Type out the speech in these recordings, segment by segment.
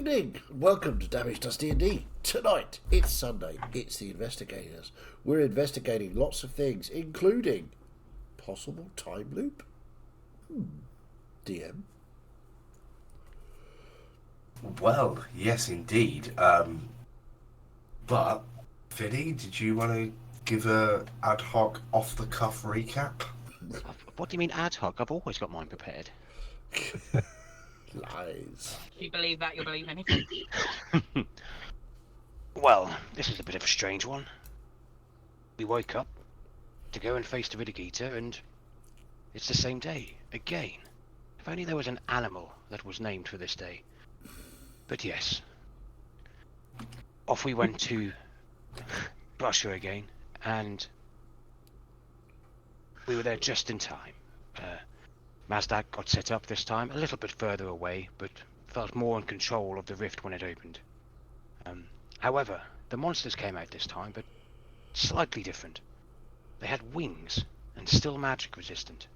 evening. Welcome to Damage Does D&D. Tonight, it's Sunday. It's the Investigators. We're investigating lots of things, including possible time loop. DM. Well, yes, indeed. But, Fiddy, did you want to give a ad hoc, off-the-cuff recap? What do you mean ad hoc? I've always got mine prepared. Lies. If you believe that, you'll believe anything. Well, this is a bit of a strange one. We woke up to go and face the Vidigita, and it's the same day, again. If only there was an animal that was named for this day. But yes. Off we went to Brusher again, and we were there just in time. Mazdak got set up this time, a little bit further away, but felt more in control of the rift when it opened. However, the monsters came out this time, but slightly different. They had wings, and still magic resistant.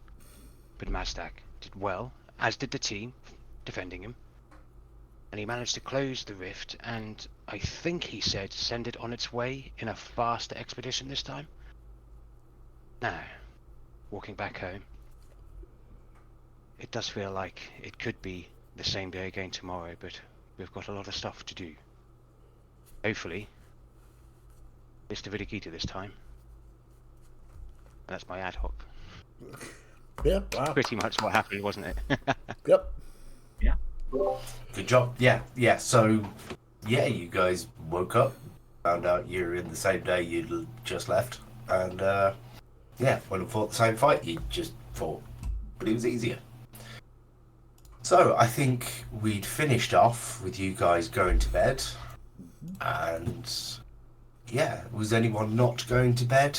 But Mazdak did well, as did the team, defending him. And he managed to close the rift, and I think he said send it on its way in a faster expedition this time. Now, walking back home, it does feel like it could be the same day again tomorrow, but we've got a lot of stuff to do. Hopefully, it's the Vidigita this time. And that's my ad hoc. Yep. Wow. Pretty much what happened, wasn't it? Yep. Good job. Yeah. So, yeah, you guys woke up, found out you're in the same day you'd just left, and, yeah, went and fought the same fight you just fought. But it was easier. So, I think we'd finished off with you guys going to bed, and, yeah, was anyone not going to bed?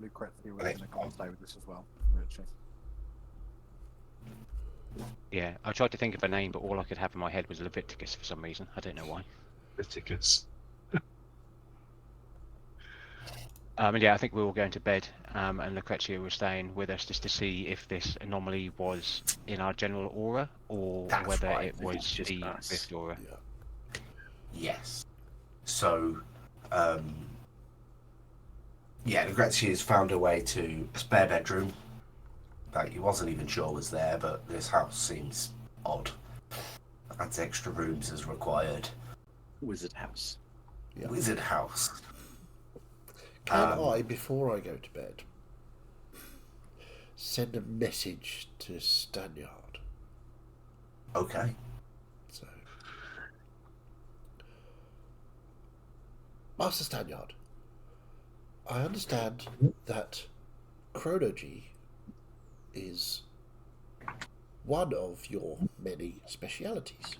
Lucrezia was going to come and stay with us as well, Richie. Yeah, I tried to think of a name, but all I could have in my head was Leviticus for some reason. I don't know why. Leviticus. And yeah, I think we were going to bed, and Lucrezia was staying with us just to see if this anomaly was in our general aura, or That's whether right, it was just the us. rift aura. Yeah. Yes. So, yeah, Lucrezia's found her way to a spare bedroom that he wasn't even sure was there, but this house seems odd. Adds extra rooms as required. Wizard house. Yeah. Wizard house. Can I, before I go to bed, send a message to Stanyard? Okay. So, Master Stanyard, I understand that chronology is one of your many specialities.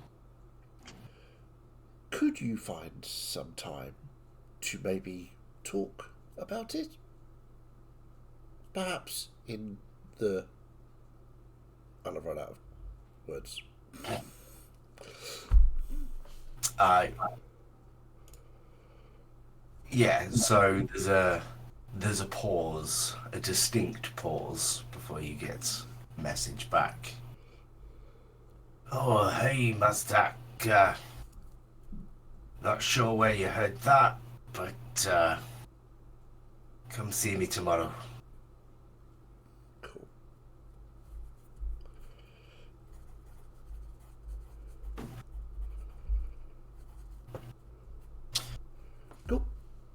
Could you find some time to maybe talk about it? Perhaps in the... I'll have run out of words. Yeah, so there's a pause, a distinct pause before you get message back. Oh, hey, Mazdak. Not sure where you heard that, but come see me tomorrow. Cool. Cool.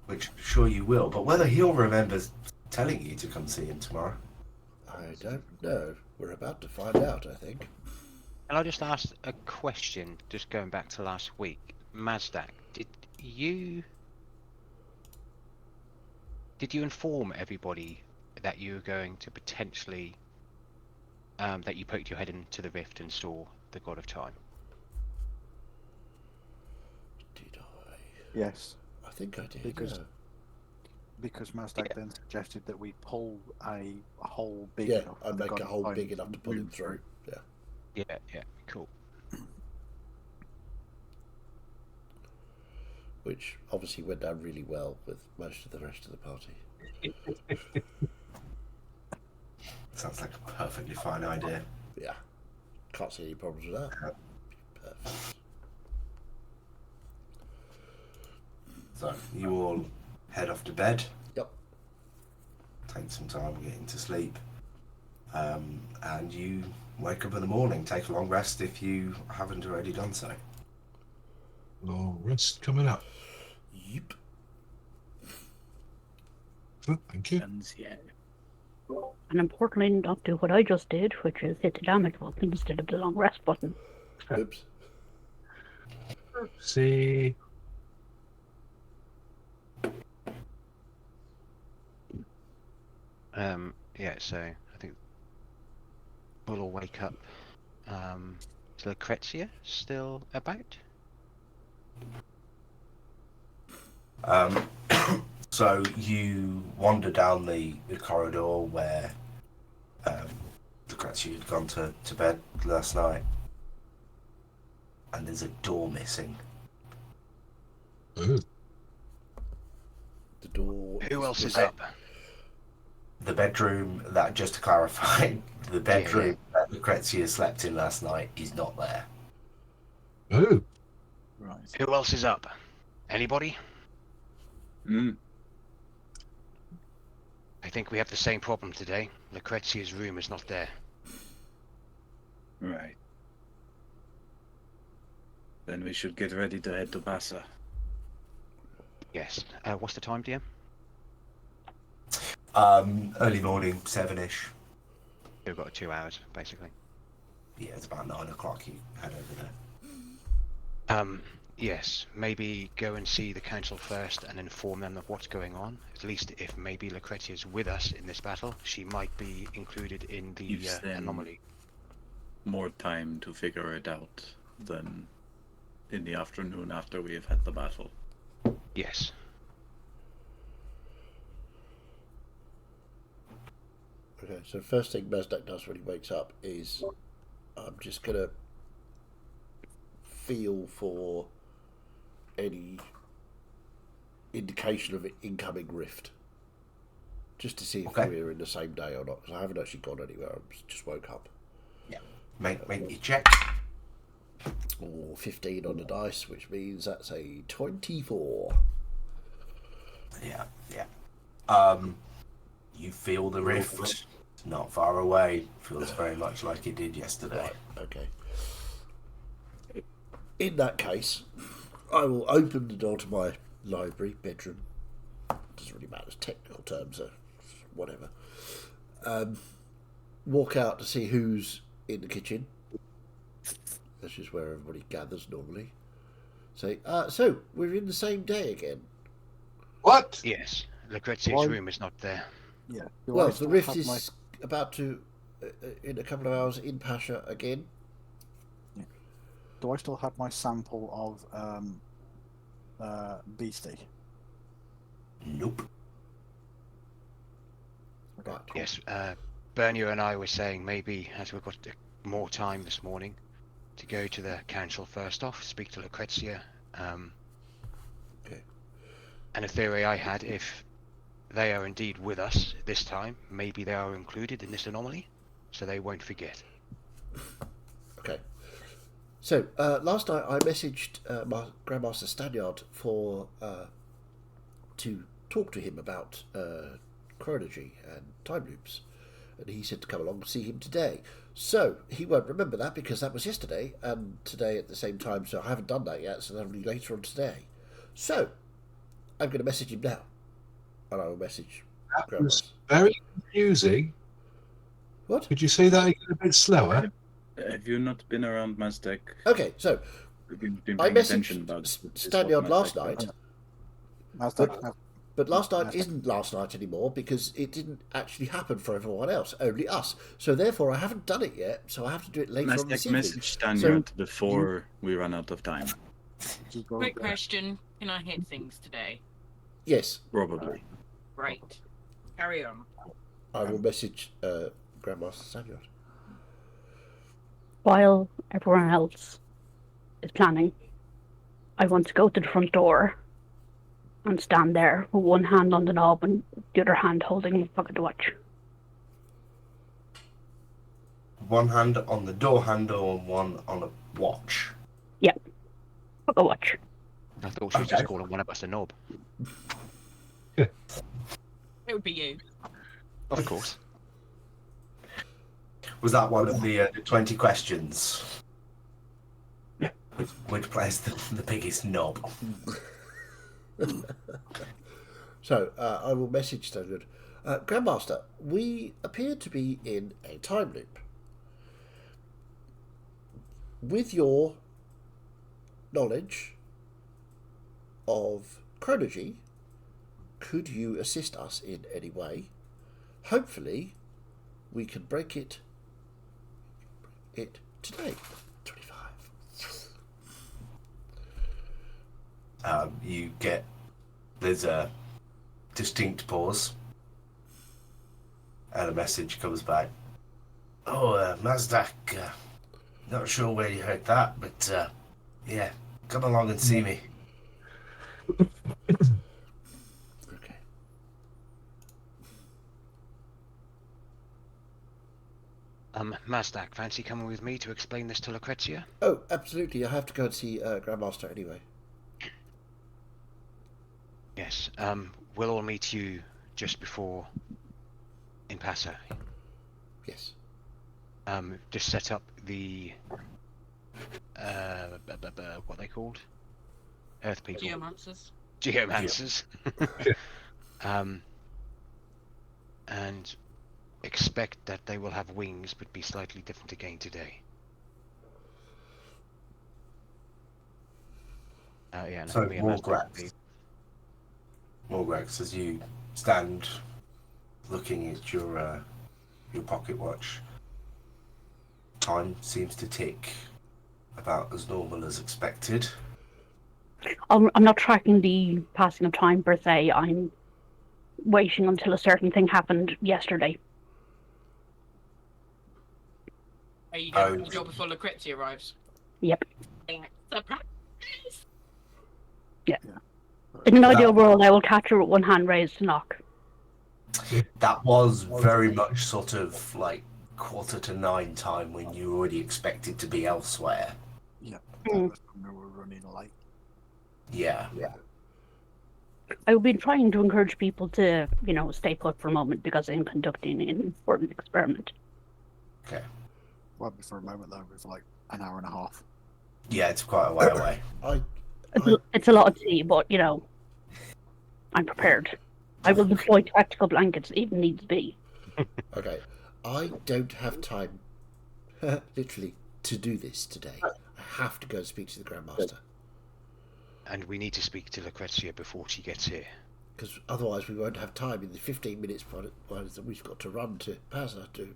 Which I'm sure you will, but whether he'll remember telling you to come see him tomorrow. I don't know. We're about to find out, I think. And I just asked a question, just going back to last week. Mazdak, did you inform everybody that you were going to potentially that you poked your head into the rift and saw the God of Time? Did I? Yes, I think I did. Because- yeah. because Mazdak then suggested that we pull a hole big Yeah, enough. I'd for the make God a of hole Time big enough to pull him move through. Yeah. Yeah, cool. Which obviously went down really well with most of the rest of the party. Sounds like a perfectly fine idea. Yeah. Can't see any problems with that. Perfect. So you all head off to bed. Yep. Take some time getting to sleep. And you wake up in the morning, take a long rest if you haven't already done so. Long rest coming up. Yep. Oh, thank you. And yeah. And importantly, not do what I just did, which is hit the damage button instead of the long rest button. Oops. See. Yeah, so I think we'll all wake up. Is Lucrezia still about? So you wander down the corridor where Lucrezia had gone to bed last night, and there's a door missing. Oh, The door. Who else is okay. up? The bedroom that, just to clarify, the bedroom that Lucrezia slept in last night is not there. oh, Right. Who else is up? Anybody? Mm. I think we have the same problem today. Lucrezia's room is not there. Right. Then we should get ready to head to Bassa. Yes. What's the time, DM? Early morning, 7ish. We've got 2 hours, basically. Yeah, it's about 9 o'clock. You head over there. Yes. Maybe go and see the council first and inform them of what's going on. At least if maybe Lucrezia's with us in this battle, she might be included in the Gives them anomaly. more time to figure it out than in the afternoon after we have had the battle. Yes. Okay, so first thing Mazdak does when he wakes up is I'm just gonna feel for any indication of an incoming rift, just to see if Okay. we're in the same day or not. Because I haven't actually gone anywhere. I just woke up. Make your check. Or 15 on the dice, which means that's a 24. Yeah. You feel the rift. It's not far away. Feels very much like it did yesterday. Okay. In that case, I will open the door to my library, bedroom. Doesn't really matter, technical terms are whatever. Walk out to see who's in the kitchen. That's just where everybody gathers normally. Say, so we're in the same day again. what? Yes. Lucrezia's Why- room is not there. Yeah. Do I Well, the still rift have is my- about to, in a couple of hours, in Pasha again. Do I still have my sample of Beastie? Nope. Okay, Right. cool. Yes. Bernier and I were saying maybe as we've got more time this morning to go to the council first off, speak to Lucrezia. Okay. And a theory I had, if they are indeed with us this time, maybe they are included in this anomaly, so they won't forget. Okay. So, last night I messaged Grandmaster Stanyard for to talk to him about chronology and time loops, and he said to come along and see him today. So, he won't remember that because that was yesterday and today at the same time, so I haven't done that yet, so that'll be later on today. So, I'm going to message him now, and I will message That was Grandmaster. very confusing. What? Could you say that again a bit slower? Have you not been around Mazdak? Okay, so You've been I paying attention messaged about this, what Stanyard last Mazdak does. night. Mazdak, But last night Mazdak. isn't last night anymore because it didn't actually happen for everyone else, only us. So therefore, I haven't done it yet. So I have to do it later on this Mazdak evening. messaged Stanyard before we run out of time. you go Quick there. question. Can I hit things today? Yes, Probably. Right. Carry on. I will message Grandmaster Stanyard. While everyone else is planning, I want to go to the front door and stand there with one hand on the knob and the other hand holding my pocket watch. one hand on the door handle and one on a watch. I'll go watch. I thought she was Okay. just calling one of us a knob. It would be you. Of course. Was that one of the 20 questions? Which plays the biggest knob? So I will message Standard. Grandmaster, we appear to be in a time loop. With your knowledge of chronology, could you assist us in any way? Hopefully, we can break it today. 25. There's a distinct pause, and a message comes back. Oh, Mazdak, not sure where you heard that, but yeah, come along and see me. Okay. Mazdak, fancy coming with me to explain this to Lucrezia? Oh, absolutely. I have to go and see Grandmaster anyway. Yes. We'll all meet you just before in Paso. Yes. Just set up the what are they called? Earth people. Geomancers. Geomancers. And expect that they will have wings, but be slightly different again today. Yeah. So, me and Mazdak will Morgrax. be- Morgrax, as you stand looking at your pocket watch, time seems to tick about as normal as expected. I'm not tracking the passing of time per se. I'm waiting until a certain thing happened yesterday. Are you going Oh. to the job before Lucrezia arrives? Yep. Surprise! In an That- ideal world, I will catch her with one hand raised to knock. That was very much sort of like 8:45 time when you were already expected to be elsewhere. That Mm. was when we were running late. Yeah. I've been trying to encourage people to, stay put for a moment because I'm conducting an important experiment. Okay. Well, for a moment though, it was like an hour and a half. Yeah, it's quite a way away. It's a lot of tea, but, I'm prepared. I will deploy tactical blankets if needs be. Okay. I don't have time, literally, to do this today. I have to go and speak to the Grandmaster. And we need to speak to Lucrezia before she gets here. Because otherwise we won't have time in the 15 minutes that we've got to run to Pazza to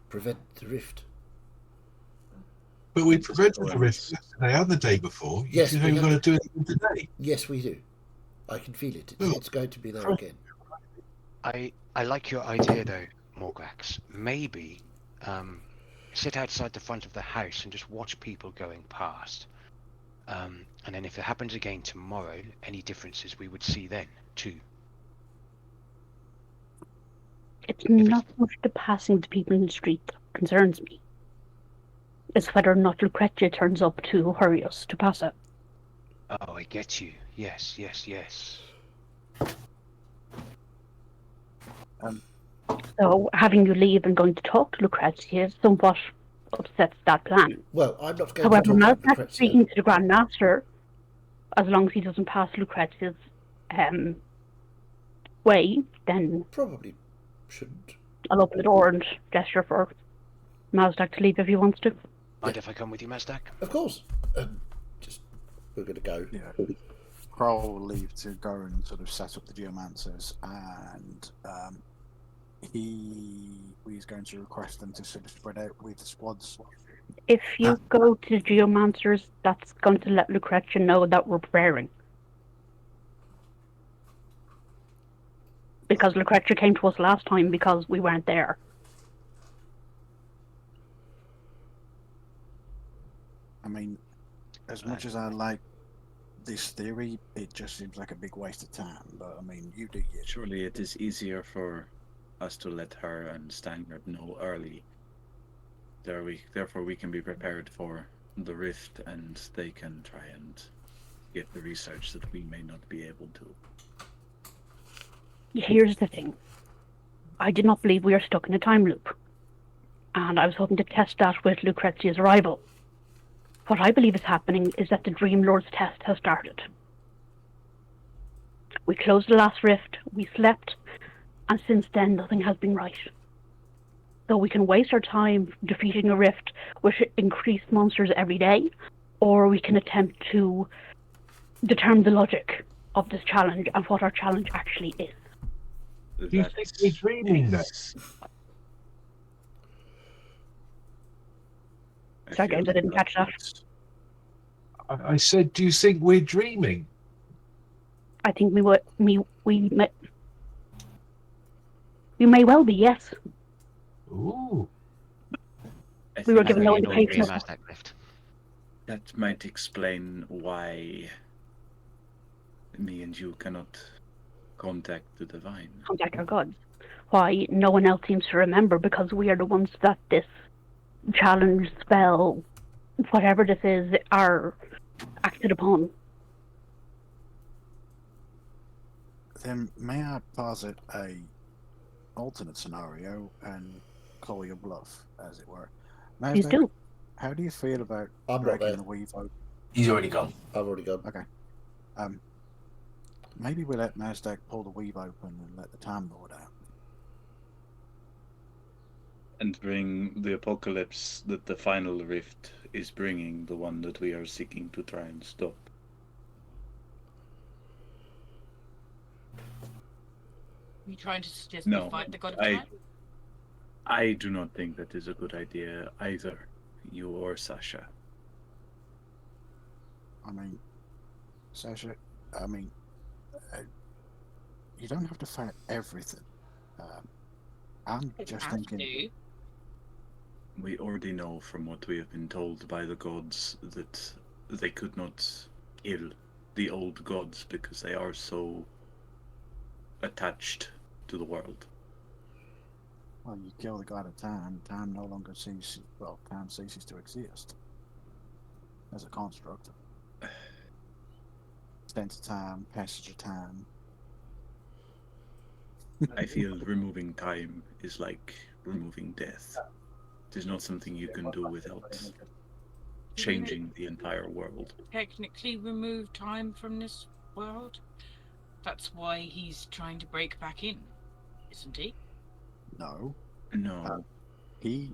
prevent the rift. But we prevented the rift yesterday and the day before. Yes, You've we only have got to do it today. Yes, we do. I can feel it. Oh. It's going to be there again. I like your idea though, Morgrax. Maybe sit outside the front of the house and just watch people going past. And then if it happens again tomorrow, any differences we would see then too. It's not so much the passing of people in the street that concerns me. It's whether or not Lucrezia turns up to hurry us to Pazza. Oh, I get you. Yes. So having you leave and going to talk to Lucrezia somewhat upsets that plan. Well, I'm not going However, to talk Mal's to not Lucrezia. speaking to the Grand Master, as long as he doesn't pass Lucrezia's way, then Probably shouldn't. I'll open the door and gesture for Mazdak to leave if he wants to. Mind if I come with you, Mazdak? Of course. We're going to go. Yeah. Kroll will leave to go and sort of set up the geomancers, and he's going to request them to sort of spread out with squads. If you go to the Geomancers, that's going to let Lucrezia know that we're preparing. Because Lucrezia came to us last time because we weren't there. I mean, as much as I like this theory, it just seems like a big waste of time. But I mean, you do you. Surely it is easier for us to let her and Stangard know early Therefore, we can be prepared for the rift, and they can try and get the research that we may not be able to. Here's the thing. I did not believe we were stuck in a time loop. And I was hoping to test that with Lucrezia's arrival. What I believe is happening is that the Dream Lord's test has started. We closed the last rift, we slept, and since then nothing has been right. So we can waste our time defeating a rift with increased monsters every day, or we can attempt to determine the logic of this challenge and what our challenge actually is. Do you think we're dreaming then? Sorry, guys, I didn't catch that. I said, do you think we're dreaming? I think we may well be, yes. Ooh. We were given no Maybe not indication. dream Mazdak left. That might explain why me and you cannot contact the divine. Contact our gods. Why no one else seems to remember, because we are the ones that this challenge, spell, whatever this is, are acted upon. Then may I posit a alternate scenario and call your bluff, as it were? Please Mazdak, do. how do you feel about I'm not dragging there. the weave open? He's already gone. I've already gone. Maybe we let Mazdak pull the weave open and let the Time Lord out. And bring the apocalypse that the final rift is bringing, the one that we are seeking to try and stop. Are you trying to suggest No, we fight the god of I- time? I do not think that is a good idea either, you or Sasha. I mean, Sasha, you don't have to fight everything. I'm You just have thinking, to. We already know from what we have been told by the gods that they could not kill the old gods because they are so attached to the world. well, you kill the god of time, time no longer ceases, well, time ceases to exist as a construct. Extent of time, passage of time. I feel removing time is like removing death. It is not something you can do without changing the entire world. Technically remove time from this world. That's why he's trying to break back in, isn't he? No, No, the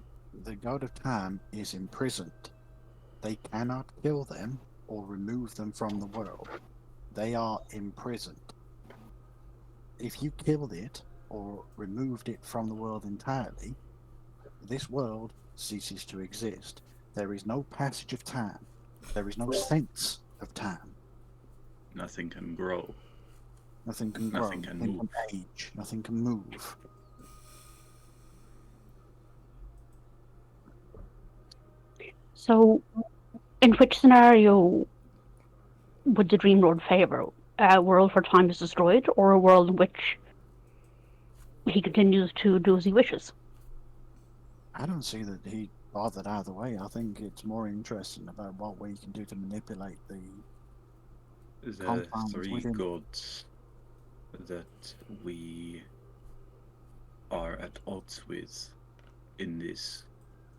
god of time is imprisoned. They cannot kill them or remove them from the world. They are imprisoned. If you killed it or removed it from the world entirely, this world ceases to exist. There is no passage of time. There is no sense of time. nothing can grow. Nothing can grow. Nothing can Nothing move. can age. Nothing can move. So, in which scenario would the Dream Lord favour? A world where time is destroyed, or a world in which he continues to do as he wishes? I don't see that he bothered either way. I think it's more interesting about what we can do to manipulate the The Compounds three within- gods that we are at odds with in this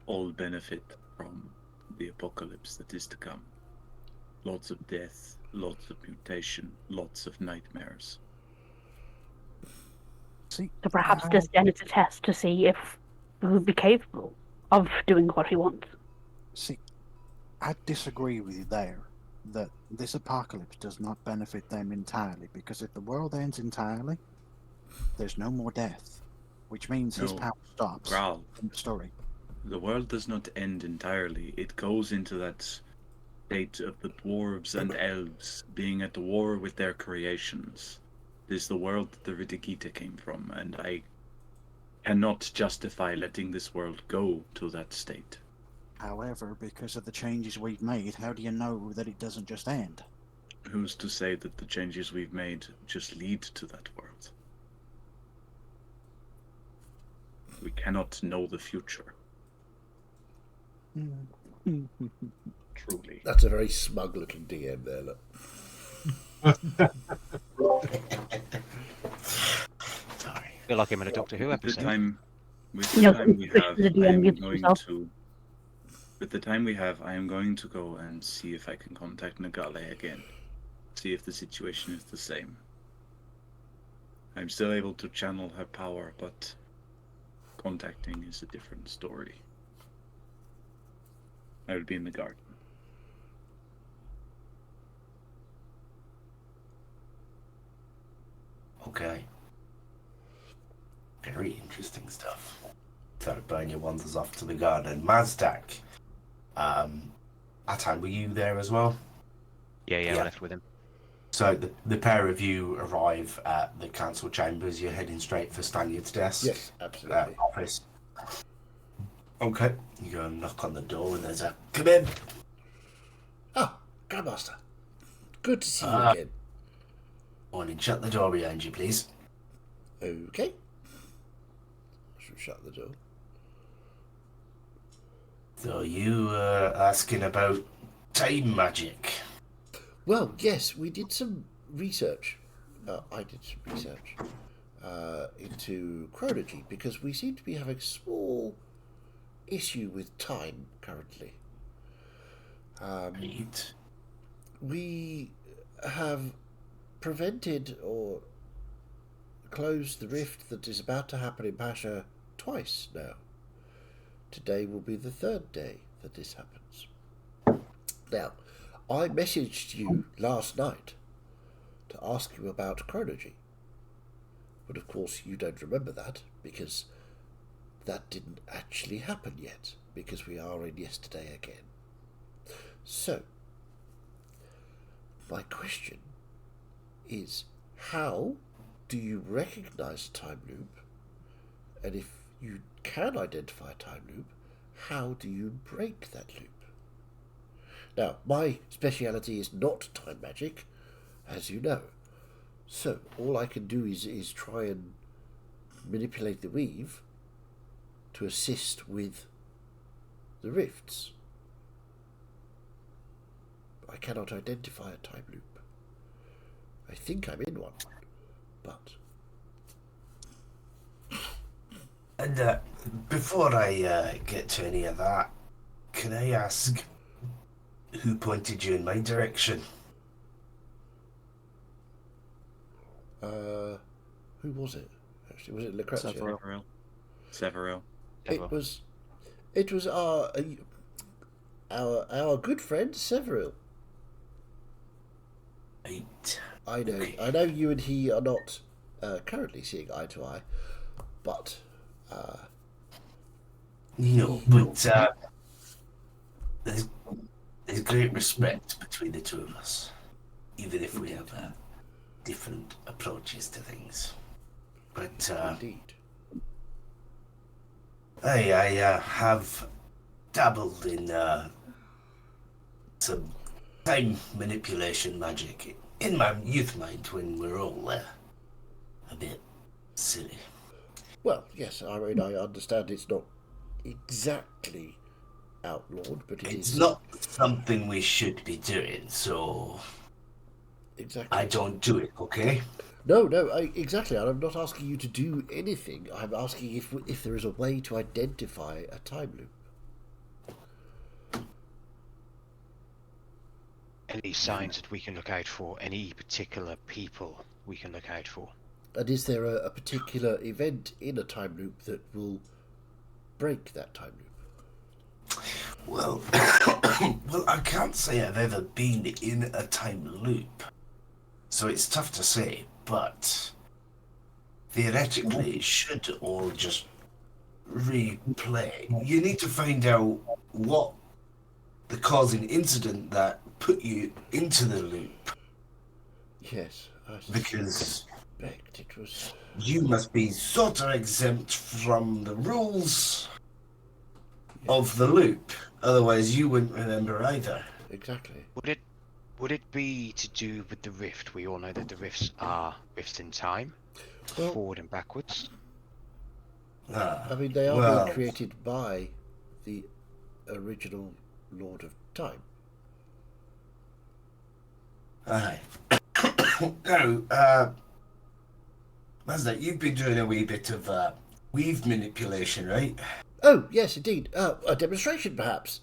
all benefit from the apocalypse that is to come. Lots of death, lots of mutation, lots of nightmares. see. So perhaps this then is a test to see if we would be capable of doing what he wants. See, I disagree with you there. That this apocalypse does not benefit them entirely, because if the world ends entirely, there's no more death, which means his No. power stops Graal, in the story. the world does not end entirely. It goes into that state of the dwarves and elves being at war with their creations. This is the world that the Ridikita came from, and I cannot justify letting this world go to that state. However, because of the changes we've made, how do you know that it doesn't just end? Who's to say that the changes we've made just lead to that world? We cannot know the future. Truly. That's a very smug-looking DM there. Look. Sorry. Feel like I'm in a Doctor Who With the episode. time, with Yeah, the time we especially have, the I DM am gets going himself. to. With the time we have, I am going to go and see if I can contact Nagale again. See if the situation is the same. I'm still able to channel her power, but contacting is a different story. I would be in the garden. Okay. Very interesting stuff. So burn your wanders off to the garden. Mazdak. That time were you there as well? Yeah, I Yeah. left with him. So the pair of you arrive at the council chambers. You're heading straight for Stanyard's desk. Yes, absolutely. Office. Okay. You go and knock on the door and there's a come in. Ah, Grandmaster. Good to see you Ah. again. Morning. Shut the door behind you, please. Okay. I shall shut the door. So you asking about time magic? Well, yes, we did some research. I did some research into chronology because we seem to be having a small issue with time currently. Right. We have prevented or closed the rift that is about to happen in Pasha twice now. Today will be the third day that this happens. Now, I messaged you last night to ask you about chronology. But of course you don't remember that because that didn't actually happen yet because we are in yesterday again. So, my question is, how do you recognize a time loop? And if you can identify a time loop, how do you break that loop? Now, my speciality is not time magic, as you know. So, all I can do is try and manipulate the weave to assist with the rifts. I cannot identify a time loop. I think I'm in one, but... And before I get to any of that, can I ask who pointed you in my direction? Who was it? Actually, was it Lucrezia? Severo. It was our good friend Severil. Right. I know. Okay. I know you and he are not currently seeing eye to eye, but No, but there's great respect between the two of us, even if we have different approaches to things. But indeed. I have dabbled in some time manipulation magic in my youth mind when we're all a bit silly. Well, yes. I mean, I understand it's not exactly outlawed, but It's not something we should be doing, so exactly. I don't do it, okay? No, exactly. And I'm not asking you to do anything. I'm asking if there is a way to identify a time loop. Any signs that we can look out for? Any particular people we can look out for? And is there a particular event in a time loop that will break that time loop? Well, well, I can't say I've ever been in a time loop, so it's tough to say, but theoretically it should all just replay. You need to find out what the causing incident that put you into the loop, Yes, I because suspect it was. you must be sort of exempt from the rules of the loop. Otherwise, you wouldn't remember either. Exactly. Would it be to do with the rift? We all know that the rifts are rifts in time, Well, forward and backwards. I mean, they are well, being created by the original Lord of Time. Aye. Now, Mazda, you've been doing a wee bit of weave manipulation, right? Oh, yes, indeed. A demonstration, perhaps.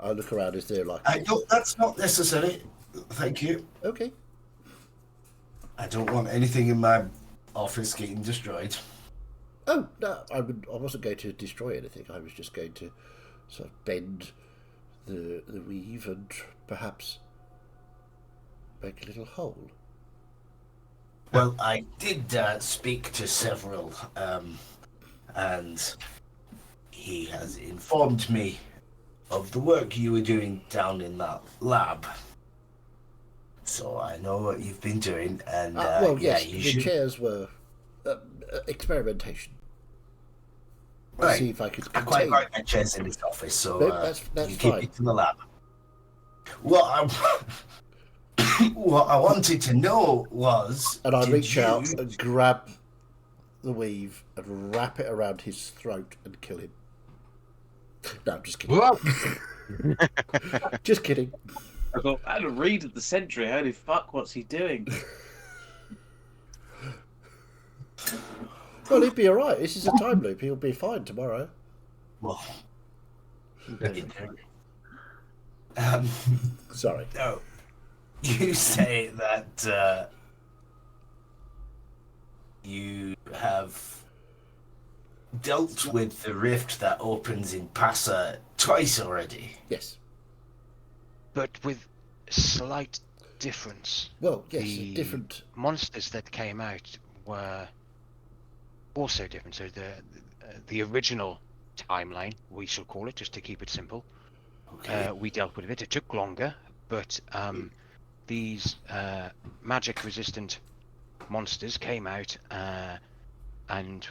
I look around. Is there like... No, that's not necessary. Thank you. Okay. I don't want anything in my office getting destroyed. Oh, no, I wasn't going to destroy anything. I was just going to sort of bend the weave and perhaps make a little hole. Well, I did speak to several, and he has informed me of the work you were doing down in that lab. So I know what you've been doing, and well, yeah, yes, you the should... chairs were experimentation. Right. See if I could I quite contain... like my chairs in this office, so No, that's you keep fine. it in the lab. What I wanted to know was... And I did reach you- out and grab the weave and wrap it around his throat and kill him. No, I'm just kidding. What? Just kidding. I got out of read of the century. Holy fuck, what's he doing? Well, he'd be alright. This is a time loop. He'll be fine tomorrow. Well, Sorry. no. You say that you have dealt with the rift that opens in Passa twice already. Yes. But with slight difference. Well, yes, The different... monsters that came out were also different. So the original timeline, we shall call it, just to keep it simple. Okay. We dealt with it. It took longer, but these magic-resistant monsters came out and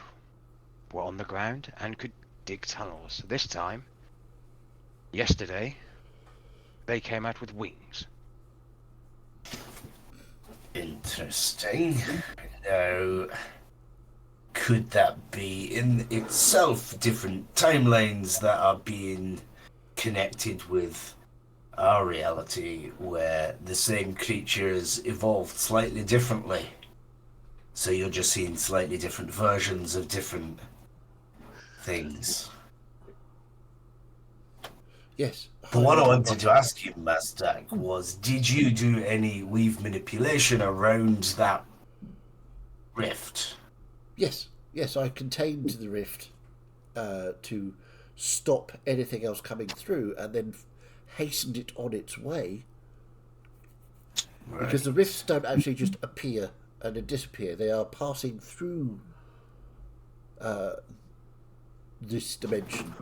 were on the ground and could dig tunnels. This time, yesterday, they came out with wings. Interesting. Now, could that be in itself different timelines that are being connected with our reality, where the same creatures evolved slightly differently? So you're just seeing slightly different versions of different things. Yes. But what I wanted to ask you, Mazdak, was did you do any weave manipulation around that rift? Yes. Yes, I contained the rift to stop anything else coming through and then hastened it on its way. Because the rifts don't actually just appear and then disappear. They are passing through this dimension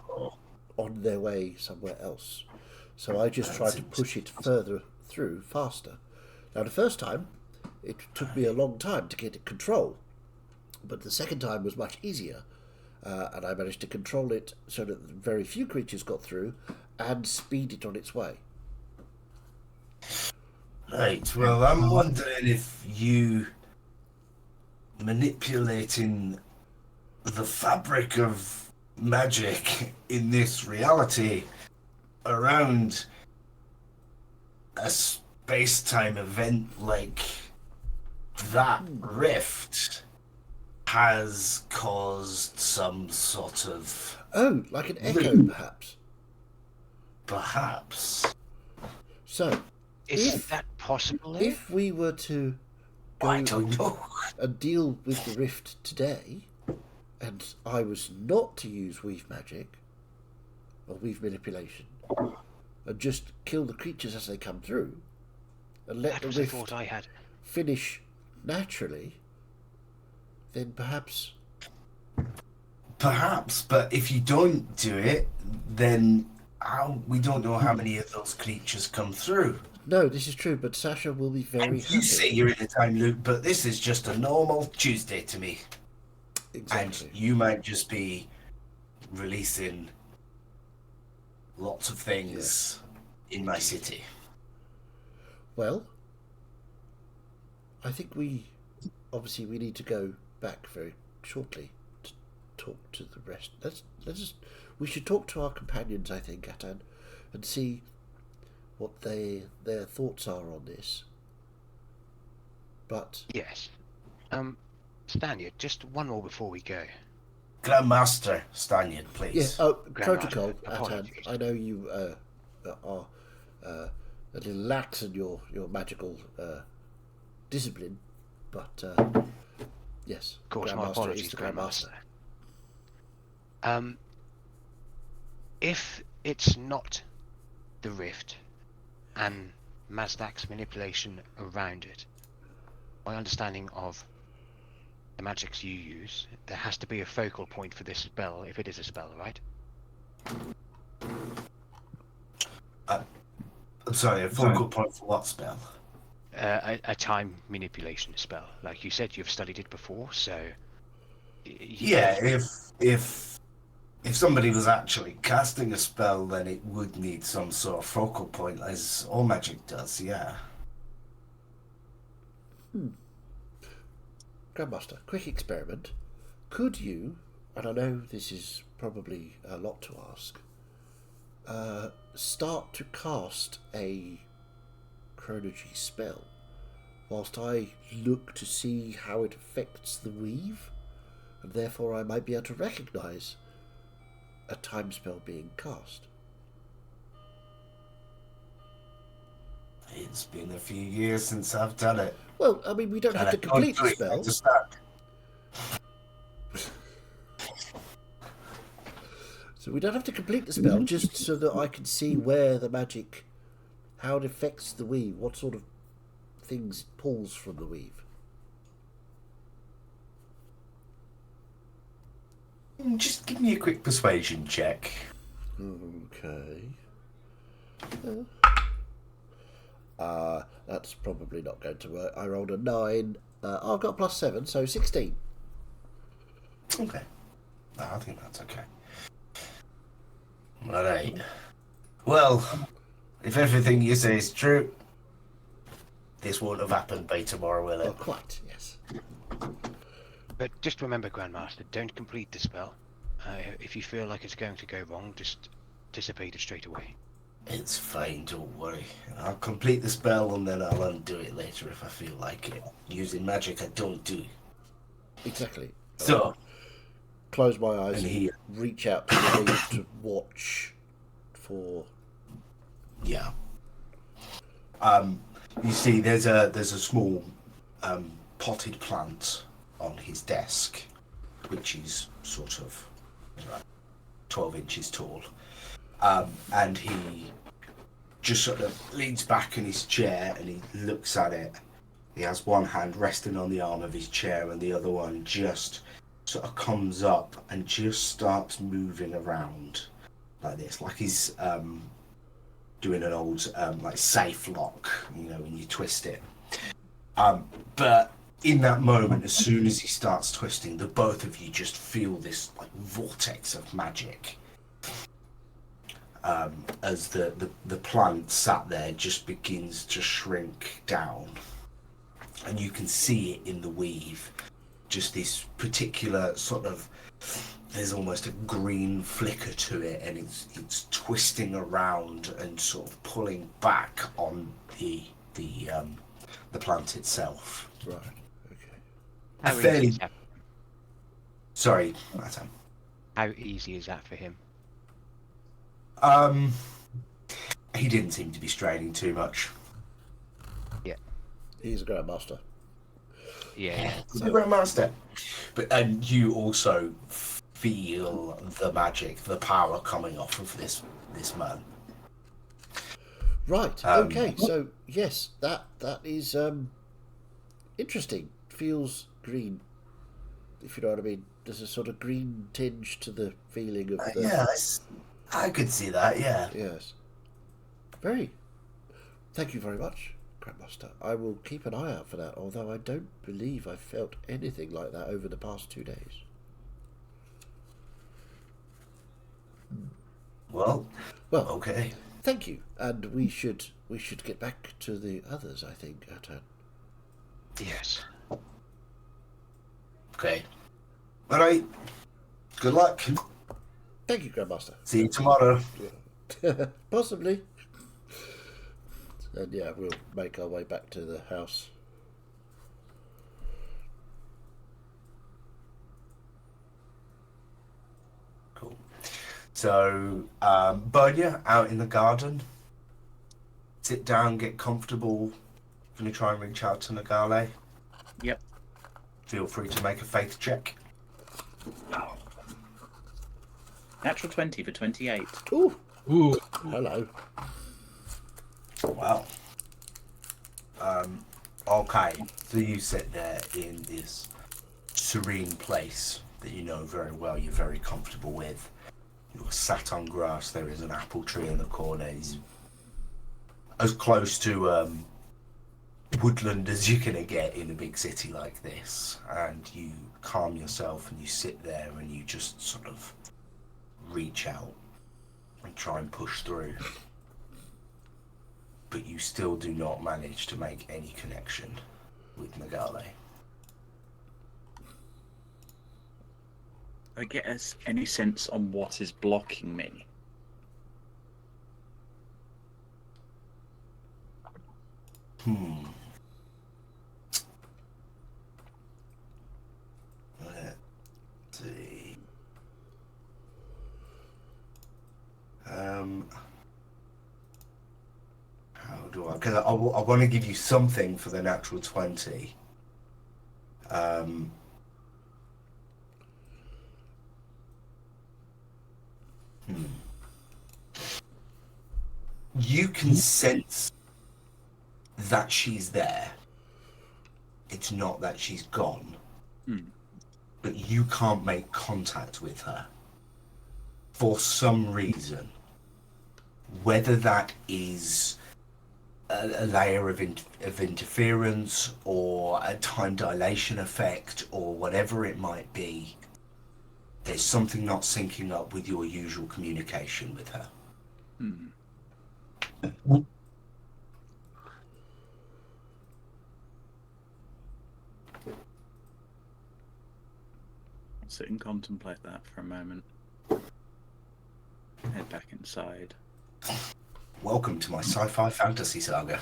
on their way somewhere else. So I just tried to push it further through faster. Now, the first time, it took me a long time to get it control. But the second time was much easier. And I managed to control it so that very few creatures got through and speed it on its way. Right, well, I'm wondering if you manipulating the fabric of magic in this reality around a space-time event like that rift has caused some sort of... Oh, like an echo, perhaps. Perhaps. So, Is that possible? if we were to go I don't know. and deal with the rift today, and I was not to use weave magic or weave manipulation, and just kill the creatures as they come through, and let That the was a rift thought I had. finish naturally, then perhaps... Perhaps, but if you don't do it, then we don't know how many of those creatures come through. No, this is true, but Sasha will be very And happy. you say you're in a time loop, but this is just a normal Tuesday to me. Exactly. And you might just be releasing lots of things in my city. Well, I think we need to go back very shortly to talk to the rest. We should talk to our companions, I think, Atan. and see what their thoughts are on this. But Yes. Stanyard, just one more before we go. Grandmaster Stanyard, please. yes, protocol Grandmaster, at hand. apologies. I know you are a little lax in your magical discipline, but yes, Of course, my Grandmaster apologies, is the Grandmaster. If it's not the rift and Mazdak's manipulation around it, my understanding of the magics you use, there has to be a focal point for this spell, if it is a spell, right? I'm sorry, a focal point for what spell? A time manipulation spell. Like you said, you've studied it before, so... Yeah, if somebody was actually casting a spell, then it would need some sort of focal point, as all magic does, yeah. Grandmaster, quick experiment. Could you, and I know this is probably a lot to ask, start to cast a chronology spell whilst I look to see how it affects the weave, and therefore I might be able to recognise a time spell being cast. It's been a few years since I've done it. Well, I mean, we don't have to complete the spell. So we don't have to complete the spell, just so that I can see where the magic, how it affects the weave, what sort of things it pulls from the weave. Just give me a quick persuasion check. Okay. That's probably not going to work. I rolled a 9. I've got +7, so 16. Okay. No, I think that's okay. Alright. Well, if everything you say is true, this won't have happened by tomorrow, will Oh, it? quite, yes. But just remember, Grandmaster, don't complete the spell. If you feel like it's going to go wrong, just dissipate it straight away. It's fine, don't worry. I'll complete the spell and then I'll undo it later if I feel like it. Using magic I don't do. Exactly. So, Close my eyes and and he, reach out to the weave to watch for... yeah. You see, there's a small potted plant on his desk, which is sort of 12 inches tall. And he just sort of leans back in his chair and he looks at it. He has one hand resting on the arm of his chair and the other one just sort of comes up and just starts moving around like this, like he's doing an old like safe lock, you know, when you twist it. But in that moment, as soon as he starts twisting, the both of you just feel this like vortex of magic. As the plant sat there just begins to shrink down, and you can see it in the weave. Just this particular sort of, there's almost a green flicker to it, and it's twisting around and sort of pulling back on the plant itself. Right, okay. How Fairly- easy is that? Sorry, Matam. How easy is that for him? He didn't seem to be straining too much. He's a Grandmaster. Yeah. He's a Grandmaster. And you also feel the magic, the power coming off of this man. Right, okay, so yes, that is interesting. Feels green, if you know what I mean. There's a sort of green tinge to the feeling of the... Yes, I could see that, yeah. Yes. Very. Thank you very much, Grandmaster. I will keep an eye out for that, although I don't believe I felt anything like that over the past 2 days. Well, Well, okay. thank you, and we should get back to the others, I think, Atan. Yes. Okay. All right. Good luck. Thank you, Grandmaster. See you tomorrow. Possibly. And yeah, we'll make our way back to the house. Cool. So, Bernia, out in the garden. Sit down, get comfortable. Gonna try and reach out to Nagale. Yep. Feel free to make a faith check. Oh. Natural 20 for 28. Ooh, Ooh, hello. Wow. Okay, so you sit there in this serene place that you know very well, you're very comfortable with. You're sat on grass, there is an apple tree in the corner. It's as close to woodland as you're going to get in a big city like this. And you calm yourself and you sit there and you just sort of reach out and try and push through. But you still do not manage to make any connection with Nagale. I get any sense on what is blocking me? Let's see. How do I? Because I want to give you something for the natural 20. You can sense that she's there. It's not that she's gone. But you can't make contact with her. For some reason. Whether that is a layer of interference or a time dilation effect or whatever it might be, there's something not syncing up with your usual communication with her. Sit and contemplate that for a moment. Head back inside. Welcome to my sci-fi fantasy saga.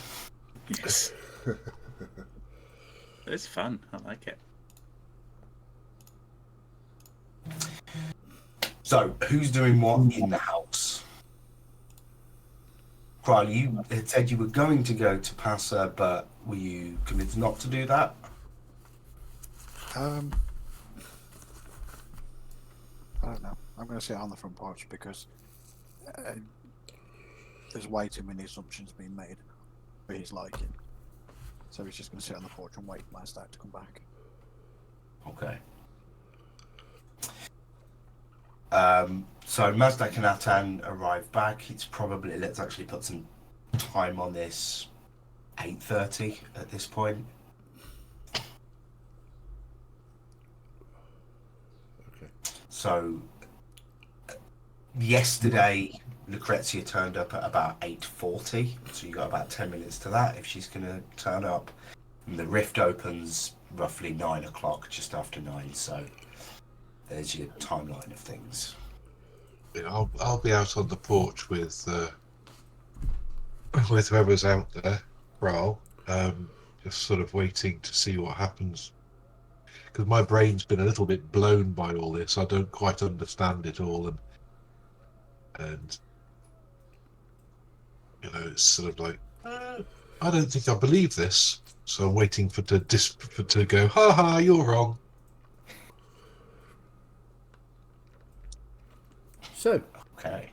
Yes. It's fun. I like it. So, who's doing what in the house? Crowley, you had said you were going to go to Passa, but were you committed not to do that? I don't know. I'm going to sit on the front porch because there's way too many assumptions being made for his liking. So he's just going to sit on the porch and wait for Mazdak to come back. Okay. So Mazdak and Atan arrive back. It's probably, let's actually put some time on this, 8:30 at this point. Okay. So yesterday Lucrezia turned up at about 8:40, so you got about 10 minutes to that if she's going to turn up. And the rift opens roughly 9 o'clock, just after 9, so there's your timeline of things. yeah, I'll be out on the porch with whoever's out there, Raoul, just sort of waiting to see what happens. Because my brain's been a little bit blown by all this. I don't quite understand it all, and you know, it's sort of like I don't think I believe this. So I'm waiting for to go. Ha ha! You're wrong. So, Okay.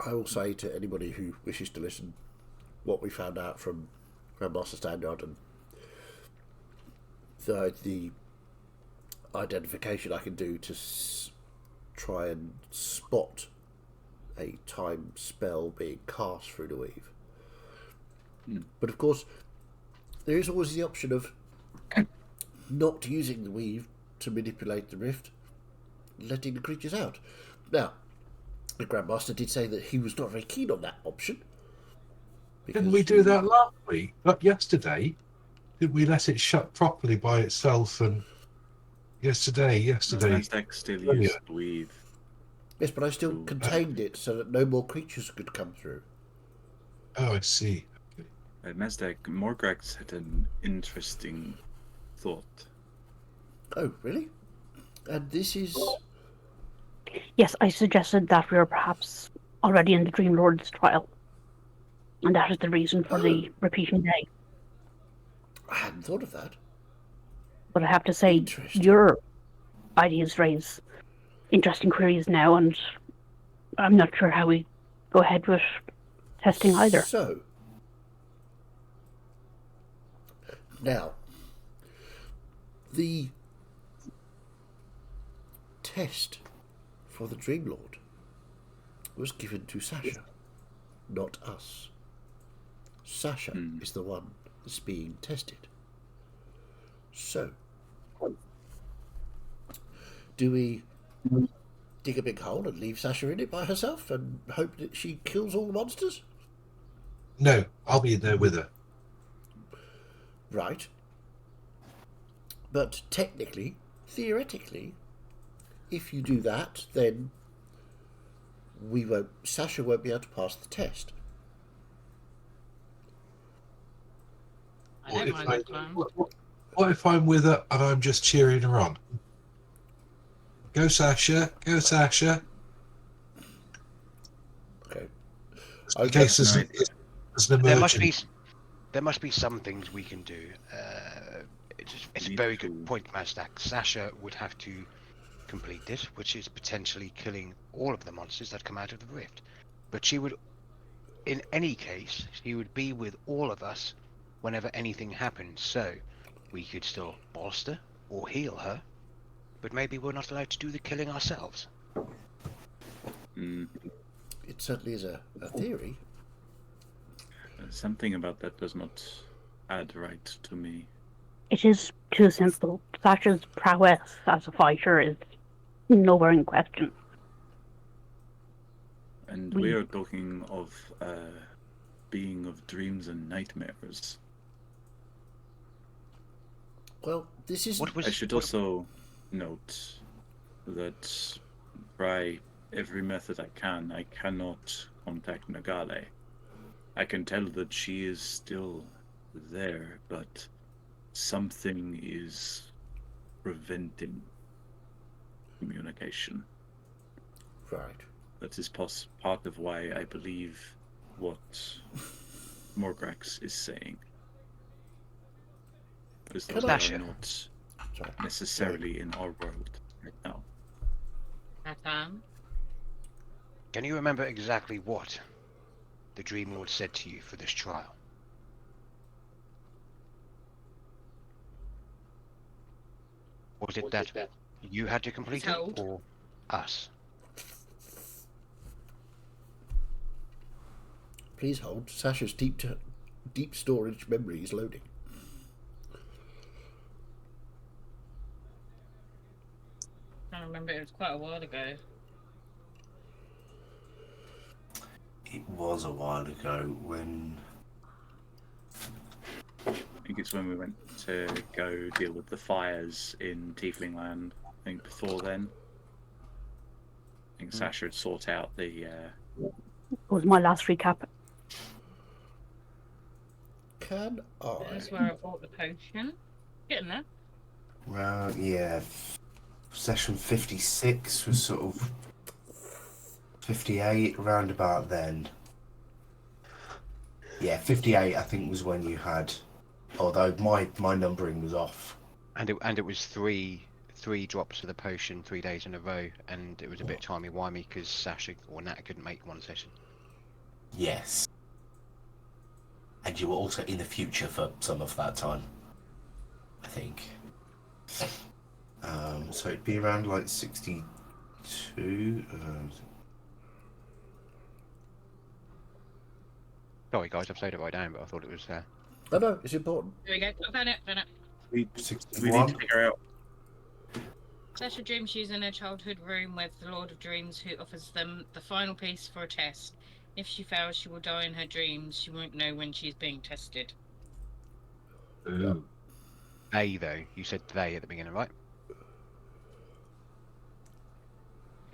I will say to anybody who wishes to listen what we found out from Grandmaster Standard and the identification I can do to try and spot a time spell being cast through the weave. But of course, there is always the option of not using the weave to manipulate the rift, letting the creatures out. Now, the Grandmaster did say that he was not very keen on that option. Didn't we do that last week? Not yesterday. Didn't we let it shut properly by itself? And yesterday. Mazdak still used weave. Yes, but I still Ooh. contained it so that no more creatures could come through. Oh, I see. Mazdak, Morgrax had an interesting thought. Oh, really? And this is... Yes, I suggested that we were perhaps already in the Dream Lord's trial. And that is the reason for the repeating day. I hadn't thought of that. But I have to say, Interesting. your ideas raise interesting queries now, and I'm not sure how we go ahead with testing either. So, now, the test for the Dream Lord was given to Sasha, not us. Sasha is the one that's being tested. So, do we dig a big hole and leave Sasha in it by herself and hope that she kills all the monsters? No, I'll be in there with her. Right. But technically, theoretically, if you do that, then Sasha won't be able to pass the test. I don't mind that plan. What if I'm with her and I'm just cheering her on? Go, Sasha! Go, Sasha! Okay. In case there's an emergency. There must be some things we can do. It's a very good point, Mazdak. Sasha would have to complete this, which is potentially killing all of the monsters that come out of the rift. But she would, in any case, she would be with all of us whenever anything happens. So we could still bolster or heal her, but maybe we're not allowed to do the killing ourselves. It certainly is a theory. Something about that does not add right to me. It is too simple. Sasha's prowess as a fighter is nowhere in question. And we are talking of being of dreams and nightmares. Well, this is... I should also note that by every method I cannot contact Nagale. I can tell that she is still there, but something is preventing communication. Right. That is part of why I believe what Morgrax is saying. Because those are not necessarily in our world right now. Can you remember exactly what the Dream Lord said to you for this trial? Was it that you had to complete it, or us? Please hold. Sasha's deep storage memory is loading. I remember it was quite a while ago. It was a while ago when... I think it's when we went to go deal with the fires in Tiefling Land. I think before then. I think Sasha had sought out the... It was my last recap. Can I... That's where I bought the potion. Getting there. Well, yeah. Session 56 was sort of 58, around about then. Yeah, 58 I think was when you had, although my numbering was off. And it was three drops of the potion 3 days in a row, and it was a bit timey-wimey because Sasha or Nat couldn't make one session. Yes. And you were also in the future for some of that time, I think. So it'd be around like 62. Sorry guys, I've slowed it right down, but I thought it was... Oh no, it's important. There we go. I found it. We need 61. to figure out. Sasha dreams she's in her childhood room with the Lord of Dreams, who offers them the final piece for a test. If she fails, she will die in her dreams. She won't know when she's being tested. Ooh. They, though. You said they at the beginning, right?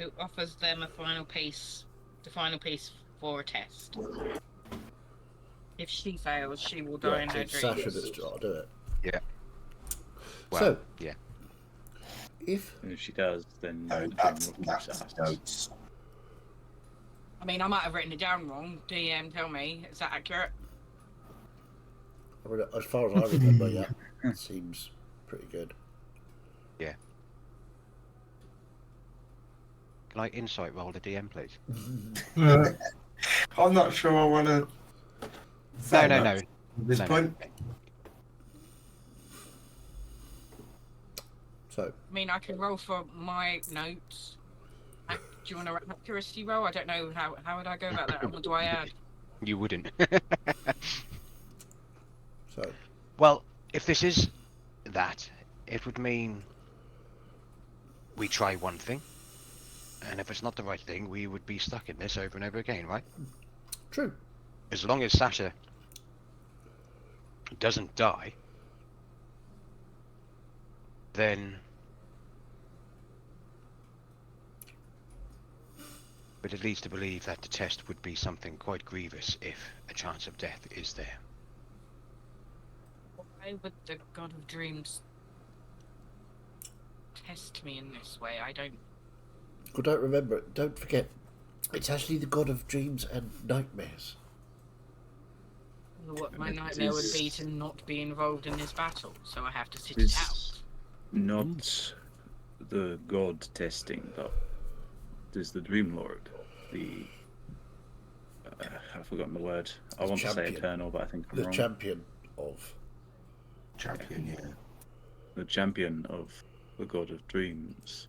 who offers them the final piece for a test. If she fails, she will die in her it's dreams. Sasha that's got to do it. Yeah. Well, So, yeah. if And if she does, then No, the that's dream will keep us. notes. I mean, I might have written it down wrong. DM, tell me. Is that accurate? I mean, as far as I remember, yeah, it seems pretty good. Can I insight roll the DM, please? I'm not sure I want to. No. At this No, no. point, So, I mean, I can roll for my notes. Do you want an accuracy roll? I don't know how would I go about that. What do I add? You wouldn't. so Well, if this is that, it would mean we try one thing, and if it's not the right thing, we would be stuck in this over and over again, right? true. As long as Sasha doesn't die, then... But it leads to believe that the test would be something quite grievous if a chance of death is there. Why would the God of Dreams test me in this way? I don't. Well, don't remember. Don't forget. It's actually the god of dreams and nightmares. What my It nightmare would is- be to not be involved in this battle, so I have to sit Is it out. not the god testing, though. It is the Dream Lord. The. I've forgotten the word. I want to say champion. eternal, but I think I'm The wrong. champion of. champion, yeah. The champion of the god of dreams.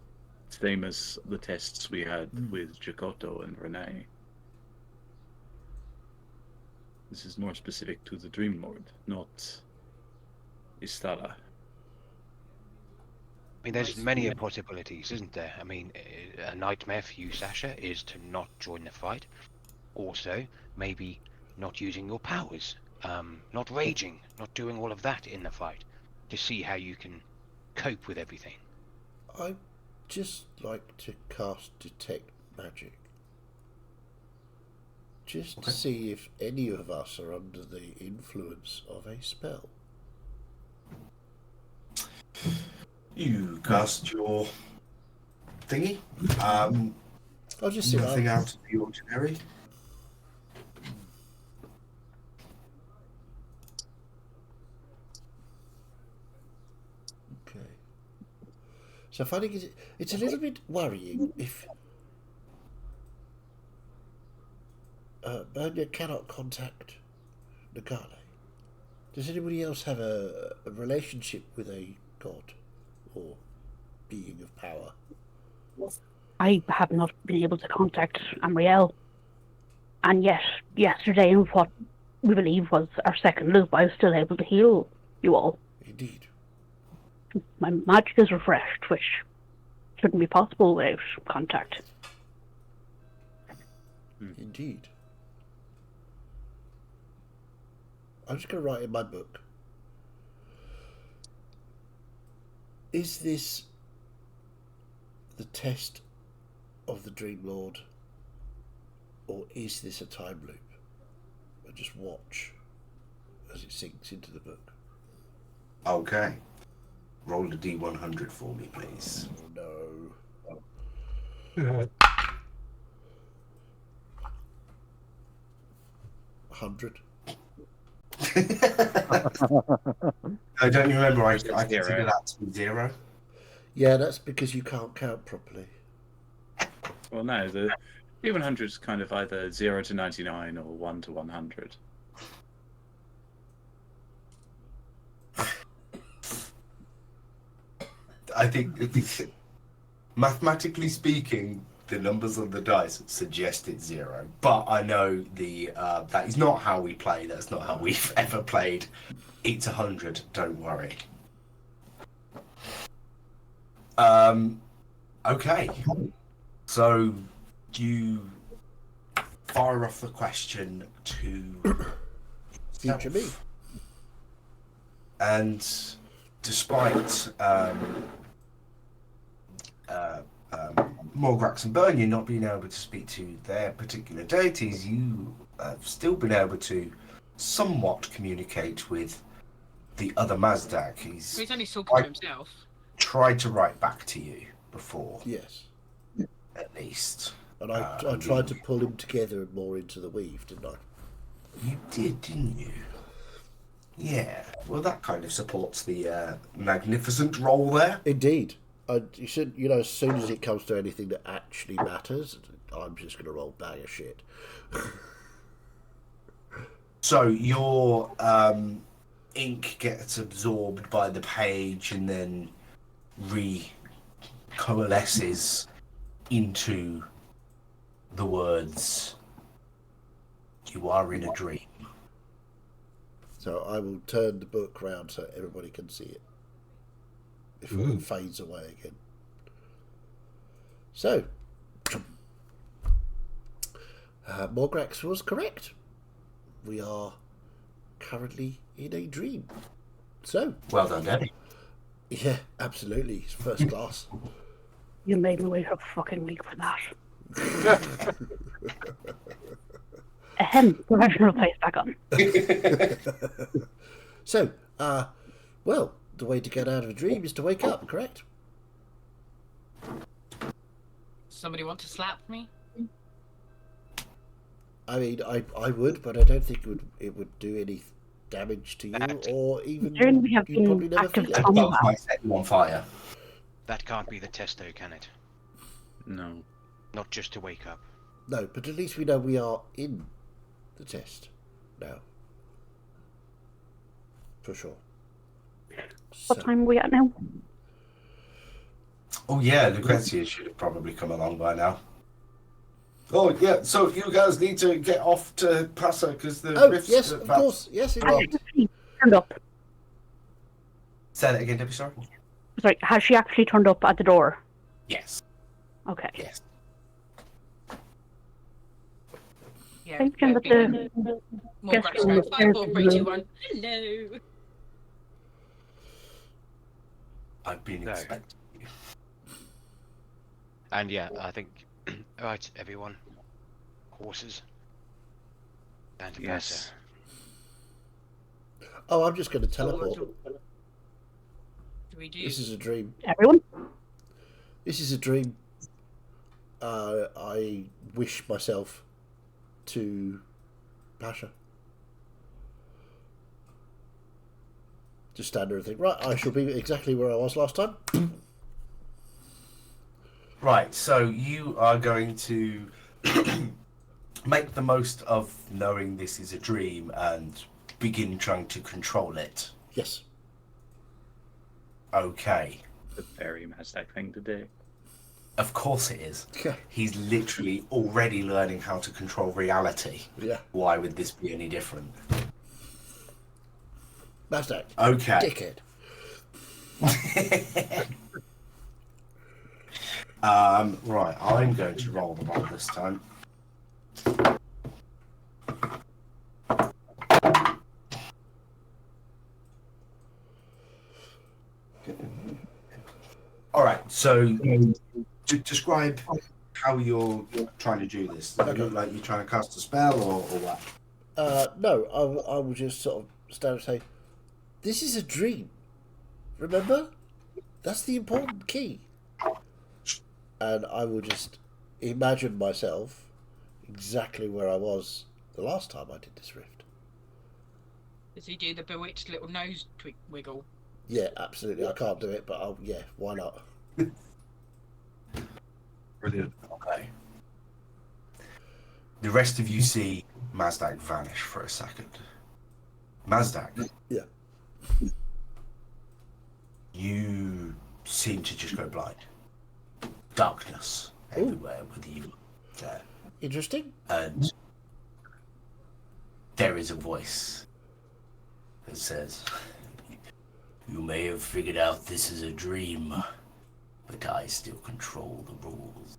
Same as the tests we had with Jakoto and Renee. This is more specific to the Dream Lord, not Istara. I mean, there's many possibilities, isn't there? I mean, a nightmare for you, Sasha, is to not join the fight. Also, maybe not using your powers, not raging, not doing all of that in the fight, to see how you can cope with everything. I just like to cast detect magic. Just to see if any of us are under the influence of a spell. You cast your thingy. I'll just see. Nothing out of the ordinary. Okay. So finding it's a little bit worrying if Bernia cannot contact Nagale. Does anybody else have a relationship with a god or being of power? I have not been able to contact Amriel. And yet, yesterday, in what we believe was our second loop, I was still able to heal you all. Indeed. My magic is refreshed, which shouldn't be possible without contact. Indeed. I'm just going to write in my book. Is this the test of the Dream Lord, or is this a time loop? And just watch as it sinks into the book. Okay. Roll a D100 for me, please. Oh no. Yeah. 100. I don't remember. I Zero. consider that to be 0. Yeah, that's because you can't count properly. Well, no, the D100 is kind of either 0 to 99 or 1 to 100. I think, mathematically speaking, the numbers on the dice suggested 0. But I know that is not how we play. That's not how we've ever played. It's 100. Don't worry. Okay. So you fire off the question to Future me. and despite Morgrax and Bernier not being able to speak to their particular deities, you have still been able to somewhat communicate with the other Mazdak. He's only talking to himself. Tried to write back to you before, Yes. at least. And I tried to pull him together and more into the weave, didn't I? You did, didn't you? Yeah. Well, that kind of supports the magnificent role there. Indeed. You should, as soon as it comes to anything that actually matters, I'm just going to roll bag of shit. So your ink gets absorbed by the page and then recoalesces into the words, "You are in a dream." So I will turn the book round so everybody can see it before it fades away again. So, Morgrax was correct. We are currently in a dream. So, Well done, Daddy. yeah, absolutely, it's first class. You made me wait a fucking week for that. Professional place back on. So, well, the way to get out of a dream is to wake up, correct? Somebody want to slap me? I mean, I would, but I don't think it would do any damage to you, or even Considering we have you'd probably been never active feel it. combat. Both might set you on fire. That can't be the test, though, can it? No. Not just to wake up. No, but at least we know we are in the test now. For sure. What So, time are we at now? Oh yeah, Lucrezia should have probably come along by now. Oh yeah, so you guys need to get off to Passa because the rifts. yes, of course. Yes, Has indeed. she actually turned up? Say that again, Debbie. Sorry. Sorry, has she actually turned up at the door? Yes. Okay. Yes. Yeah. Thank you, but More Yes, grass we goes, will. 5, 4, 3, 2, 1. Hello. I've been No. expecting you. And yeah, I think. Right, everyone. Horses. And to Yes. Oh, I'm just going to So what teleport. do we do? This is a dream. everyone? This is a dream. I wish myself to Pasha. Just stand there and think, right, I shall be exactly where I was last time. Right, so you are going to make the most of knowing this is a dream and begin trying to control it. Yes. Okay. The very Mazdak thing to do. Of course it is. Yeah. He's literally already learning how to control reality. Yeah. Why would this be any different? Mazdak. Okay. Dickhead. Right, I'm going to roll the roll this time. All right, so describe how you're trying to do this. Does it look like you're trying to cast a spell or what? No, I will just sort of stand and say, this is a dream. Remember? That's the important key. And I will just imagine myself exactly where I was the last time I did this rift. Does he do the bewitched little nose wiggle? Yeah, absolutely. I can't do it, but yeah, why not? Brilliant. Okay. The rest of you see Mazdak vanish for a second. Mazdak, Yeah. you seem to just go blind. Darkness everywhere with you there. Interesting. And there is a voice that says, "You may have figured out this is a dream, but I still control the rules."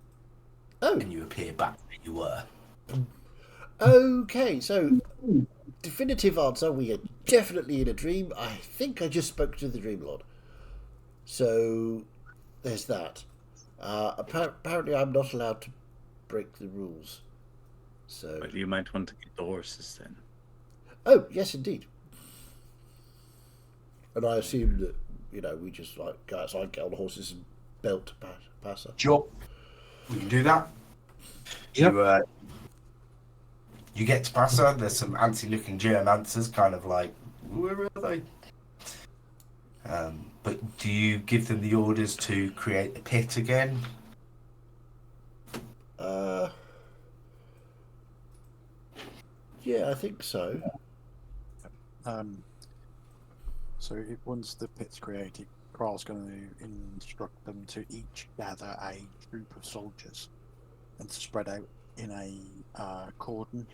Oh, And you appear back where you were. okay. So, definitive answer, we are definitely in a dream. I think I just spoke to the Dream Lord. So, there's that. Apparently, I'm not allowed to break the rules. So. But you might want to get the horses then. Oh, yes, indeed. And I assume that, we just go outside, get on the horses and belt to pass her. Sure. We can do that. Yep. You get to pass her. There's some antsy-looking geomancers, kind of like, where are they? But do you give them the orders to create the pit again? Yeah, I think so. So once the pit's created, Kral's going to instruct them to each gather a group of soldiers and to spread out in a cordon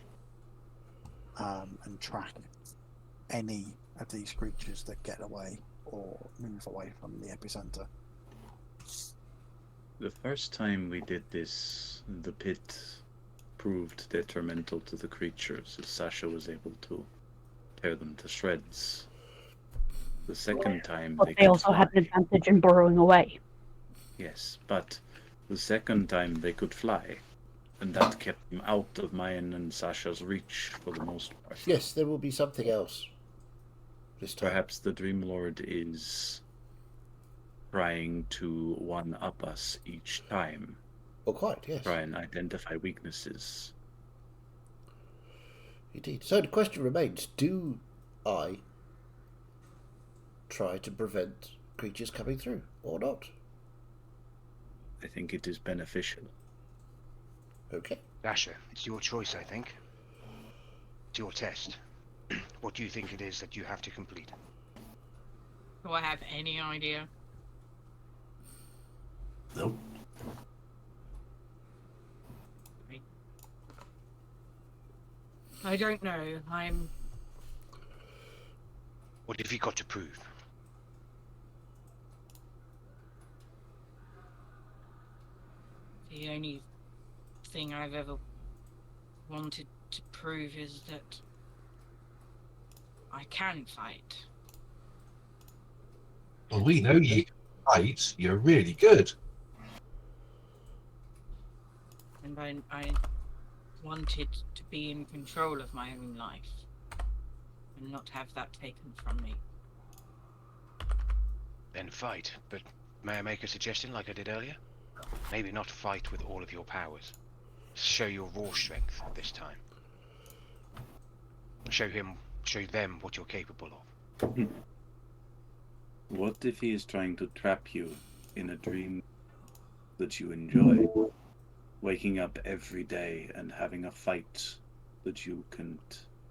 and track any of these creatures that get away or move away from the epicenter. The first time we did this, the pit proved detrimental to the creatures as Sasha was able to tear them to shreds. The second time But they also had an advantage in burrowing away. Yes, but the second time they could fly, and that kept them out of mine and Sasha's reach for the most part. Yes, there will be something else this time. Perhaps the Dream Lord is trying to one-up us each time. Well, quite, yes. Try and identify weaknesses. Indeed. So the question remains, do I try to prevent creatures coming through or not? I think it is beneficial. Okay. Dasher, it's your choice, I think. It's your test. What do you think it is that you have to complete? Do I have any idea? Nope. I don't know. What have you got to prove? The only thing I've ever wanted to prove is that I can fight. Well, we know you can fight. You're really good. And I wanted to be in control of my own life and not have that taken from me. Then fight, but may I make a suggestion like I did earlier? Maybe not fight with all of your powers. Show your raw strength this time. Show them what you're capable of. What if he is trying to trap you in a dream that you enjoy? Waking up every day and having a fight that you can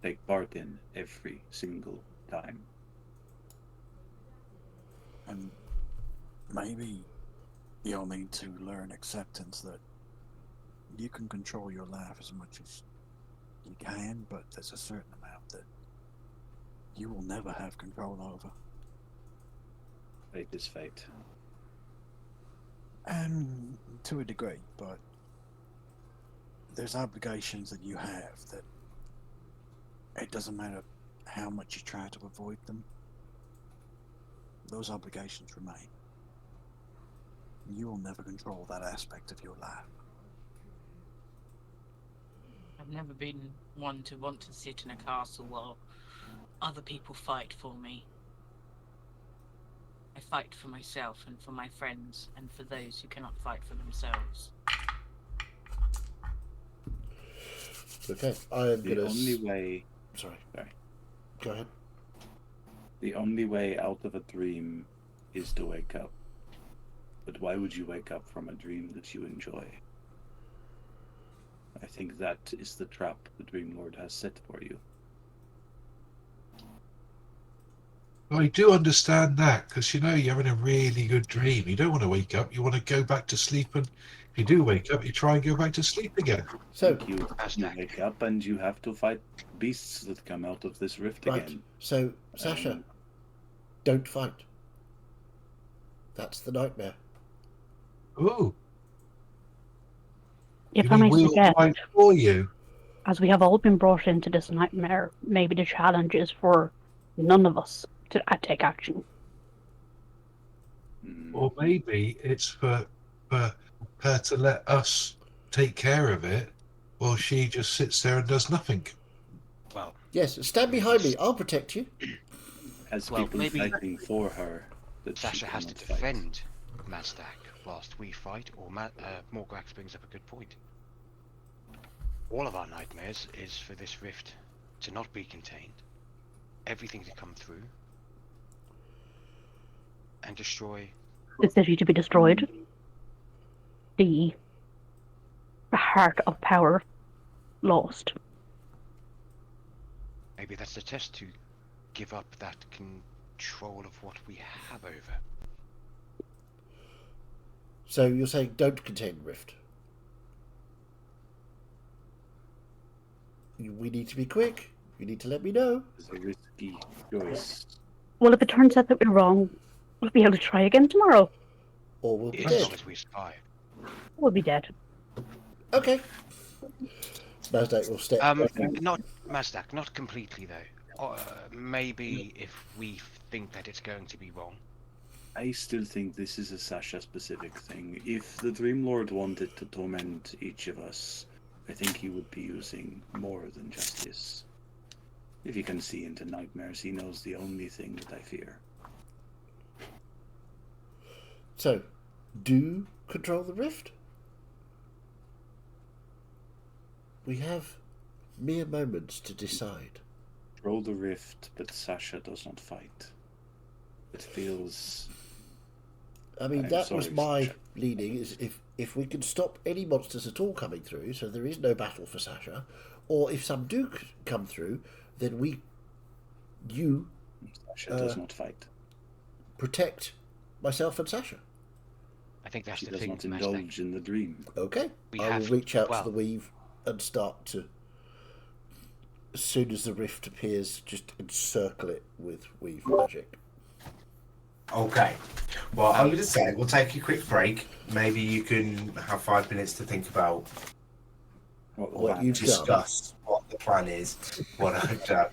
take part in every single time. And maybe you'll need to learn acceptance that you can control your life as much as you can, but there's a certain amount that you will never have control over. Fate is fate. To a degree, but there's obligations that you have that it doesn't matter how much you try to avoid them. Those obligations remain. You will never control that aspect of your life. I've never been one to want to sit in a castle while other people fight for me. I fight for myself and for my friends and for those who cannot fight for themselves. Okay, I am The gonna. only way. Sorry. Sorry. Go ahead. The only way out of a dream is to wake up. But why would you wake up from a dream that you enjoy? I think that is the trap the Dream Lord has set for you. I do understand that, because you're having a really good dream. You don't want to wake up. You want to go back to sleep, and if you do wake up, you try and go back to sleep again. So You wake up and you have to fight beasts that come out of this rift right. again. So Sasha, don't fight. That's the nightmare. Ooh, If I may we'll suggest, fight for you. as we have all been brought into this nightmare, maybe the challenge is for none of us to take action. Mm. Or maybe it's for her to let us take care of it, or she just sits there and does nothing. Well, Yes, stand behind me. I'll protect you. As Well, people maybe fighting for her, that Sasha she has to cannot fight. defend Mazdak whilst we fight, or Morgrax brings up a good point. All of our nightmares is for this rift to not be contained, everything to come through, and destroy. The city to be destroyed. The heart of power lost. Maybe that's the test to give up that control of what we have over. So you're saying don't contain rift. We need to be quick. You need to let me know. It's a risky choice. Well, if it turns out that we're wrong, we'll be able to try again tomorrow. Or we'll be As dead. long as we survive. We'll be dead. Okay. Mazdak will step. Not Mazdak, not completely though. Maybe if we think that it's going to be wrong. I still think this is a Sasha specific thing. If the Dream Lord wanted to torment each of us, I think he would be using more than justice. If he can see into nightmares, he knows the only thing that I fear. So, do control the rift? We have mere moments to decide. Roll the rift, but Sasha does not fight. It feels... I mean, I'm that was sorry, my Sasha. leaning, is if we can stop any monsters at all coming through, so there is no battle for Sasha, or if some do come through, then you Sasha does not fight. protect myself and Sasha. I think that's She the does thing. not Mazdak. indulge in the dream. Okay. We I will have- reach out well- to the weave and start to, as soon as the rift appears, just encircle it with weave magic. Okay. Well, I'm going to say we'll take a quick break. Maybe you can have 5 minutes to think about What you've done. discuss what the plan is, what I've done.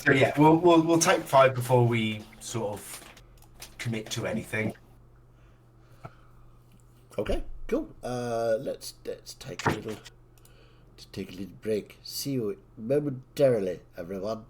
So yeah, we'll take 5 before we sort of commit to anything. Okay, cool. Let's take a little break. See you momentarily, everyone.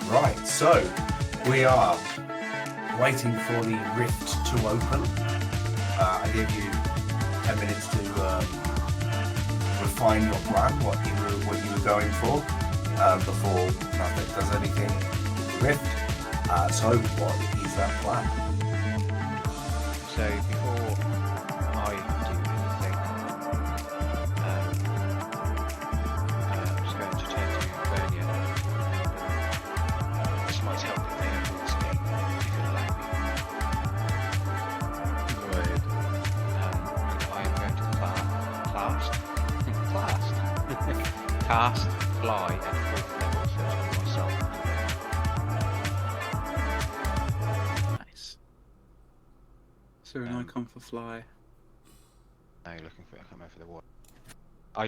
Right, so we are waiting for the rift to open. I gave you 10 minutes to refine your plan, what you were going for, before Mazdak does anything with the rift. So what is that plan? So before I do anything, I was going to turn to Vernia. This might help if they have escape, if you could allow me. Go ahead. I am going to cast, fly, and 4th level search for myself. Nice. So an icon for fly. No, you're looking for it. I can't remember for the what.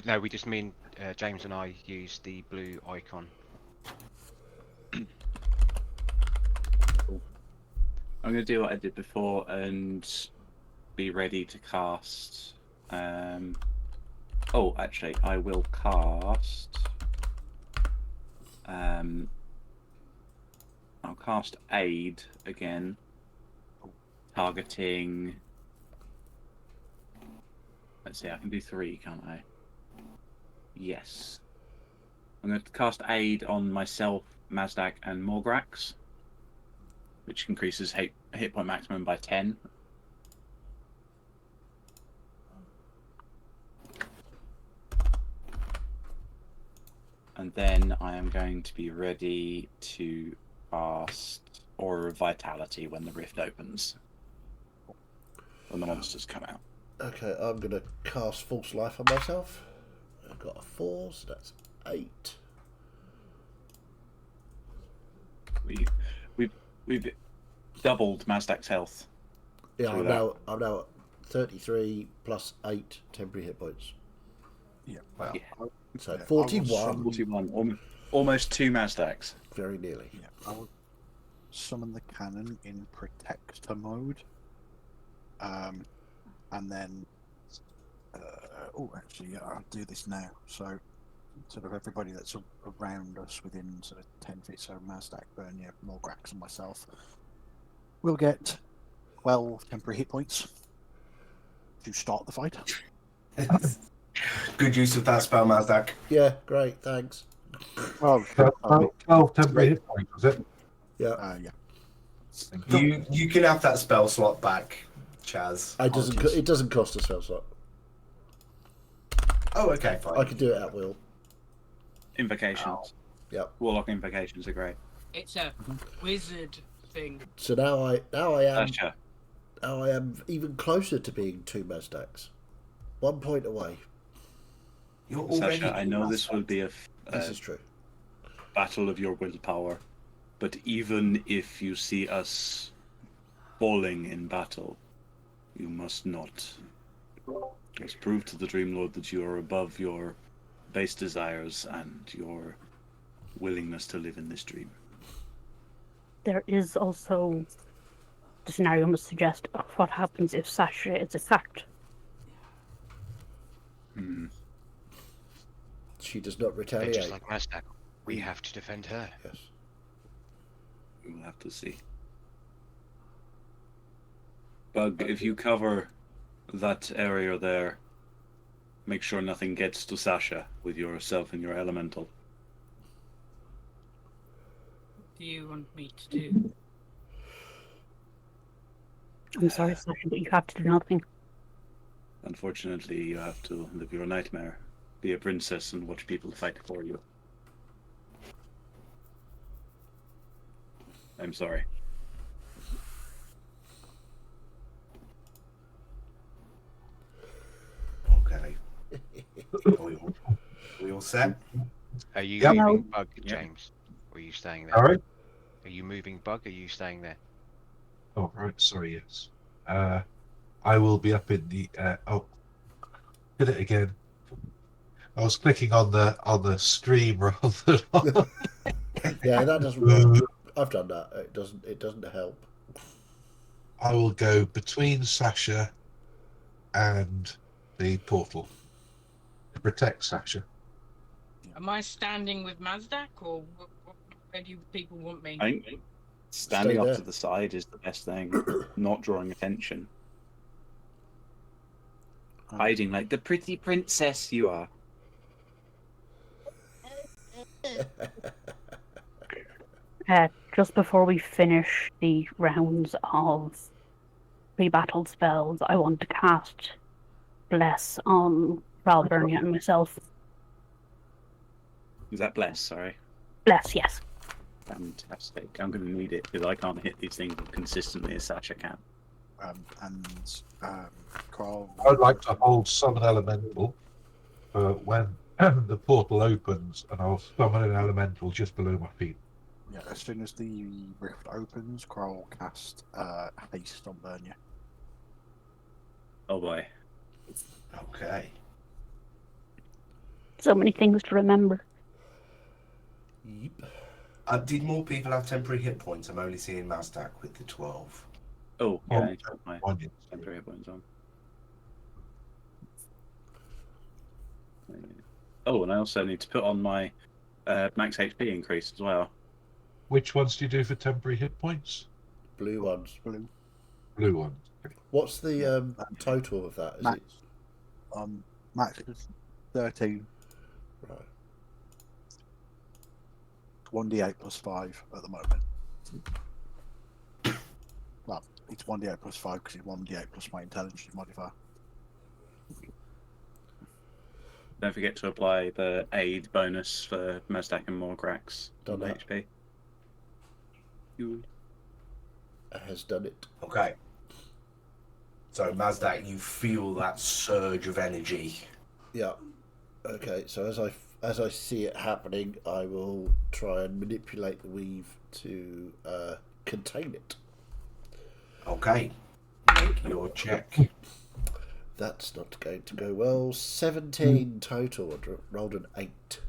No, we just mean James and I use the blue icon. I'm going to do what I did before and be ready to cast. Oh, actually, I will cast. I'll cast Aid again, targeting. Let's see, I can do 3, can't I? Yes. I'm going to cast Aid on myself, Mazdak, and Morgrax, which increases hit point maximum by 10. And then I am going to be ready to cast Aura of Vitality when the rift opens. When the monsters come out. Okay, I'm going to cast False Life on myself. I've got a 4, so that's 8. We've doubled Mazdak's health. Yeah, through I'm now at 33 plus 8 temporary hit points. Yeah. Wow. Yeah. So Yeah, I 41. 41. Almost 2 Mazdaks. Very nearly. Yeah, I will summon the cannon in protector mode. And then, actually, yeah, I'll do this now. So, sort of everybody that's around us within sort of 10 feet, so Mazdak, Vernia, Morgrax, and myself, will get 12 temporary hit points to start the fight. Good use of that spell, Mazdak. Yeah, great, thanks. Oh, 12 temporary hit points, was it? Yeah. Yeah. You can have that spell slot back, Chaz. It doesn't cost a spell slot. Oh, okay, fine. I can do it at will. Invocations. Yep. Warlock invocations are great. It's a wizard thing. So now I Sasha, am even closer to being 2 Mazdaks. 1 point away. You're already Sasha, I know this will be a This is true. battle of your willpower, but even if you see us falling in battle, you must not. You must prove to the Dream Lord that you are above your base desires and your willingness to live in this dream. There is also the scenario must suggest of what happens if Sasha is attacked. Hmm. She does not But retaliate. just like Mazdak, we have to defend her. Yes. We will have to see. Bug, if you cover that area there, make sure nothing gets to Sasha with yourself and your elemental. Do you want me to do? I'm sorry, Sasha, but you have to do nothing. Unfortunately, you have to live your nightmare. Be a princess and watch people fight for you. I'm sorry. Okay. we all set? Are you Yep. moving Bug, Yep. James? Or are you staying there? All right. Are you moving Bug? Or are you staying there? Oh, right. Sorry, yes. I will be up in the. Did it again. I was clicking on the stream rather than on. Yeah, that doesn't work. I've done that. It doesn't help. I will go between Sasha and the portal to protect Sasha. Am I standing with Mazdak or? Where do people want me? I think standing Stay off there. to the side is the best thing. Not drawing attention. Hiding like the pretty princess you are. Just before we finish the rounds of pre-battle spells, I want to cast Bless on Ralbernia and myself. Is that bless? Sorry. Bless, yes. Fantastic. I'm going to need it because I can't hit these things consistently as Sasha can. Carl. I'd like to hold summon elemental when the portal opens, and I'll summon an elemental just below my feet. Yeah, as soon as the rift opens, Carl will cast haste on Bernia. Oh boy. Okay. So many things to remember. Yep. Did more people have temporary hit points? I'm only seeing Mazdak with the 12. Oh, yeah, Oh, I need to put my Onions. temporary hit points on. Oh, and I also need to put on my max HP increase as well. Which ones do you do for temporary hit points? Blue ones. Blue ones. What's the total of that? Is Max. it Max is 13. right? 1d8 plus 5 at the moment. Well, it's 1d8 plus 5 because it's 1d8 plus my intelligence modifier. Don't forget to apply the aid bonus for Mazdak and Morgrax on Done that. HP. You Has done it. Okay. So, Mazdak, you feel that surge of energy. Yeah. Okay. So as I see it happening, I will try and manipulate the weave to contain it. Okay. Make your check. That's not going to go well. 17 total. I rolled an 8.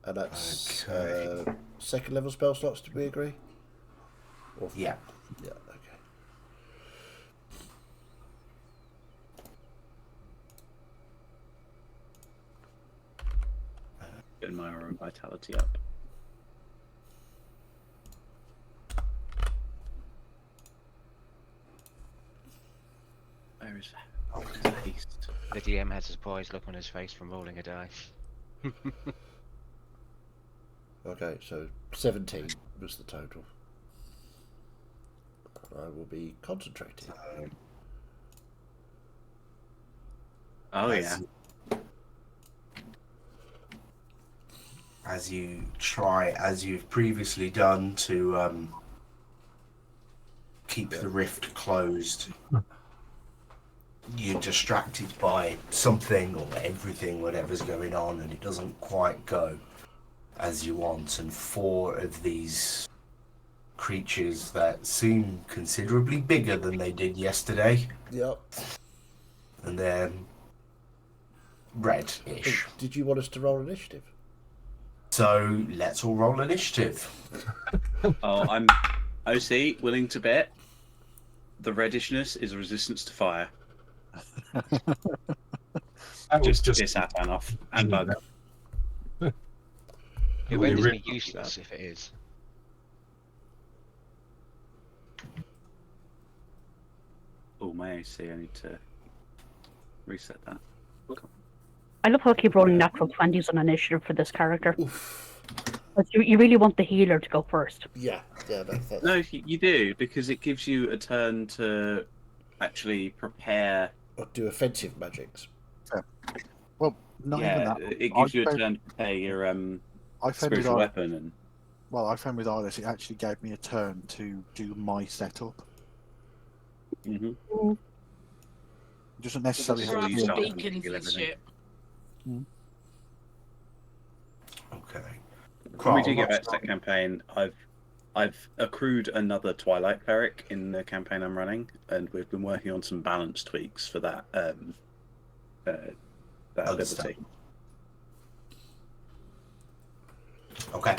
And that's Okay. second level spell slots, did we agree? Or Yeah. Yeah, okay. getting my aura and vitality up. Where is that? Haste. The DM has a surprised look on his face from rolling a die. Okay, so 17 was the total. I will be concentrating. Oh yeah. As you try, as you've previously done, to keep the rift closed, you're distracted by something or everything, whatever's going on, and it doesn't quite go as you want. And 4 of these creatures that seem considerably bigger than they did yesterday, Yep. and they're red-ish. Did you want us to roll initiative? So let's all roll initiative. Oh, I'm OC, willing to bet. The reddishness is resistance to fire. That was Just just piss Atan off and bug. It Well, renders you me really- useless if it is. Oh, my AC, I need to reset that. I love how I keep rolling natural 20s on initiative for this character. Oof. But you really want the healer to go first. Yeah, that's No, you do, because it gives you a turn to actually prepare. or do offensive magics. Well, not even Yeah, that. it gives you a found- turn to prepare your I found with spiritual Ar- weapon. And well, I found with Arlis, it actually gave me a turn to do my setup. Mhm. It doesn't necessarily That's have all to you be start. beacons and shit. Okay. when we do get Carl, back to that campaign, I've accrued another Twilight Cleric in the campaign I'm running, and we've been working on some balance tweaks for that that ability. Okay.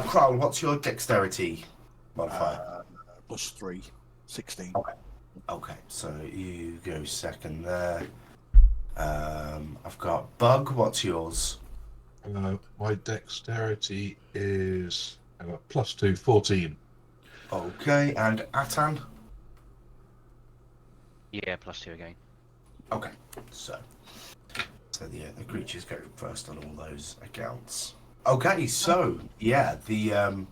Kroll, what's your dexterity modifier? +3, 16. Okay, so you go second there. I've got Bug. What's yours? My dexterity is +2, 14. Okay, and Atan? Yeah, +2 again. Okay, so yeah, the creatures go first on all those accounts. Okay, so yeah, the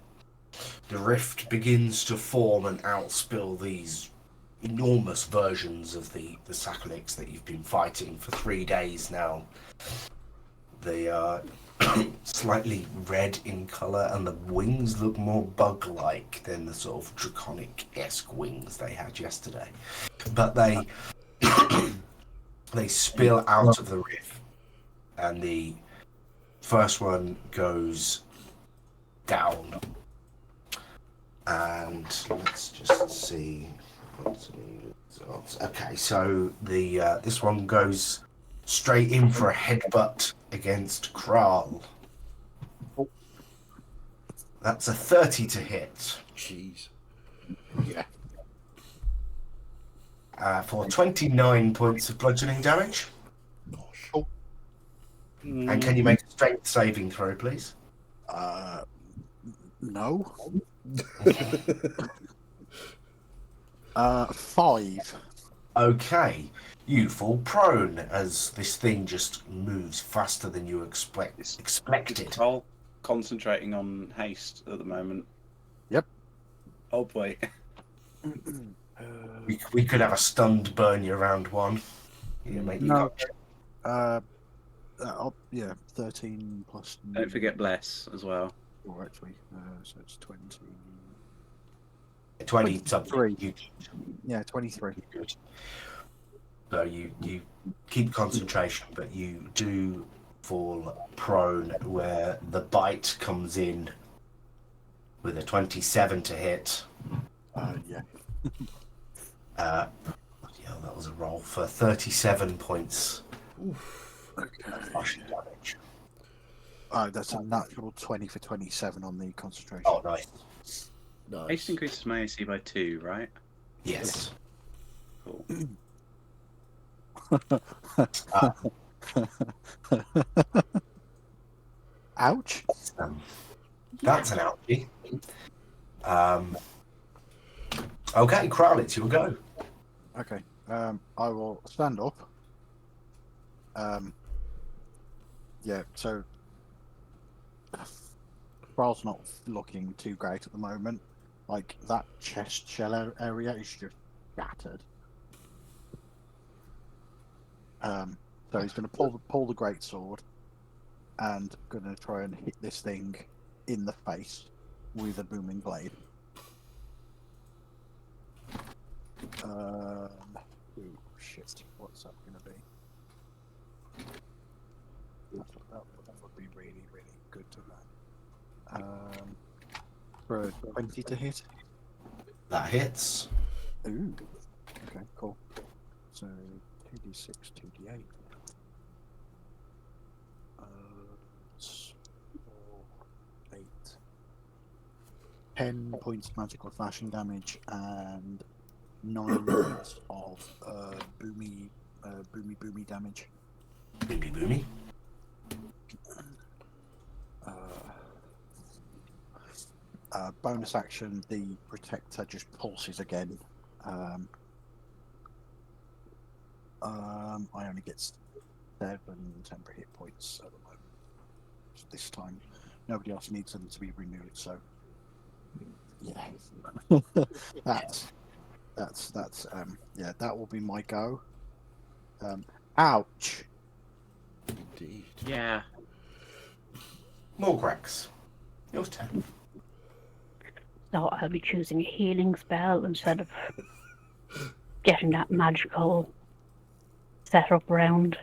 rift begins to form and outspill these enormous versions of the Sacolics that you've been fighting for 3 days now. They are slightly red in colour, and the wings look more bug-like than the sort of draconic-esque wings they had yesterday. But they they spill out of the rift, and the first one goes down. And let's just see. Okay, so the this one goes straight in for a headbutt against Kral. That's a 30 to hit. Jeez. Yeah. For 29 points of bludgeoning damage. Gosh. And can you make a strength saving throw, please? No. 5. Okay. You fall prone as this thing just moves faster than you expected. All concentrating on haste at the moment. Yep. Oh boy. We could have a stunned burn you round one. You make No. Yeah, 13 plus. Don't forget bless as well. Or actually, so it's 20. 20 something. 23. Yeah, 23. Good. So you keep concentration, but you do fall prone where the bite comes in with a 27 to hit. Yeah. Yeah, that was a roll for 37 points Okay. of slashing damage. That's a natural 20 for 27 on the concentration. Oh, nice. Nice. Haste increases my AC by 2, right? Yes. Cool. Ouch. That's an ouchie. Okay, Kral, it's your go. Okay. I will stand up. Yeah, so Kral's not looking too great at the moment. Like, that chest shell area is just shattered. So he's going to pull the great sword and going to try and hit this thing in the face with a booming blade. Oh shit! What's that going to be? That would be really, really good to know. For a 20 to hit. That hits. Ooh. Okay, cool. So 2d6, 2d8. 4, 8. 10 points of magical slashing damage and 9 points of boomy damage. Boomy. Bonus action, the protector just pulses again. I only get 7 temporary hit points at the moment. This time, nobody else needs them to be renewed. So, yeah, that's yeah, that will be my go. Ouch. Indeed. Yeah. More cracks. Your turn. So I'll be choosing a healing spell instead of getting that magical setup round.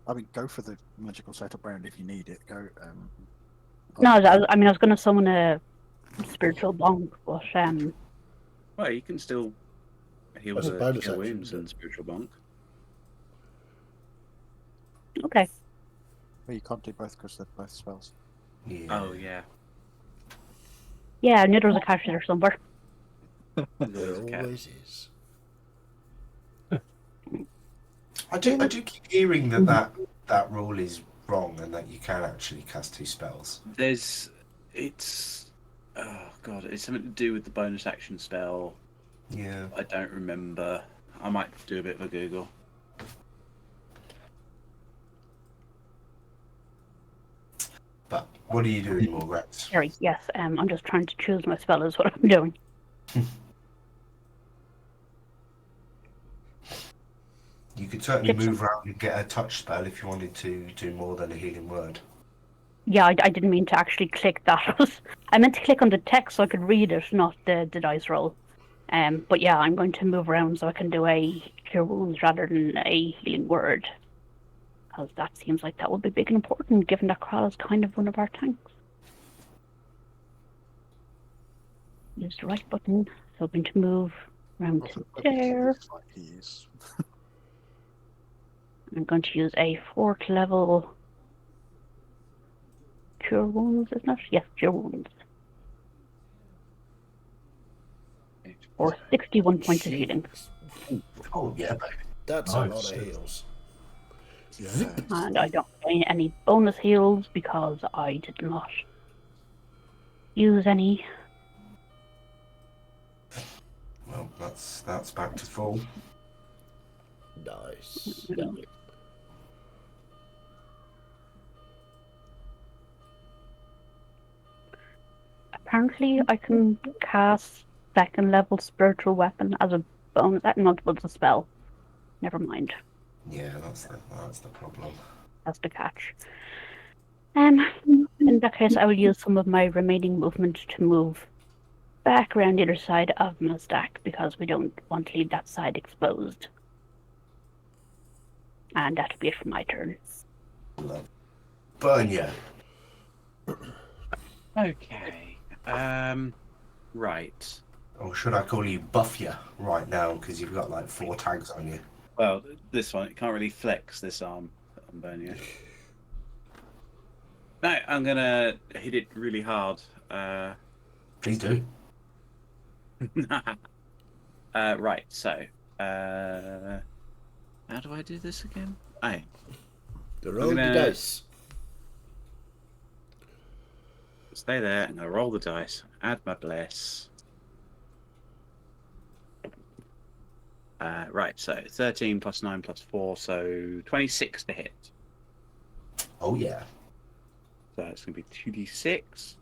I mean, go for the magical setup round if you need it. Go. No, I was going to summon a spiritual bonk, but Well, you can still heal That's a the bonus heal action, wounds isn't it? and spiritual bonk. okay. Well, you can't do both because they're both spells. Yeah. Oh yeah. Yeah, I knew there was a catch there somewhere. There Okay. always is. I do keep hearing that rule is wrong and that you can actually cast 2 spells. Oh god, it's something to do with the bonus action spell. Yeah. I don't remember. I might do a bit of a Google. But what are you doing, Morgrex? Sorry, yes, I'm just trying to choose my spell is what I'm doing. You could certainly move around and get a touch spell if you wanted to do more than a healing word. Yeah, I didn't mean to actually click that. I meant to click on the text so I could read it, not the dice roll. But yeah, I'm going to move around so I can do a cure wounds rather than a healing word. Because that seems like that would be big and important, given that Kral is kind of one of our tanks. Use the right button, so I'm going to move around to there. Looks like he is. I'm going to use a 4th level cure wounds, isn't it? Yes, cure wounds. Or 61 points of healing. Oh, yeah, baby. That's a lot of heals. Yeah. And I don't gain any bonus heals because I did not use any. Well, that's back to full. Nice. Apparently, I can cast 2nd level spiritual weapon as a bonus. That not was a spell. Never mind. Yeah, that's the problem. That's the catch. In that case, I will use some of my remaining movement to move back around the other side of Mazdak because we don't want to leave that side exposed. And that'll be it for my turn. Burn you. Okay. Right. Or should I call you Buff you right now because you've got like 4 tags on you? Well, this one, it can't really flex this arm on Bernier. No, I'm gonna hit it really hard. Please do. Right, so how do I do this again? Roll the gonna- dice. Stay there. I'm gonna roll the dice. Add my bless. Right, so 13 plus 9 plus 4, so 26 to hit. Oh, yeah. So it's going to be 2d6.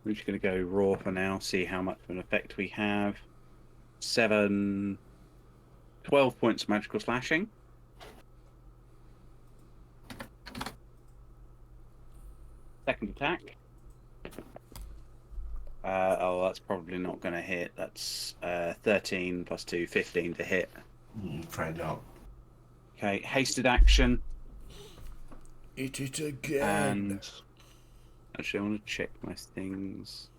We're just going to go raw for now, see how much of an effect we have. 12 points of magical slashing. Second attack. That's probably not going to hit. That's 13 plus 2, 15 to hit. Afraid not. Okay, hasted action. Eat it again. And actually, I want to check my things.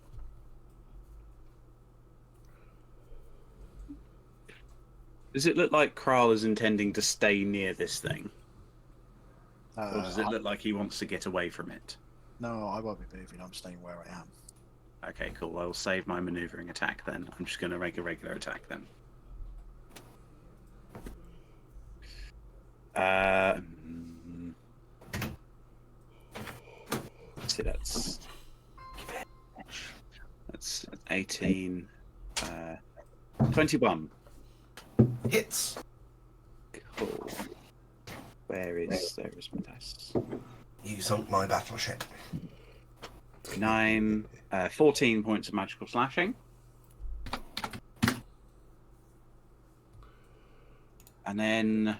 Does it look like Kral is intending to stay near this thing? Or does it look like he wants to get away from it? No, I won't be moving. I'm staying where I am. Okay, cool. I will save my maneuvering attack then. I'm just going to make a regular attack then. So that's 18, 21. Hits. Cool. There is my dice. You sunk my battleship. 14 points of magical slashing. And then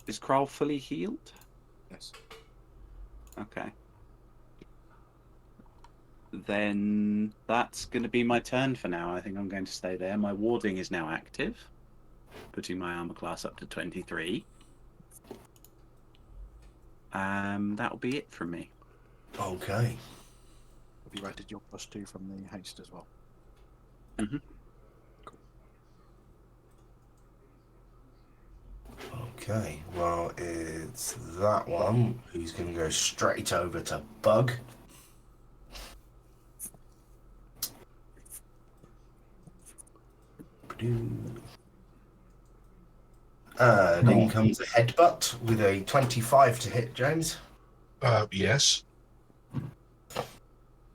is Kral fully healed? Yes. Okay. Then that's going to be my turn for now. I think I'm going to stay there. My warding is now active, putting my armor class up to 23. That'll be it from me. Okay. Have you added your +2 from the haste as well? Mhm. Okay, well, it's that one who's going to go straight over to Bug. In comes a headbutt with a 25 to hit, James. Yes.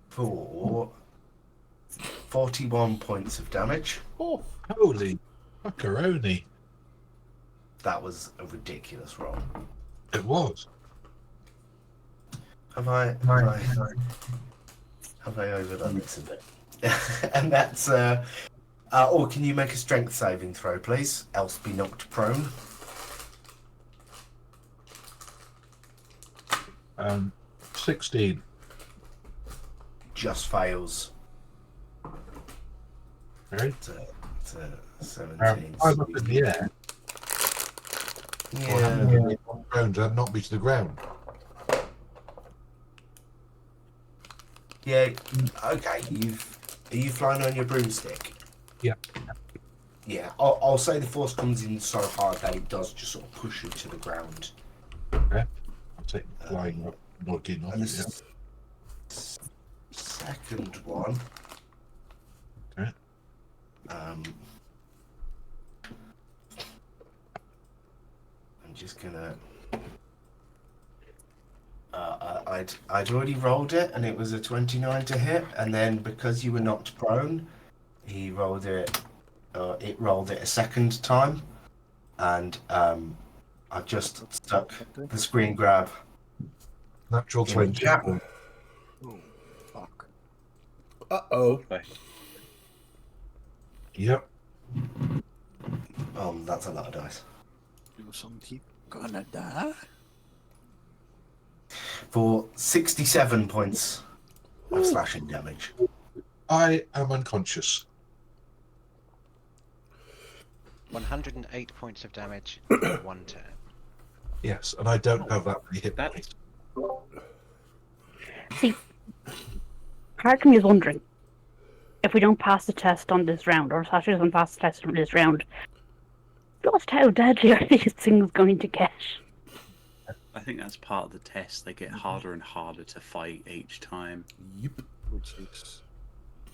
For 41 points of damage. Oh, Holy macaroni. That was a ridiculous roll. It was. Have I overdone this a bit? And that's or can you make a strength saving throw, please? Else be knocked prone. 16. Just fails. Right. To 17. I'm up in the air. Yeah. Ground and knocked me to the ground. Yeah. Okay. Are you flying on your broomstick? Yeah. Yeah. I'll say the force comes in so hard that it does just sort of push you to the ground. Okay. I'll take the flying up, knocking off. And Yeah. the second one. Okay. I'm just gonna. I'd already rolled it, and it was a 29 to hit, and then because you were knocked prone, he rolled it. It rolled it a second time, and I've just stuck the screen grab. Natural in the 20. chat. Oh, fuck. uh-oh. Yep. That's a lot of dice. You're something gonna die. For 67 points of slashing damage. I am unconscious. 108 points of damage, 1 turn. Yes, and I don't have that many hit That- points. See, part of me is wondering if we don't pass the test on this round, or Sasha doesn't pass the test on this round, just how deadly are these things going to get? I think that's part of the test. They get harder and harder to fight each time. Yep. Which is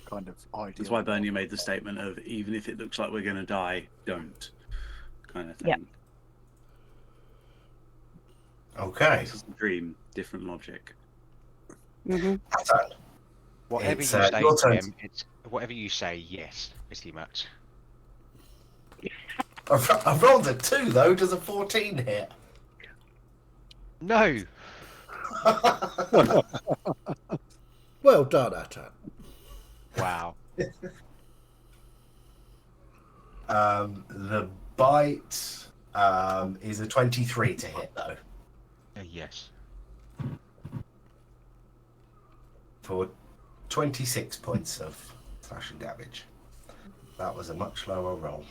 kind of ideal. That's why Bernie made the statement of even if it looks like we're going to die, don't, kind of thing. Yep. Okay. This is a dream, different logic. Mm-hmm. Hassan, Whatever It's, you say your to turn. him, it's whatever you say. Yes, pretty much. I've rolled a 2 though. Does a 14 hit? No. Well done, Atan. Wow. The bite is a 23 to hit though. Yes. For 26 points of slashing damage. That was a much lower roll.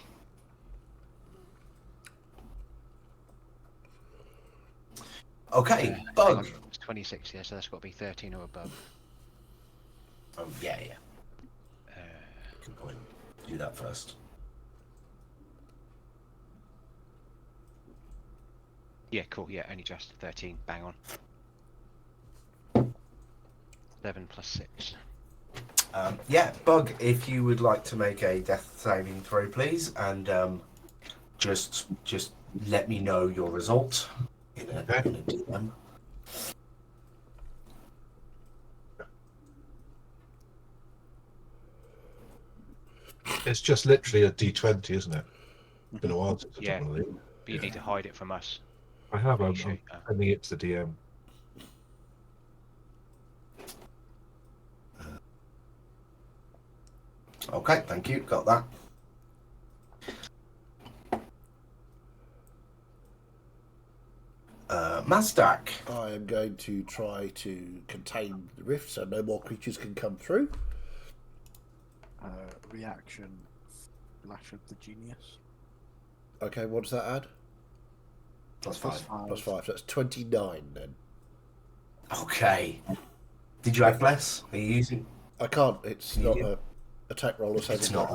Okay, Hang Bug. on, it's 26. Yeah, so that's got to be 13 or above. Oh, yeah. Uh, Good point. Do that first. yeah, cool. Yeah, only just 13. Bang on. 7 plus 6. Yeah, Bug, if you would like to make a death saving throw, please, and just let me know your result in a DM. It's just literally a D20, isn't it? It's been a while since I've Yeah. done one of these. But you need to hide it from us. I have. I'm Appreciate that. sending it to the DM. Okay, thank you. Got that. Mazdak. I am going to try to contain the rift so no more creatures can come through. Reaction, Flash of the Genius. Okay, what does that add? Plus 5. Plus 5, so that's 29 then. Okay. Did you add bless? Are you using? I can't, it's You not do? a attack roll or It's saving not.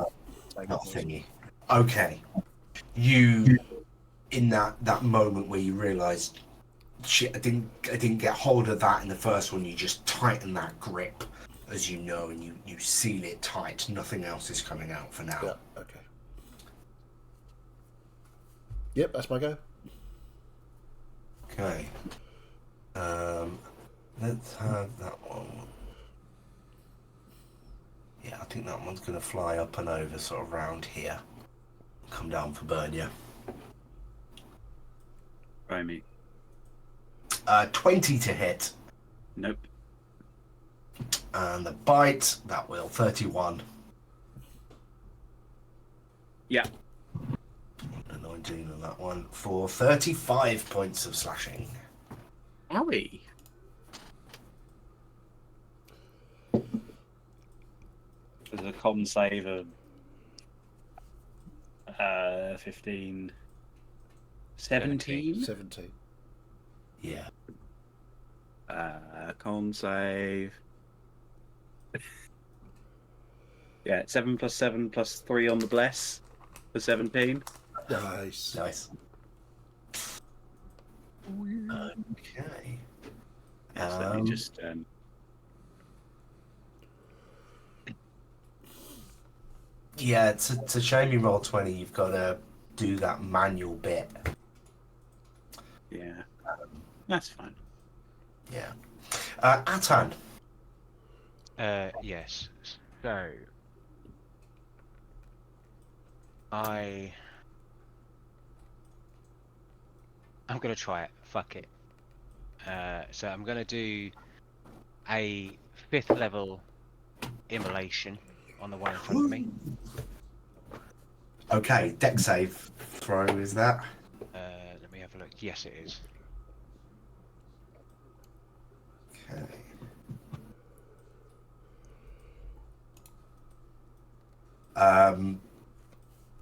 throw. Not a thingy. Okay. You, in that moment where you realised, shit, I didn't get hold of that in the first one. You just tighten that grip, as you know, and you seal it tight. Nothing else is coming out for now. Yeah, okay. Yep, that's my go. Okay. Let's have that one. Yeah, I think that one's going to fly up and over sort of round here. Come down for Bernia. Try me. 20 to hit. Nope. And the bite, that will 31. Yeah. A 19 on that one for 35 points of slashing. Owie. There's a con save of 15. 17. 17. Yeah. Con save. Yeah, 7 plus 7 plus 3 on the bless for 17. Nice. Nice. Okay. Yes, let me just. Yeah, it's a shame you roll 20. You've got to do that manual bit. Yeah. That's fine. Yeah. Atan. Yes. So I'm gonna try it. Fuck it. So I'm gonna do a 5th level immolation on the one in front of me. Okay, deck save throw is that? Let me have a look. Yes, it is. Okay.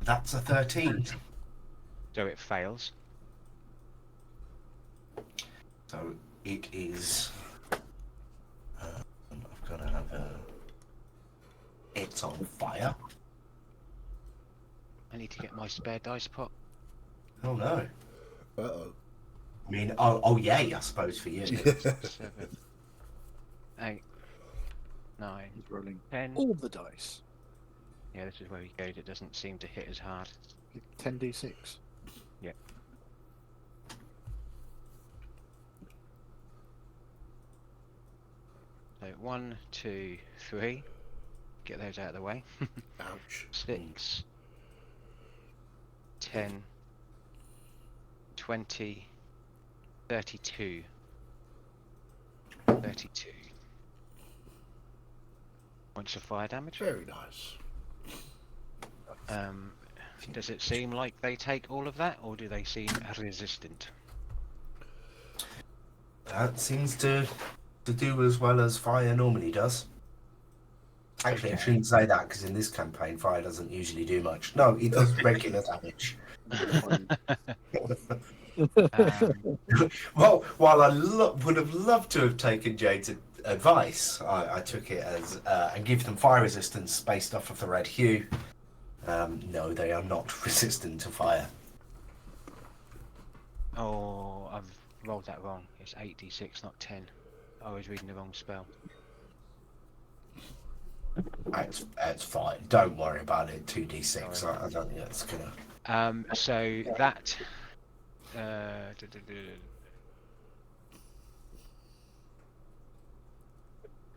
That's a 13. So it fails. So it is. I've got to have a. It's on fire. I need to get my spare dice pot. Oh no. Uh-oh. I mean, oh yay, I suppose for you. 7, 8, 9, He's rolling 10. all the dice. Yeah, this is where he goes. It doesn't seem to hit as hard. 10d6. Yeah. So 1, 2, 3. Get those out of the way. Ouch. 6, 10, 20, 32. 32 points of fire damage. Very nice. Does it seem like they take all of that, or do they seem resistant? That seems to do as well as fire normally does. Actually, I shouldn't say that because in this campaign, fire doesn't usually do much. No, it does regular damage. Well, while I would have loved to have taken Jade's advice, I took it as and give them fire resistance based off of the red hue. No, they are not resistant to fire. Oh, I've rolled that wrong. It's 8d6, not 10. I was reading the wrong spell. It's fine. Don't worry about it. 2d6. I don't think that's gonna. So that.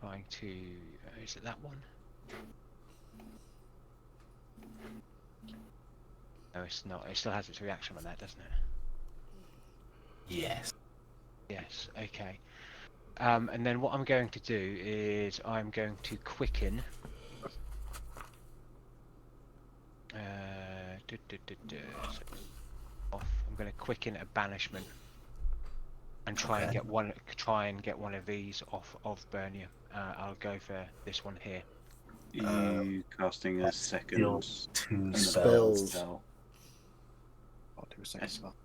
Trying to. Is it that one? No, it's not. It still has its reaction on that, doesn't it? Yes. Yes. Okay. And then what I'm going to do is I'm going to quicken. I'm going to quicken a banishment and try and get one. Try and get one of these off of Bernia. I'll go for this one here. You casting a second Two spells. spell. I'll do a second spell.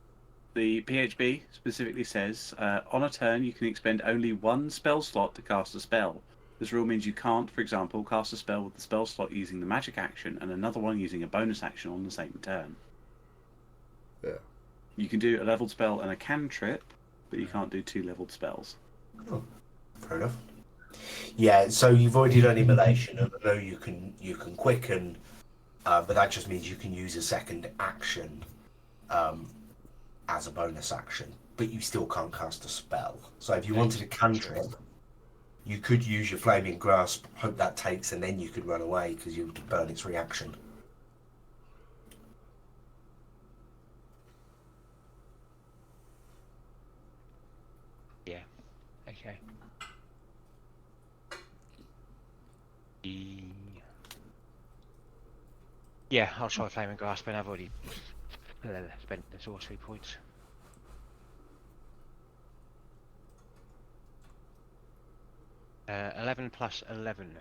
The PHB specifically says, on a turn you can expend only one spell slot to cast a spell. This rule means you can't, for example, cast a spell with the spell slot using the magic action and another one using a bonus action on the same turn. Yeah. You can do a leveled spell and a cantrip, but you can't do 2 leveled spells. Oh, fair enough. Yeah, so you've already done immolation, and I know you can quicken, but that just means you can use a second action as a bonus action, but you still can't cast a spell. So if you wanted a cantrip, you could use your Flaming Grasp, hope that takes, and then you could run away because you would burn its reaction. Yeah. Okay. Yeah, I'll try Flaming Grasp, and I've already spent the sorcery points. Uh, 11 plus 11.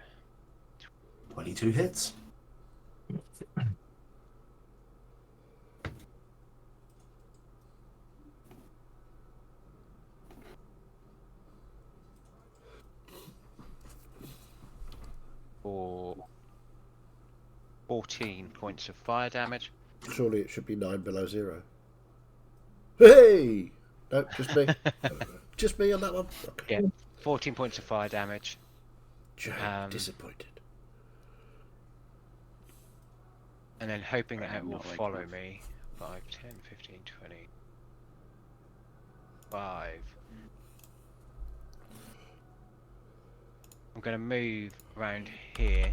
22 hits. For 14 points of fire damage. Surely it should be 9 below 0. Hey! No, just me. Just me on that one? Okay. Yeah, 14 points of fire damage. Disappointed. And then hoping that it will not like follow that. me. 5, 10, 15, 20. 5. I'm going to move around here.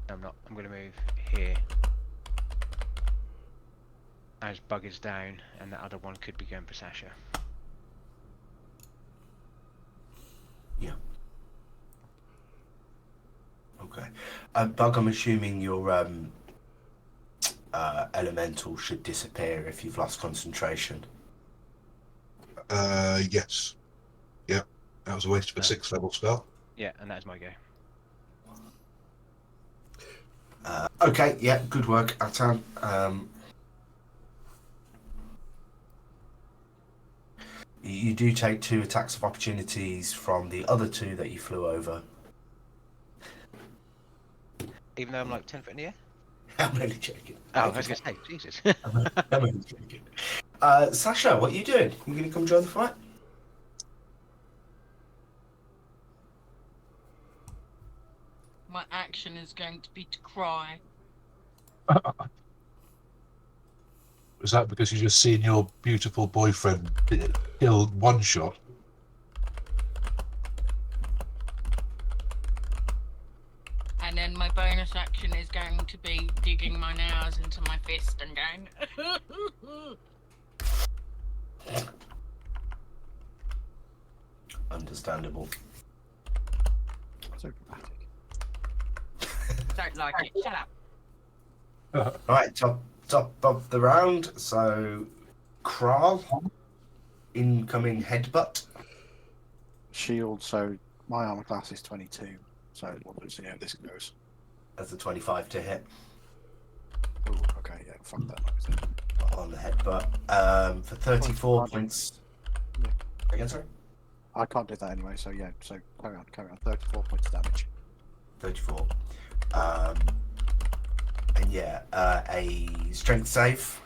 No, I'm not. I'm going to move here. As Bugger's down, and that other one could be going for Sasha. Yeah. Okay. Bug, I'm assuming your elemental should disappear if you've lost concentration. Yes. Yeah. That was a waste of a 6th level spell. Yeah, and that's my go. Okay, yeah, good work, Atan. You do take 2 attacks of opportunities from the other 2 that you flew over. Even though I'm like 10 foot in the air? I'm only joking. Oh, I was going to say, Jesus. I'm only joking. Sasha, what are you doing? You going to come join the fight? My action is going to be to cry. Was that because you just seen your beautiful boyfriend killed one shot? And then my bonus action is going to be digging my nails into my fist and going. Understandable. So dramatic. Don't like it. Shut up. Right, top of the round. So, Kral, incoming headbutt. Shield, so my armor class is 22, so we'll see how this goes. That's a 25 to hit Ooh, okay, yeah, fuck that noise. on the headbutt. For 34 Oh, points. Yeah. Again, sorry? I can't do that anyway, so yeah, so carry on. 34 points of damage. 34. And yeah, a strength save.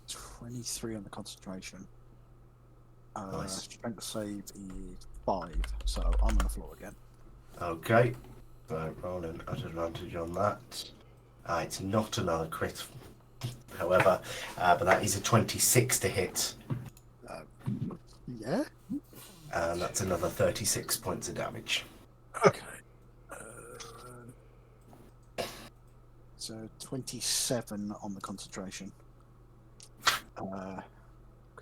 23 on the concentration. Nice. Strength save is 5, so I'm on the floor again. Okay. So rolling at advantage on that. It's not another crit, however, but that is a 26 to hit. Yeah? And that's another 36 points of damage. Okay. So 27 on the concentration. Because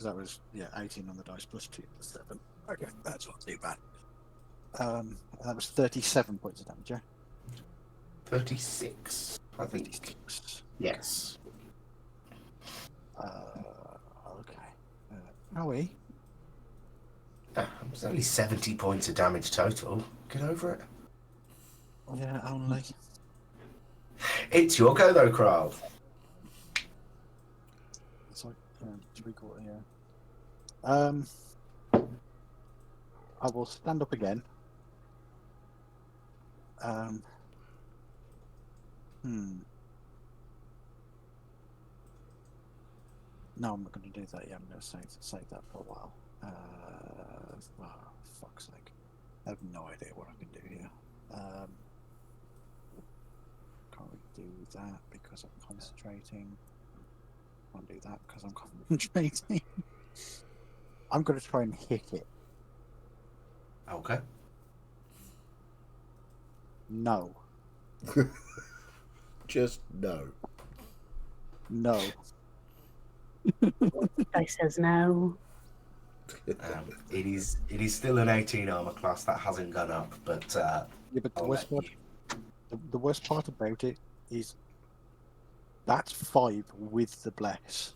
that was, 18 on the dice plus 2 plus 7. Okay, that's not too bad. That was 37 points of damage, yeah? 36, I think. 36. Yes. Okay. Howie? It was only 70 points of damage total. Get over it. Yeah, only. It's your go though, Kral. It's like, three-quarter, yeah. I will stand up again. No, I'm not going to do that yet. I'm going to save that for a while. Oh, fuck's sake. I have no idea what I can do here. Can't really do that because I'm concentrating. can't do that because I'm concentrating. I'm going to try and hit it. Okay. No. Just no. No. Dice says no. It is still an 18 armor class that hasn't gone up, but Yeah, but I'll let you. the worst part about it is that's 5 with the bless.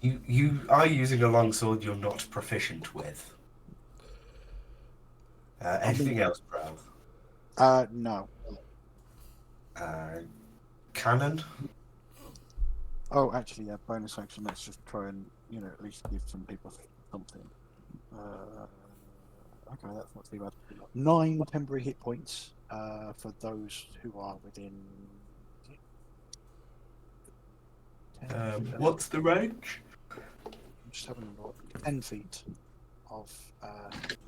You are using a longsword you're not proficient with. Anything else, bro? No. Cannon? Oh, actually, yeah, bonus action. Let's just try and, at least give some people something. Okay, that's not too bad. 9 temporary hit points for those who are within. 10, What's the range? I'm just having a look. 10 feet of.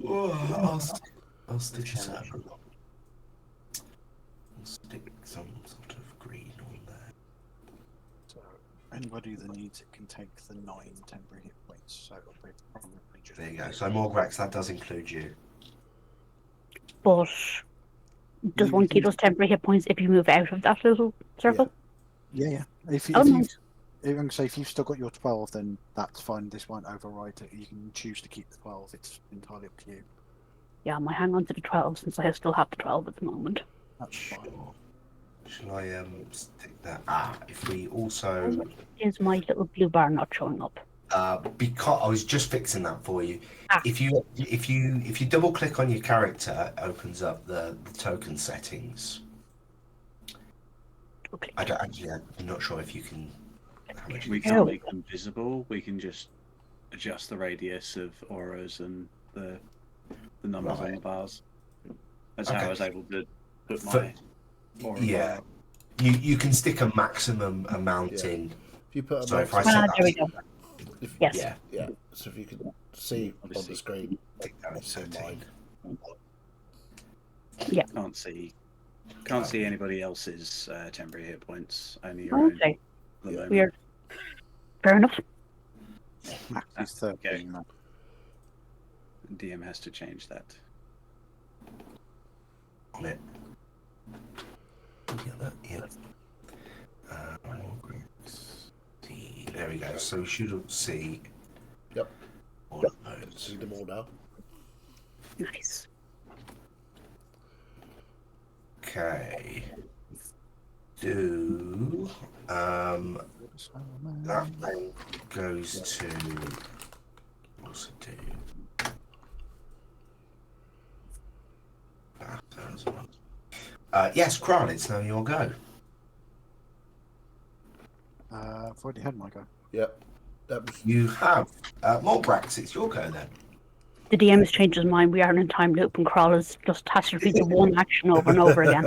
I'll stitch this up. I'll stick some sort of green on there. So anybody that needs it can take the 9 temporary hit points. So it'll be probably just. There you go. So Morgrax, that does include you. But does one keep those temporary hit points if you move out of that little circle? Yeah. If Oh, you nice. if you've still got your 12, then that's fine. This won't override it. You can choose to keep the 12. It's entirely up to you. Yeah, I might hang on to the 12 since I still have the 12 at the moment. That's fine. Shall I stick that? If we also Is my little blue bar not showing up? because I was just fixing that for you. Ah. If you double click on your character, it opens up the token settings. Okay. I'm not sure if you can. How much We you can't Oh. make them visible. We can just adjust the radius of auras and the numbers on Right. the bars. That's Okay. how I was able to put For- my aura Yeah. bar. You can stick a maximum amount Yeah. in. If you put a So if I maximum- set There we that, go. if- Yes. yeah, Yeah. So if you can see on the Obviously. screen, take that it's in setting. mine. Can't see anybody else's temporary hit points. Only your own. Okay. at the moment. Weird. Fair enough. Max is 13. Okay. DM has to change that. On it. Yeah. There we go. So we should see. Yep. All of those. See them all now. Nice. Okay. Do that then goes to what's it do? Yes, Kron, it's now your go. I've already had my go. Yep. That was You have Morbrax, it's your go then. The DM has changed his mind. We are in a time loop, and Crawl has just has to repeat the one action over and over again.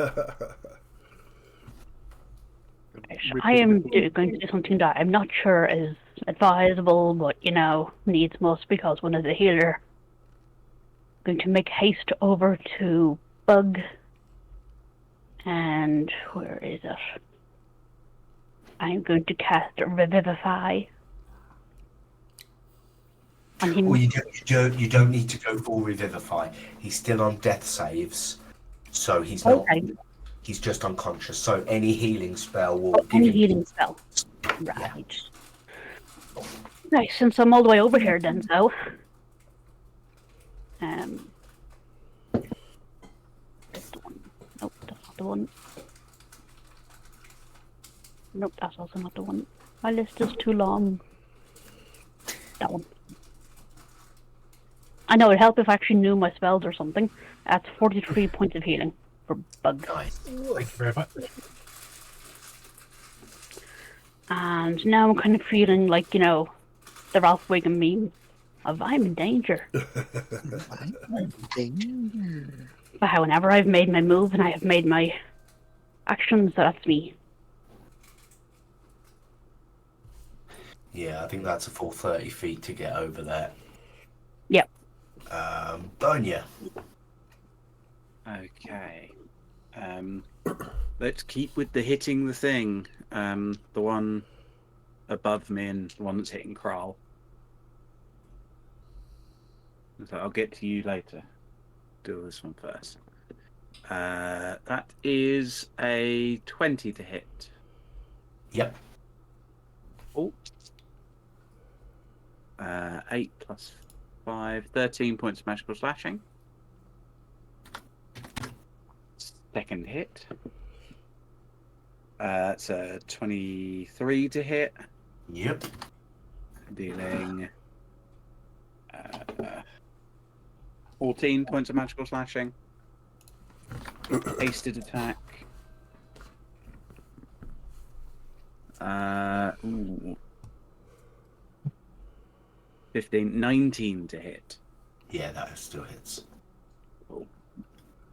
I am going to do something that I'm not sure is advisable, but needs must because one is a healer. Going to make haste over to Bug. And where is it? I'm going to cast Revivify on him. Well, you don't need to go full Revivify. He's still on death saves, so he's not. Okay. He's just unconscious. So any healing spell will give Any him. healing spell. Right. Right, since I'm all the way over here then, so. This one. Nope, that's not the one. Nope, that's also not the one. My list is too long. That one. I know, it'd help if I actually knew my spells or something. That's 43 points of healing for Bug. Nice. Thank you very much. And now I'm kind of feeling like, the Ralph Wiggum meme of I'm in danger. But however, I've made my move and I have made my actions, so that's me. Yeah, I think that's a full 30 feet to get over there. Yep. Bonya. Okay. Let's keep with the hitting the thing. The one above me and the one that's hitting Kral. So I'll get to you later. Do this one first. That is a 20 to hit. Yep. Oh. 8 plus 5, 13 points of magical slashing. Second hit. It's a 23 to hit. Yep. Dealing 14 points of magical slashing. Hasted attack. 15, 19 to hit. Yeah, that still hits. Cool.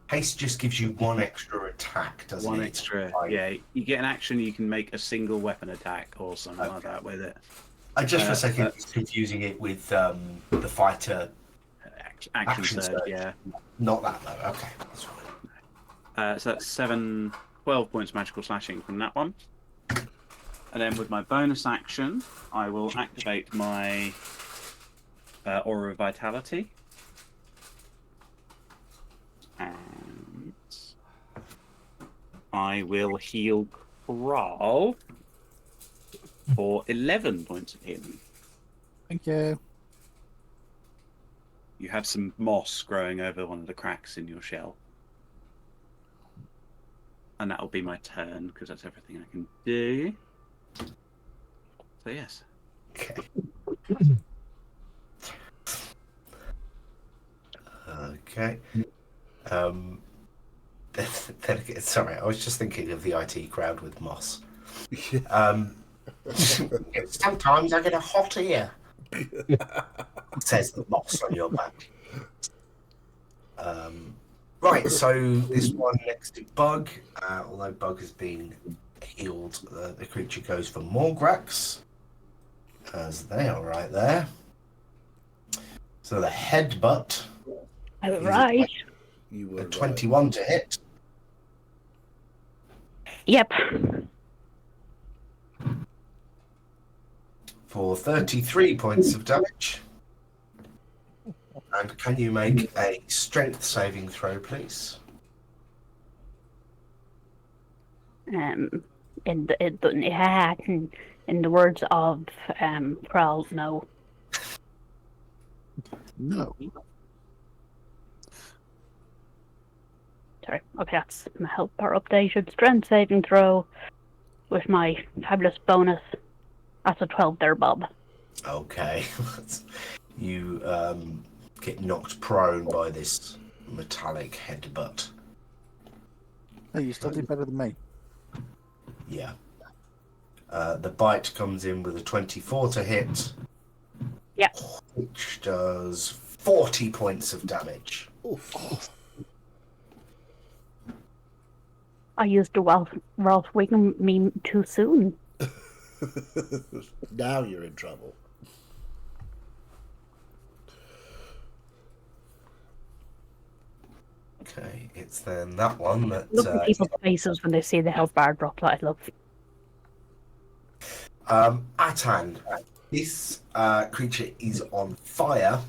Haste just gives you one extra attack, doesn't it? One extra. Yeah, you get an action, you can make a single weapon attack or something like that with it. I just for a second was confusing it with the fighter Action surge, yeah. Not that though. Okay, that's fine. So that's 12 points of magical slashing from that one. And then with my bonus action, I will activate my Aura of Vitality. And I will heal Kral for 11 points of healing. Thank you. You have some moss growing over one of the cracks in your shell. And that'll be my turn, because that's everything I can do. So, yes. Okay. Okay. Then again, sorry, I was just thinking of the IT crowd with moss. Sometimes I get a hot ear. Says the moss on your back. Right, so this one next to Bug, although Bug has been healed, the creature goes for Morgrax, as they are right there. So the headbutt. All right. You were A 21 to hit. Yep. For 33 points of damage. And can you make a strength saving throw, please? In the words of Kral, no. No. Sorry. Okay, that's my health bar updated. Strength saving throw with my fabulous bonus. That's a 12 there, Bob. Okay. You get knocked prone by this metallic headbutt. Hey, you still did better than me. Yeah. The bite comes in with a 24 to hit. Yeah. Which does 40 points of damage. Oof. I used the Ralph Wiggum meme too soon. Now you're in trouble. Okay, it's then that one that... Look at people's faces when they see the health bar drop that I love. Atan, this creature is on fire.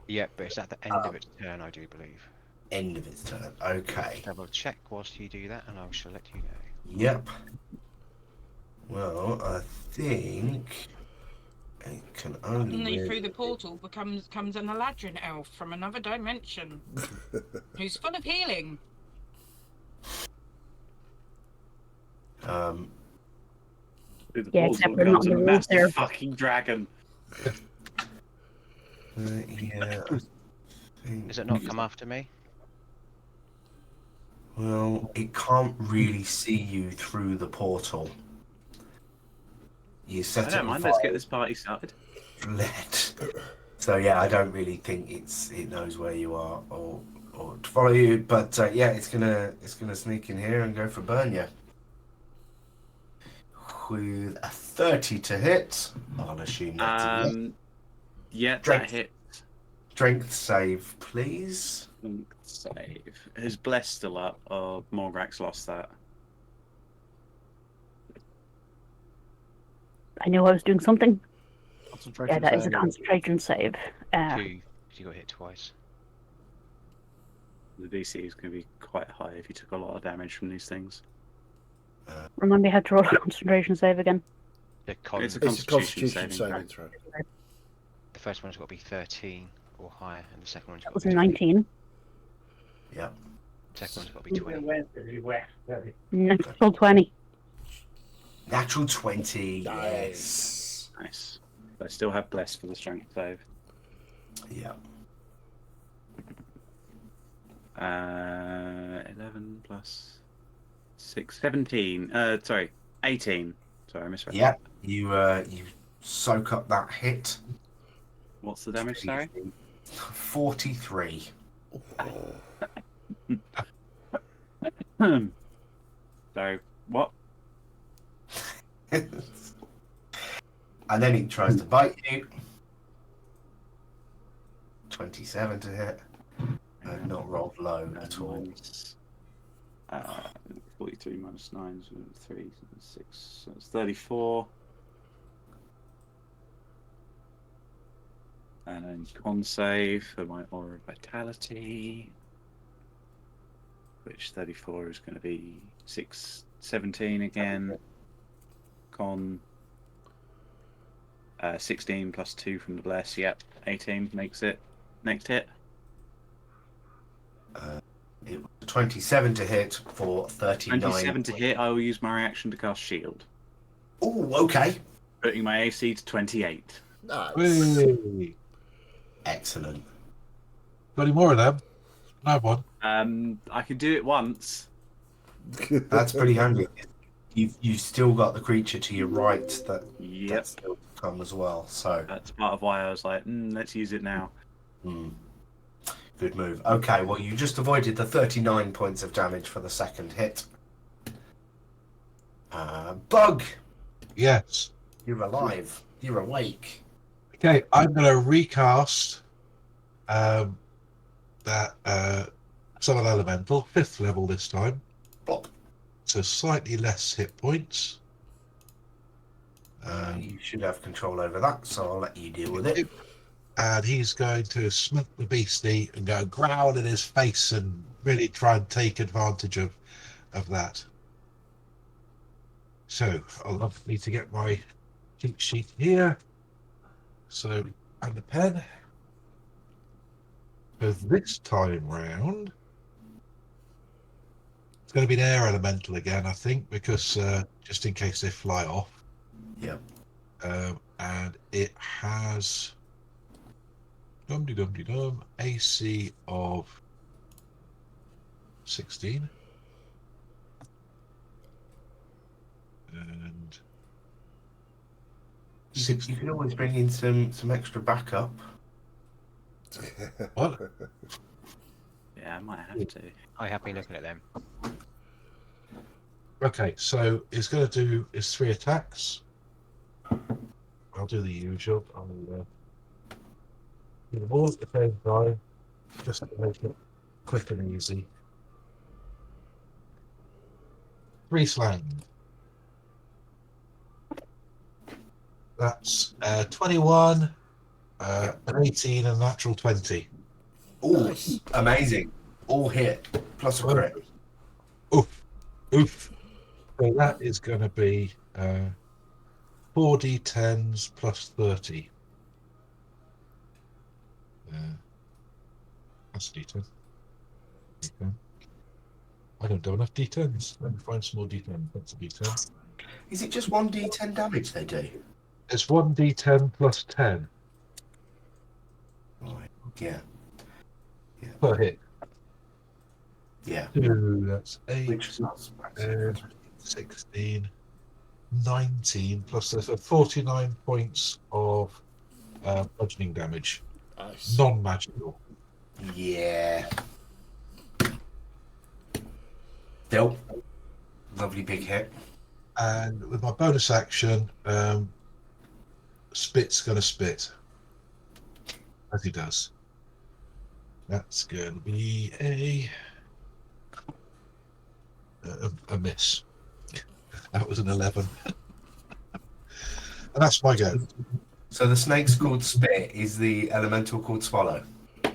Yep, but it's at the end of its turn, I do believe. End of its turn. Okay. Double check whilst you do that, and I shall let you know. Yep. Well, I think it can only. Suddenly, really... through the portal, comes an Eladrin elf from another dimension, who's full of healing. Yeah, except we're not in the rules there. Fucking dragon. Yeah. Does it not come after me? Well, it can't really see you through the portal. You set I it don't on mind. fire. Let's get this party started. Lead. So yeah, I don't really think it knows where you are or to follow you. But yeah, it's gonna sneak in here and go for burn you. With a 30 to hit, I'll assume that's Yeah, that Strength. hits. Strength save, please. Save. Is Bless still up, or Morgrax lost that? I knew I was doing something. Concentration Yeah, that is a save. concentration save. 2, you got hit twice. The DC is going to be quite high if you took a lot of damage from these things. Remind me how to roll a concentration save again. The It's a It's a Constitution Constitution saving saving throw. throw. The first one's got to be 13 or higher, and the second one's That got was to a be 19. Yeah. second one's got to be 20. Natural 20. Natural 20. Nice. Nice. But I still have Bless for the strength save. Yeah. 11 plus 6, 17. Sorry, 18. Sorry, I misread. Yeah. You soak up that hit. What's the damage, sorry? 43. So, what? And then he tries to bite you. 27 to hit. And not rolled low at all. Minus, 43 minus 9 is 3, 6, so it's 34. And then con save for my Aura of Vitality, which 34 is going to be 17 again. Con 16 plus 2 from the Bless, yep, 18 makes it. Next hit. It was 27 to hit for 39. 27 to hit, I will use my reaction to cast Shield, Oh, okay. putting my AC to 28. Nice. Hey. Excellent. Got any more of them? I have one. I can do it once. That's pretty handy. You've still got the creature to your right Yep, that's still to come as well. So that's part of why I was like, let's use it now. good move. Okay, well you just avoided the 39 points of damage for the second hit. Bug, Yes. you're alive. You're awake. Okay, I'm going to recast that Summon Elemental, 5th level this time. Plop. So slightly less hit points. You should have control over that, so I'll let you deal with it. And he's going to smack the beastie and go growl in his face and really try and take advantage of that. So I'll need to get my cheat sheet here. So, and the pen. So this time round, it's going to be an air elemental again, I think, because just in case they fly off. Yep. And it has dum AC of 16. And You can always bring in some extra backup. what? Yeah, I might have to. I have been looking at them. Okay, so it's going to do its 3 attacks. I'll do the usual. I'll do them all at the same time, just to make it quick and easy. 3 slang. That's 21, an 18, and a natural 20. Oh, amazing. All hit, plus a crit. Oof. So that is going to be 4d10s plus 30. That's a d10. Okay. I don't have enough d10s. Let me find some more d10s. That's a d10. Is it just 1d10 damage they do? It's 1d10 plus 10 Right. Yeah. per hit. Yeah. 2, that's 8, Which is not 16, 19, plus there's 49 points of bludgeoning damage. Nice. Non-magical. Yeah. Still. Lovely big hit. And with my bonus action, Spit's going to spit. As he does. That's going to be a miss. That was an 11. And that's my go. So the snake's called Spit. Is the elemental called Swallow? Hey!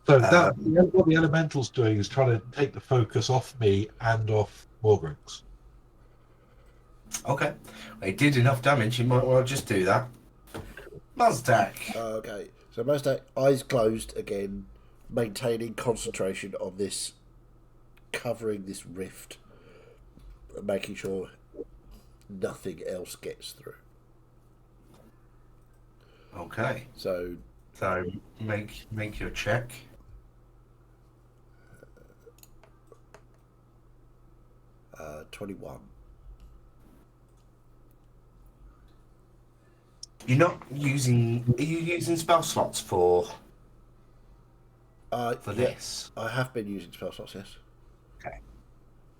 So what the elemental's doing is trying to take the focus off me and off Morgrix. Okay. It did enough damage. You might well just do that. Mazdak. Okay, so Mazdak, eyes closed again, maintaining concentration on this, covering this rift, and making sure nothing else gets through. Okay. So make your check. 21. You're not using. Are you using spell slots for Yeah, this? I have been using spell slots, yes. Okay.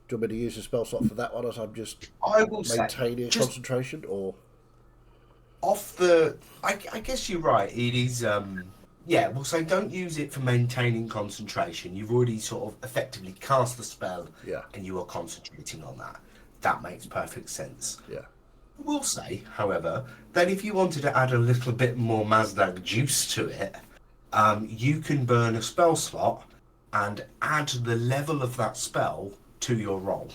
Do you want me to use a spell slot for that one as I'm just I will maintaining say, just concentration, or? off the. I guess you're right. It is. Yeah. We'll say don't use it for maintaining concentration. You've already sort of effectively cast the spell, Yeah. and you are concentrating on that. That makes perfect sense. Yeah. Will say, however, that if you wanted to add a little bit more Mazdag juice to it, you can burn a spell slot and add the level of that spell to your roll.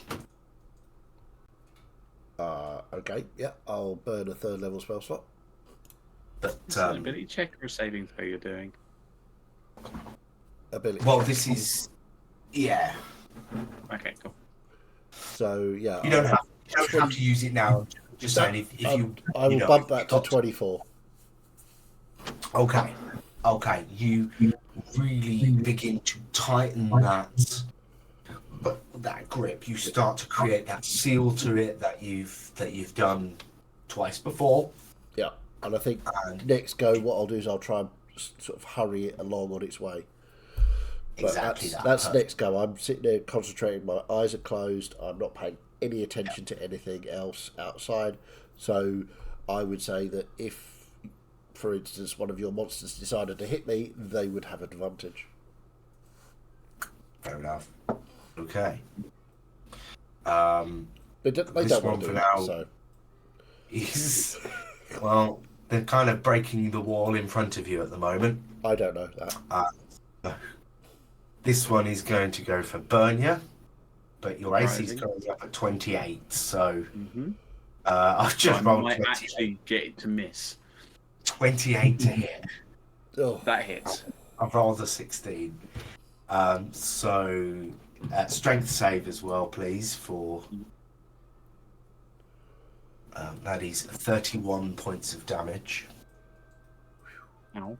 Okay, yeah, I'll burn a 3rd level spell slot. But Is it an ability check or a saving throw you're doing? Ability. well, this is yeah. Okay, cool. So, yeah. You don't have to use it now. Just saying, if you, I will you know, bump if that you've to got 24. Okay. You really begin to tighten that grip. You start to create that seal to it that you've done twice before. Yeah, and I think And next go, what I'll do is I'll try and sort of hurry it along on its way. But exactly that's that. next go. I'm sitting there concentrating. My eyes are closed. I'm not paying any attention to anything else outside. So I would say that if, for instance, one of your monsters decided to hit me, they would have advantage. Fair enough. Okay. They This don't one want to for do now. that, so Is well, they're kind of breaking the wall in front of you at the moment. I don't know that. This one is going to go for Bernia, but your AC is Surprising. going up at 28, so Mm-hmm. I've just I rolled might 28, actually get it to miss. 28 to hit. Oh, That hits. I've rolled a 16. So strength save as well, please, for that is 31 points of damage. Ow.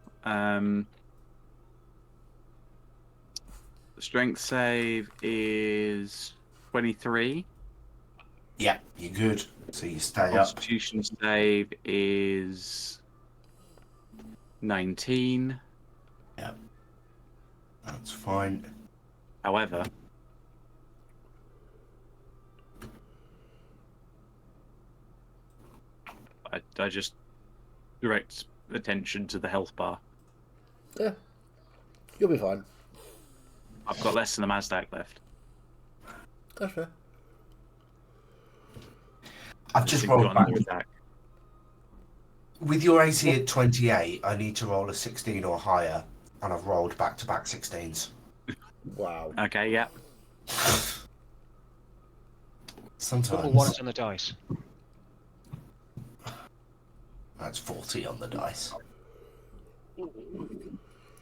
Strength save is 23. Yeah, you're good. So you stay up. Constitution save is 19. That's fine. However, I just direct attention to the health bar. yeah, you'll be fine. I've got less than a Mazdak left. That's fair. I've just think we've rolled got back. another attack. With your AC at 28, I need to roll a 16 or higher, and I've rolled back-to-back 16s. Wow. Okay, yeah. Sometimes Double ones on the dice. that's 40 on the dice.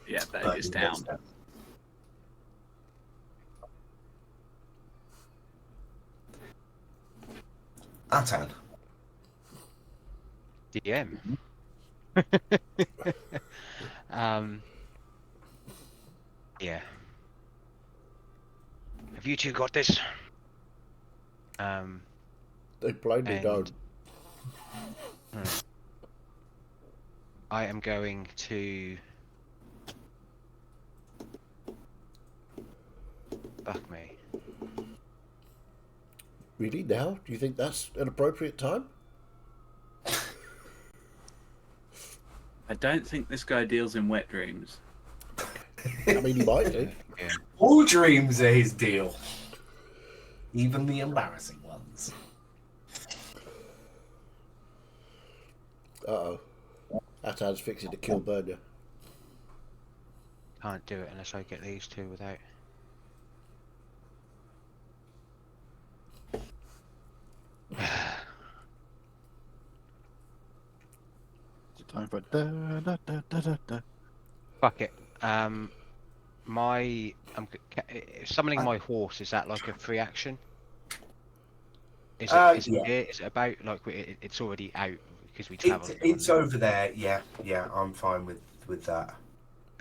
Yeah, that But is it down. goes down. Atan. DM. Yeah. Have you two got this? They plainly And- don't. I am going to fuck me. Really, now? Do you think that's an appropriate time? I don't think this guy deals in wet dreams. I mean, he might do. Yeah. All dreams are his deal. Even the embarrassing ones. Uh-oh. Atan's fixing to kill Bernia. Can't do it unless I get these two without. It's time for da da da da da da. Fuck it. Summoning my horse, is that like a free action? Is it Yeah. here? Is it about like it's already out because we travelled? It's over there. Yeah, I'm fine with that.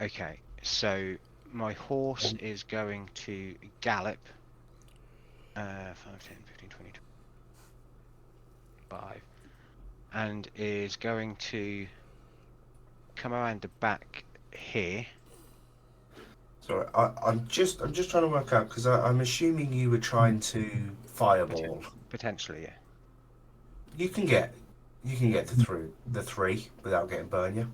Okay, so my horse is going to gallop 5, 10, 15, 20, 25, and is going to come around the back here. Sorry, I'm just trying to work out because I'm assuming you were trying to fireball. Potentially, yeah. You can get through the 3 without getting burned.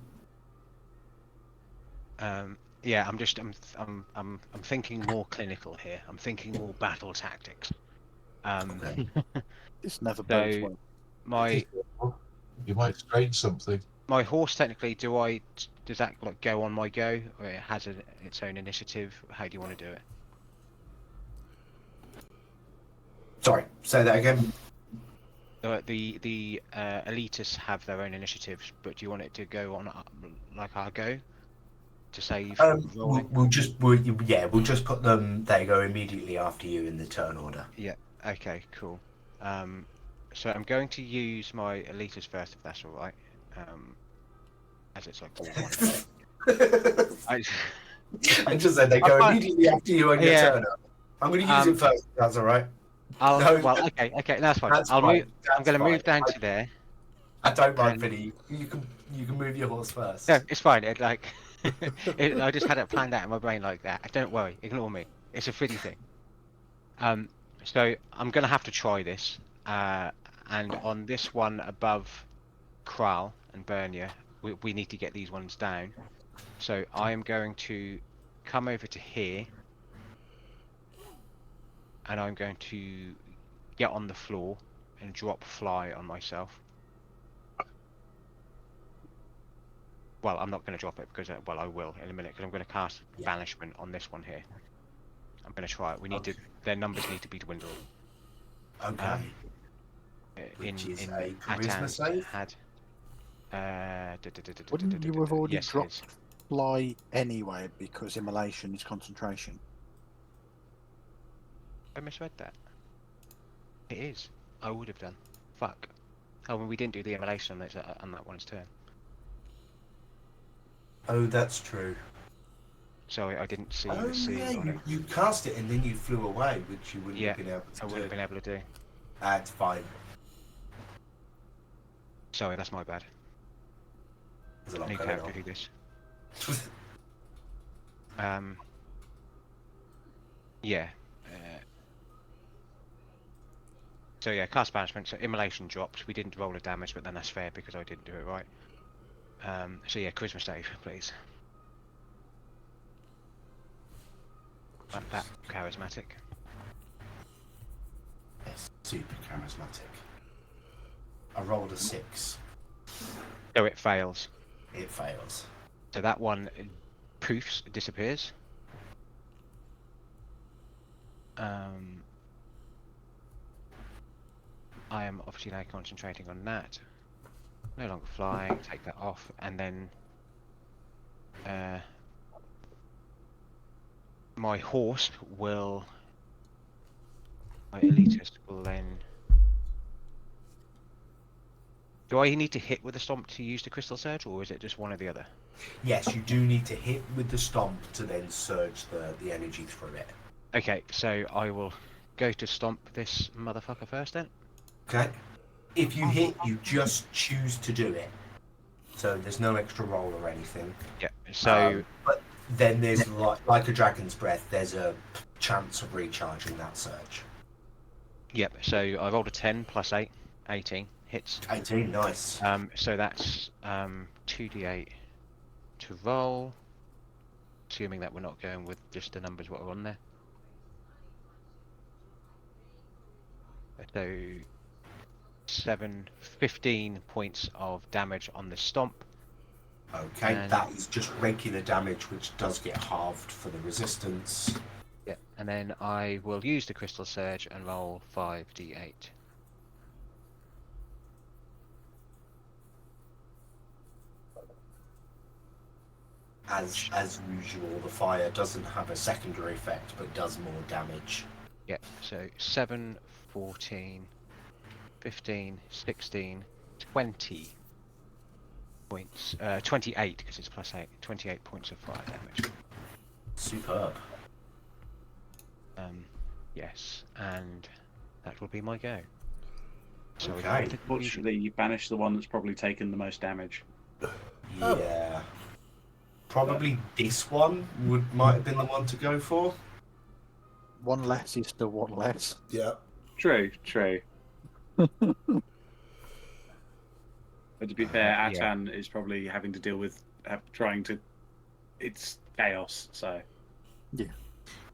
Yeah, I'm thinking more clinical here. I'm thinking more battle tactics. Okay. This never bodes So well. You might strain something. my horse technically, does that like go on my go, or it has its own initiative? How do you want to do it? Sorry, say that again. The elitists have their own initiatives, but do you want it to go on like our go to save rolling? We'll just put them. They go immediately after you in the turn order. Yeah. Okay. Cool. So I'm going to use my elitists first, if that's all right. As it's like I just said they go immediately after you on your Yeah. turn. I'm going to use it first. That's all right. No. Well, okay, that's fine. That's I'm fine. going to move down I- to there. I don't mind, And- Vinny. You can move your horse first. No, it's fine. It like, I just had it planned out in my brain like that. Don't worry, ignore me. It's a fitty thing. So I'm gonna have to try this. And on this one above Kral and Bernia, we need to get these ones down. So I am going to come over to here, and I'm going to get on the floor and drop fly on myself. Well, I'm not going to drop it because, I will in a minute because I'm going to cast Banishment on this one here. I'm going to try it. We need to. Their numbers need to be dwindled. Okay. Which is a charisma Atan's save? had. Wouldn't you have already Yes, it dropped is. fly anyway because immolation is concentration? I misread that. It is. I would have done. Fuck. Oh, well, we didn't do the immolation on that one's turn. Oh, that's true. Sorry, I didn't see Oh the scene yeah, on it. you cast it and then you flew away, which you wouldn't Yeah, have been able to I wouldn't have do. been able to do. That's fine. Sorry, that's my bad. There's a I lot need going character on. to do this. Yeah. So yeah, cast banishment. So immolation dropped. We didn't roll a damage, but then that's fair because I didn't do it right. So yeah, charisma save, please. That charismatic. Yes, super charismatic. I rolled a 6. So it fails. It fails. So that one poofs, disappears. I am obviously now concentrating on that. No longer flying, take that off, and then my horse will, my elitist will then. Do I need to hit with the stomp to use the crystal surge, or is it just one or the other? Yes, you do need to hit with the stomp to then surge the energy through it. Okay, so I will go to stomp this motherfucker first then. Okay? If you hit, you just choose to do it. So there's no extra roll or anything. Yeah, so But then there's like a dragon's breath, there's a chance of recharging that surge. yep, so I rolled a 10 plus 8, 18 hits. 18, nice. So that's 2d8 to roll, assuming that we're not going with just the numbers what are on there. So 15 points of damage on the stomp. Okay, And- that is just regular damage, which does get halved for the resistance. Yeah, and then I will use the Crystal Surge and roll 5d8. As usual, the fire doesn't have a secondary effect, but does more damage. Yeah, so 7, 14, 15, 16, 20 points. 28, because it's plus 8. 28 points of fire damage. Superb. Yes, and that will be my go. So we Okay. have the confusion. Fortunately, you banished the one that's probably taken the most damage. Yeah. Probably this one might have been the one to go for. One less is still one less. Yeah. True. But to be fair, Yeah. Atan is probably having to deal with trying to. It's chaos, so.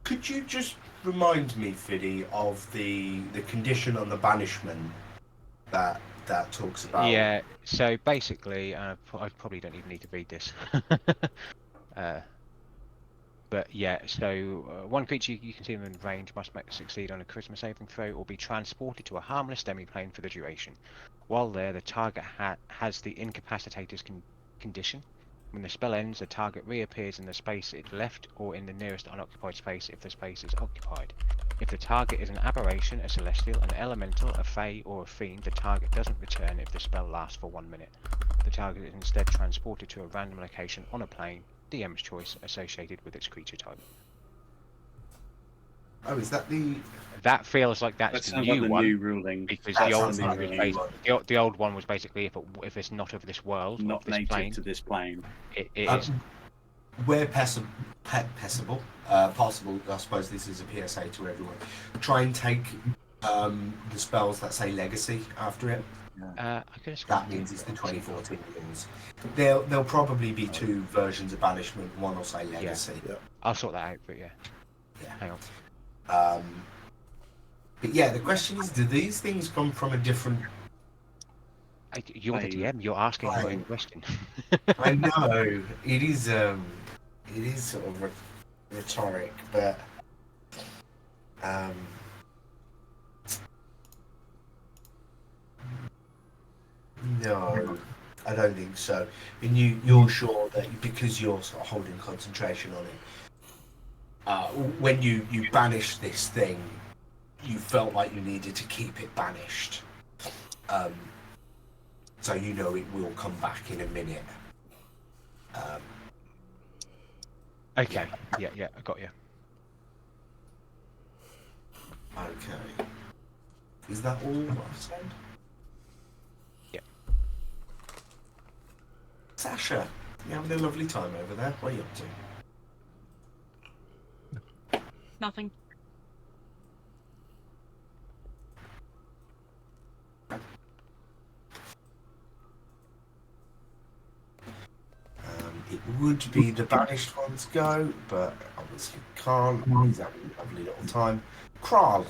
Could you just remind me, Fiddy, of the condition on the banishment that talks about? Yeah, so basically, I probably don't even need to read this. But yeah, so one creature you can see them in range must succeed on a charisma saving throw or be transported to a harmless demiplane for the duration. While there, the target has the incapacitator's condition. When the spell ends, the target reappears in the space it left or in the nearest unoccupied space if the space is occupied. If the target is an aberration, a celestial, an elemental, a fae, or a fiend, the target doesn't return if the spell lasts for 1 minute. The target is instead transported to a random location on a plane, DM's choice, associated with its creature type. Oh, is that the? That feels like That that's the sounds new like the one, new ruling. because That the old sounds one like was the new one. the old one was basically if it's not of this world, or Not of this native plane, to this plane. it is. Where possible, I suppose this is a PSA to everyone. Try and take the spells that say legacy after it. I could have That means it's the 2014 rules. There'll probably be two versions of banishment. One will say legacy. I'll sort that out, but yeah. Yeah. Hang on. But yeah, the question is, do these things come from a different? You're the DM. You're asking the right question. I know it is sort of rhetoric, but no, I don't think so. And you're sure that because you're sort of holding concentration on it, when you banished this thing, you felt like you needed to keep it banished. So you know it will come back in a minute. Okay. Yeah, I got you. Okay. Is that all I've said? Yeah. Sasha, you having a lovely time over there? What are you up to? Nothing. It would be the banished ones go, but obviously can't. He's having a lovely little time. Kral.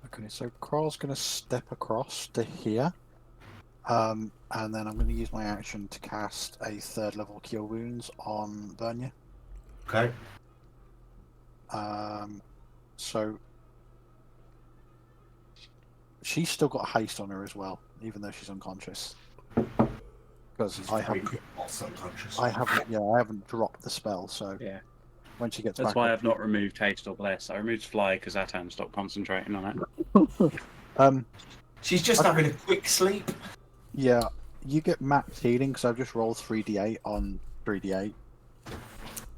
Okay, so Kral's going to step across to here. And then I'm going to use my action to cast a 3rd level Cure Wounds on Vernia. Okay. So she's still got haste on her as well, even though she's unconscious. Because She's I very haven't, quick whilst unconscious. I haven't dropped the spell. So Yeah. when she gets That's back, why up I've to- not removed Haste or Bless. I removed Fly because Atan stopped concentrating on it. She's just having a quick sleep. Yeah, you get max healing because I've just rolled 3d8 on 3d8.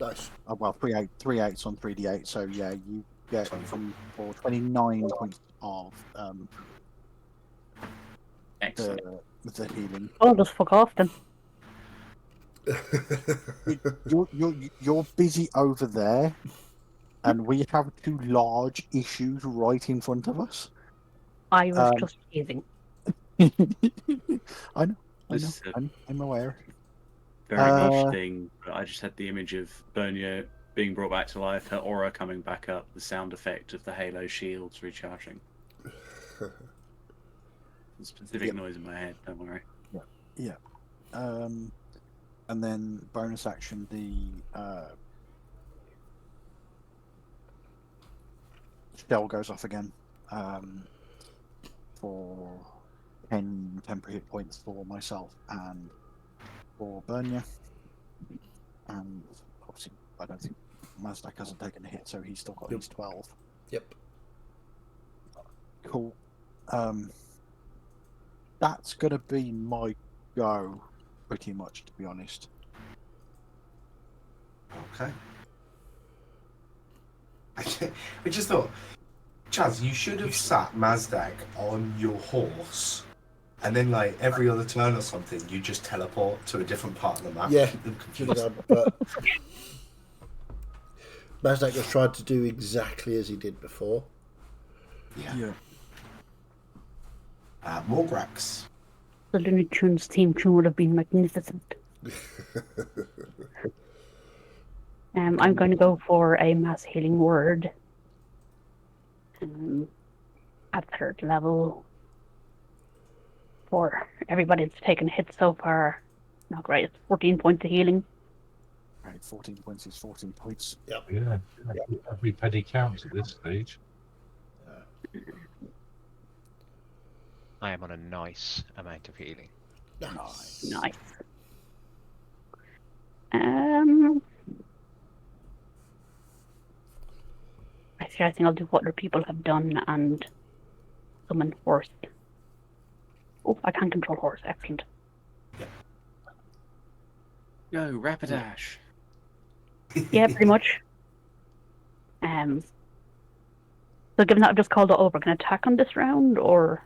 Nice. Well, 3 8s on 3d8. So yeah, you get 29 points of Excellent. the healing. Oh, just fuck off then. You're busy over there, and we have 2 large issues right in front of us. I was just teasing. I know. This is I'm aware. very niche thing. But I just had the image of Bernia being brought back to life, her aura coming back up, the sound effect of the Halo shields recharging. A specific noise in my head, don't worry. Yeah. And then bonus action, the shell goes off again for 10 temporary hit points for myself and for Bernia. And obviously, I don't think Mazdak hasn't taken a hit, so he's still got his 12. Yep. Cool. That's going to be my go, pretty much, to be honest. Okay. I just thought, Chaz, you should have sat Mazdak on your horse, and then like every other turn or something, you just teleport to a different part of the map. Yeah, Keep them should confused. have done, but Mazdak has tried to do exactly as he did before. Yeah. Morgrax. The Looney Tunes theme tune would have been magnificent. I'm going to go for a mass healing word. At 3rd level. For everybody that's taken hits so far. Not great. It's 14 points of healing. Right, 14 points is 14 points. Yeah, every penny counts at this stage. I am on a nice amount of healing. Nice. Nice. I think I'll do what other people have done and summon horse. Oh, I can control horse. Excellent. Go, Rapidash. Yeah, pretty much. So given that I've just called it over, can I attack on this round, or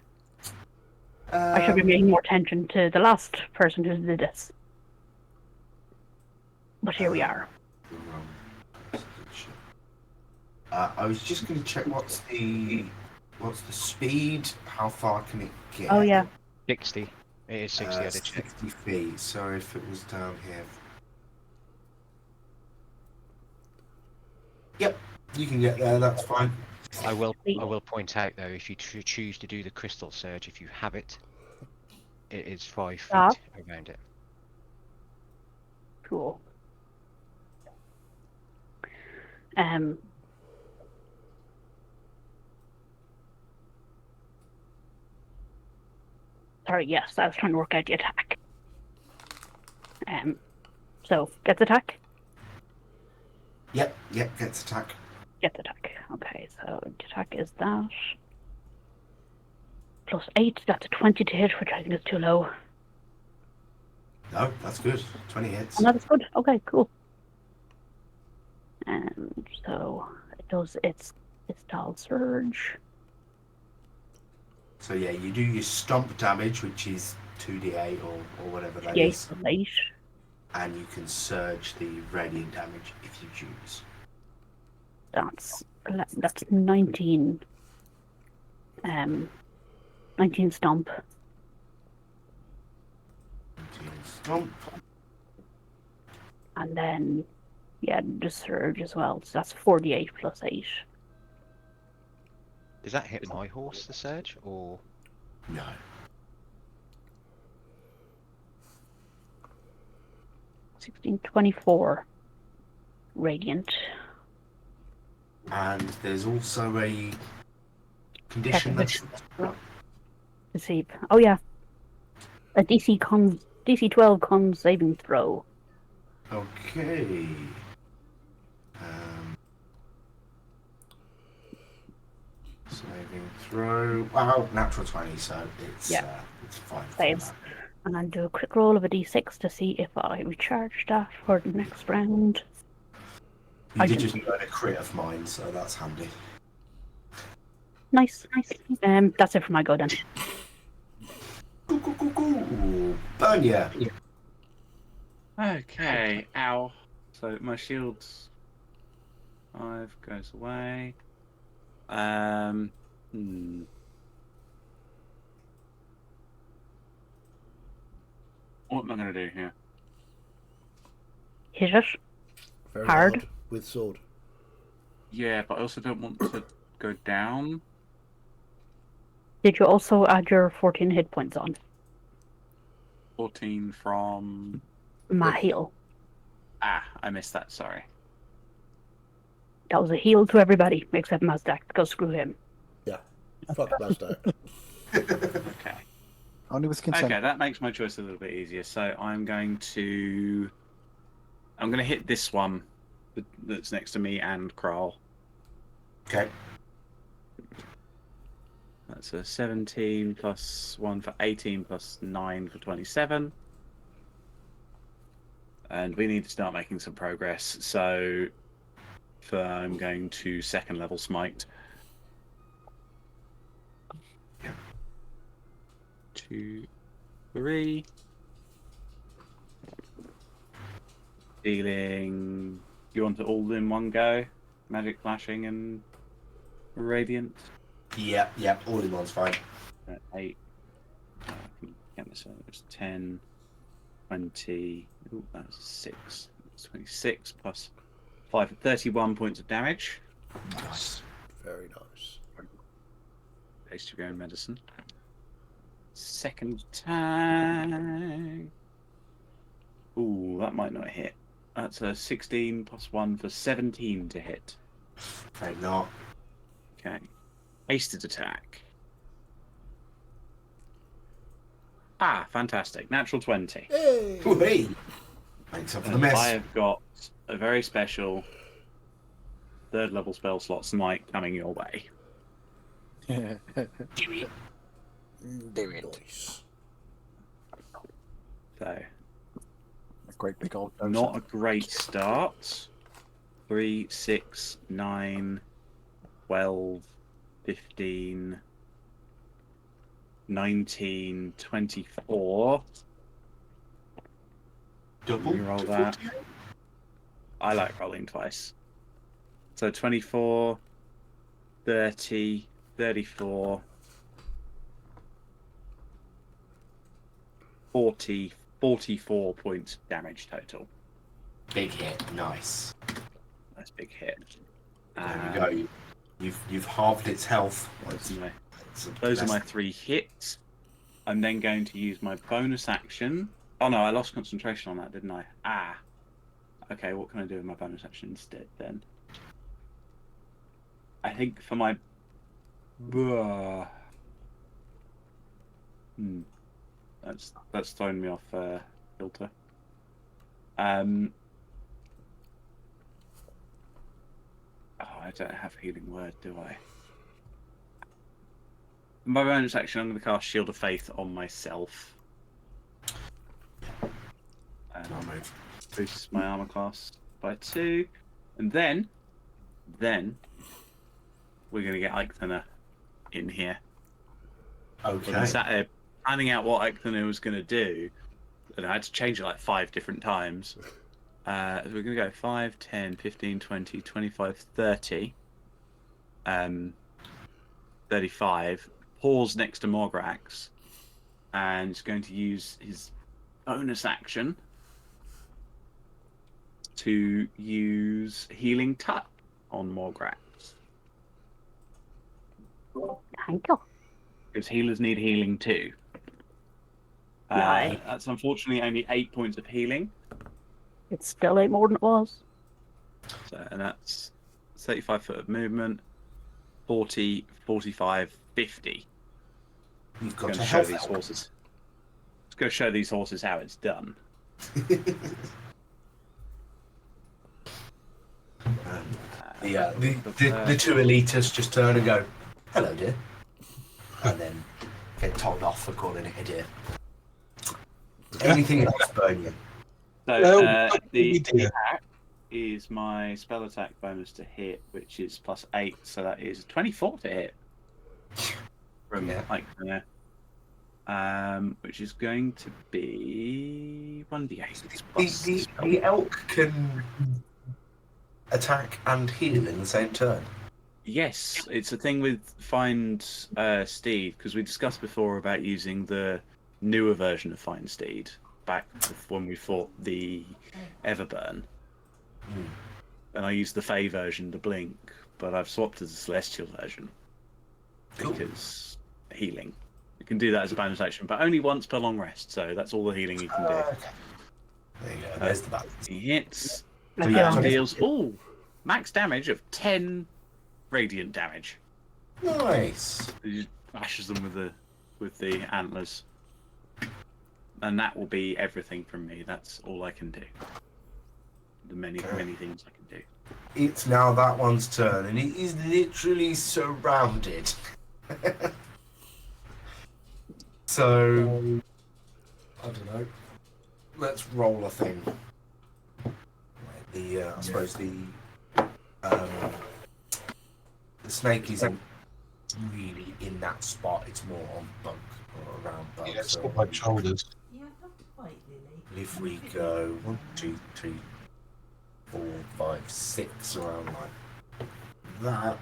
I should be paying more attention to the last person who did this? But here we are. I was just going to check what's the speed? How far can it get? Oh yeah, 60. It is 60. I did check. 60 feet. So if it was down here. Yep, you can get there. That's fine. I will point out though, if you choose to do the crystal surge, if you have it, it is 5 feet Ah. around it. cool. Sorry, yes, I was trying to work out the attack. So gets attack. Yep, gets attack. Gets attack. Okay, so the attack is that. +8, that's a 20 to hit, which I think is too low. No, that's good. 20 hits. Oh, that is good. Okay, cool. So it does its style surge. So yeah, you do your stomp damage, which is 2d8 or whatever that Yes, is, 8. and you can surge the radiant damage if you choose. That's 19. 19 stomp. 19 stomp. And then, yeah, the surge as well. So that's 48 plus 8. Does that hit my horse, the surge, or? No. $16, 24 radiant. And there's also a condition that's Deceive. Oh yeah. A DC 12 con saving throw. okay. Saving throw. Wow, natural 20, so it's it's fine. Saves. And I'll do a quick roll of a d6 to see if I recharge that for the next round. You I did can- just learn a crit of mine, so that's handy. Nice. That's it for my go then. Cool. Bernia. Okay, ow. So my shield's 5 goes away. What am I gonna do here? hit it. Very Hard. with sword. Yeah, but I also don't want to go down. Did you also add your 14 hit points on? 14 from... My heal. Ah, I missed that, sorry. That was a heal to everybody except Mazdak, because screw him. Yeah. Fuck Mazdak. Okay. Only with consent. Okay, that makes my choice a little bit easier. So I'm going to hit this one that's next to me and Kral. Okay. That's a 17 plus 1 for 18 plus 9 for 27. And we need to start making some progress. So I'm going to second level smite. 2, 3. Dealing. You want it all in one go? Magic flashing and radiant. Yep, all in one's fine. 8. I can get this. It's 10, 20. Ooh, that was 6. It's 26 plus 5, 31 points of damage. Nice. Very nice. Based your own medicine. Second attack. Ooh, that might not hit. That's a 16 plus 1 for 17 to hit. Right, not. Okay. Hasted attack. Ah, fantastic. Natural 20. Hey! Whee! Makes up for the And mess. I have got a very special 3rd level spell slot smite coming your way. Do it. Nice. So, A great big old not a great start. 3, 6, 9, 12, 15, 19, 24. Double. Reroll that. I like rolling twice. So 24, 30, 34, 40, 44 points of damage total. Big hit. Nice. That's a big hit. There we go. You've halved its health. Those are my 3 hits. I'm then going to use my bonus action. Oh no, I lost concentration on that, didn't I? Ah. Okay, what can I do with my bonus action instead then? I think for my... That's thrown me off filter. Oh, I don't have healing word, do I? My bonus action, I'm going to cast Shield of Faith on myself. I'll move. Boosts my armor class by 2, and then we're going to get Eichthana in here. Okay. I sat there planning out what Eichthana was going to do, and I had to change it like 5 different times. We're going to go 5, 10, 15, 20, 25, 30, 35. Pause next to Morgrax, and is going to use his bonus action to use Healing Touch on Morgrax. Thank you. Because healers need healing too. Right. That's unfortunately only 8 points of healing. It's still 8 more than it was. So, and that's 35 foot of movement, 40, 45, 50. You've got Going to to show help these horses. Let's go show these horses how it's done. The 2 elitists just turn and go, "Hello, dear," and then get told off for calling it a deer. Anything else burn you? So No, the dear. attack is my spell attack bonus to hit, which is plus 8, so that is 24 to hit. From Yeah. Eichthana. Which is going to be 1d8 plus The elk can attack and heal in the same turn. Yes, it's a thing with Find Steed, because we discussed before about using the newer version of Find Steed, back when we fought the Everburn. And I used the Fey version to blink, but I've swapped to the Celestial version. Cool. Because healing. You can do that as a bonus action, but only once per long rest, so that's all the healing you can do. Okay. There you go. There's the balance. He hits, Okay. deals max damage of 10 radiant damage. Nice. He just bashes them with the antlers. And that will be everything from me. That's all I can do. The many things I can do. It's now that one's turn, and he is literally surrounded. So, I don't know. Let's roll a thing. I suppose the snake isn't really in that spot. It's more on Bug or around Bug. Yeah, it's so got my shoulders. if we go 1, 2, 3, 4, 5, 6 around like that,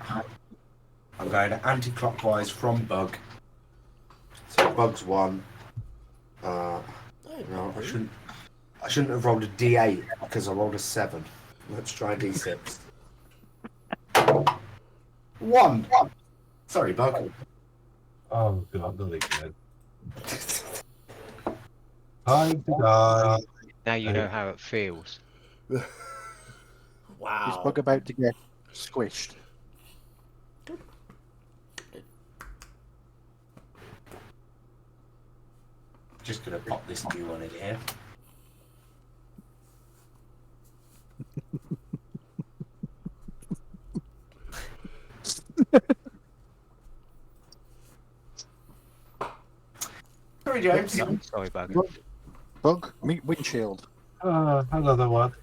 I'm going anti-clockwise from Bug. So Bug's 1. No, I shouldn't have rolled a D8 because I rolled a 7. Let's try a D6. 1. Sorry, Bug. Oh god, not again. Time to die. Now you know how it feels. Is Wow. Bug about to get squished? Just gonna pop this new one in here. Sorry, James. Sorry, Bug. Bug, meet windshield. Another one.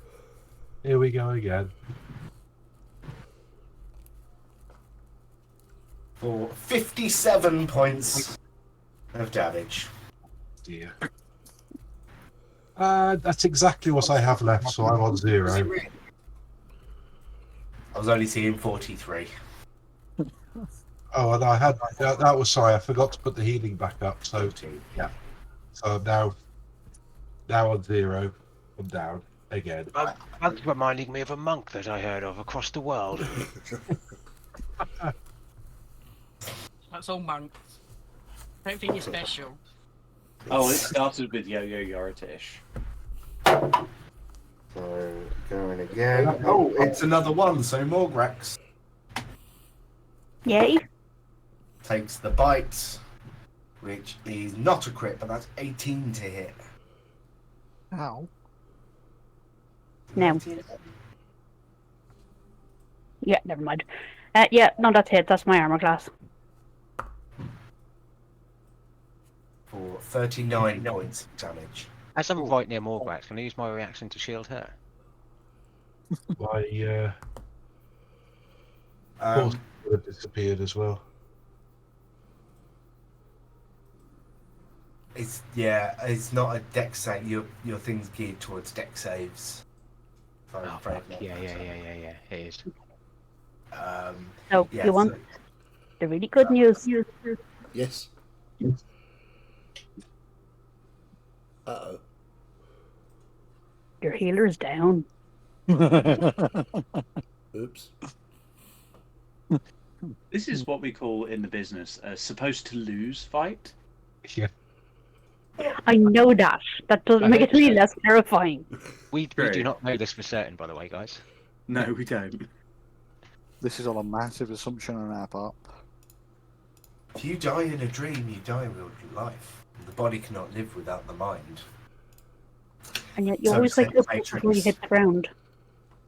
Here we go again. For 57 points of damage. Dear. That's exactly what I have left, so I'm on 0. I was only seeing 43. Oh, and I had that was sorry. I forgot to put the healing back up. So Yeah. So now on 0. I'm down again. Bug's reminding me of a monk that I heard of across the world. That's all monks. Don't think you're special. Oh, it started with Yo-Yo Yoritish. So going again. Oh, it's another 1, so Morgrax Yay. takes the bite, which is not a crit, but that's 18 to hit. Ow. No. Yeah, never mind. Yeah, no, that's it. That's my armor class. For 39 points of damage. As I'm right near Morgrax, can I use my reaction to shield her? My horse would have disappeared as well. It's not a dex save. Your thing's geared towards dex saves. If I'm Oh, afraid fuck. not. Yeah, it is. So, Yeah, you want so- the really good news? Yes. Uh-oh. Your healer's down. Oops. This is what we call in the business a supposed to lose fight. Yeah. I know that. That doesn't make it any less terrifying. We True. do not know this for certain, by the way, guys. No, we don't. This is all a massive assumption on our part. If you die in a dream, you die in real life. The body cannot live without the mind. And yet you So always said wake up Matrix. before you hit the ground.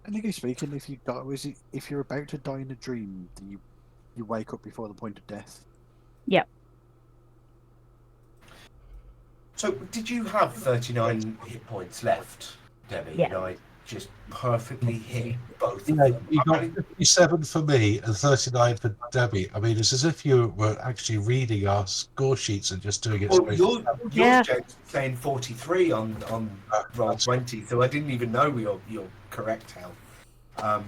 Technically speaking, if you die, if you're about to die in a dream, then you wake up before the point of death. So, did you have 39 hit points left, Debbie? Yeah. And I just perfectly hit both Yeah, of them. you got 57 for me and 39 for Debbie. I mean, it's as if you were actually reading our score sheets and just doing it Well, straight. you're Yeah. James, saying 43 on roll that's- 20, so I didn't even know you're correct, Hal.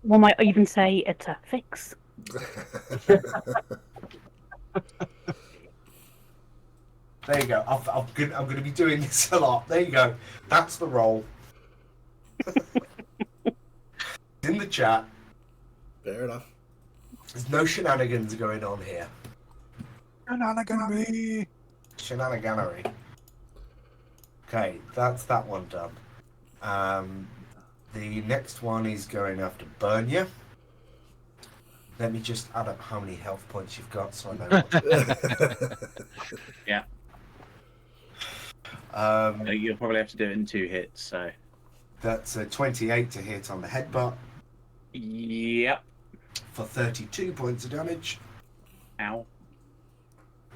One might even say it's a fix. There you go. I'm going to be doing this a lot. There you go. That's the roll. In the chat. Fair enough. There's no shenanigans going on here. Shenaniganery. Shenaniganery. Okay, that's that one done. The next one is going after Bernia. Let me just add up how many health points you've got so I know what Yeah. You'll probably have to do it in 2 hits, so. That's a 28 to hit on the headbutt Yep. for 32 points of damage. Ow.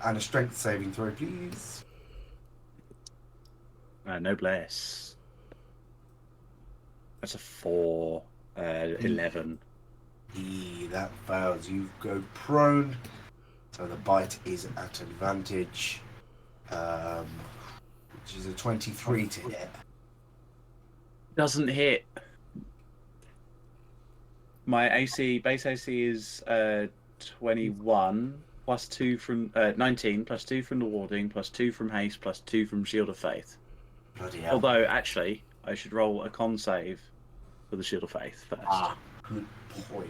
And a strength saving throw, please. Noblesse. That's a 4. 11. That fails. You go prone. So the bite is at advantage. Which is a 23 to hit. Doesn't hit. My AC, base AC is 21 plus 2 from 19 plus 2 from the warding plus 2 from haste plus 2 from Shield of Faith. Bloody hell. Although actually, I should roll a con save for the Shield of Faith first. Ah, good point.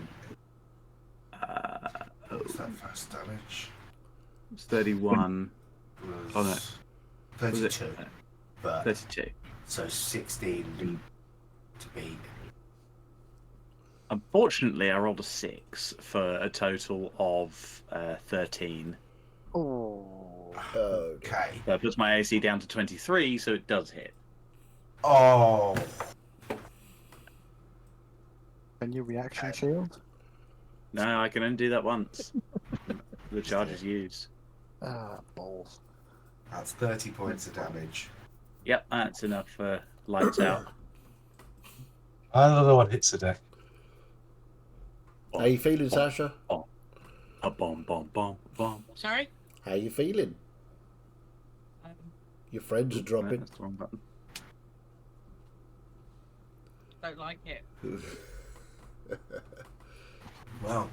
What's that first damage? It's 31. Oh no, 32. But 32. so 16 to beat. Unfortunately, I rolled a 6 for a total of 13. Oh. Okay. That puts my AC down to 23, so it does hit. Oh. Can you reaction shield? No, I can only do that once. The charge is used. Ah, balls. That's 30 points of damage. Yep, that's enough for lights out. Another one hits the deck. How you feeling, Sasha? A bomb, bomb, bomb, bomb. Sorry? How you feeling? Your friends are dropping. That's the wrong button. Don't like it. Well.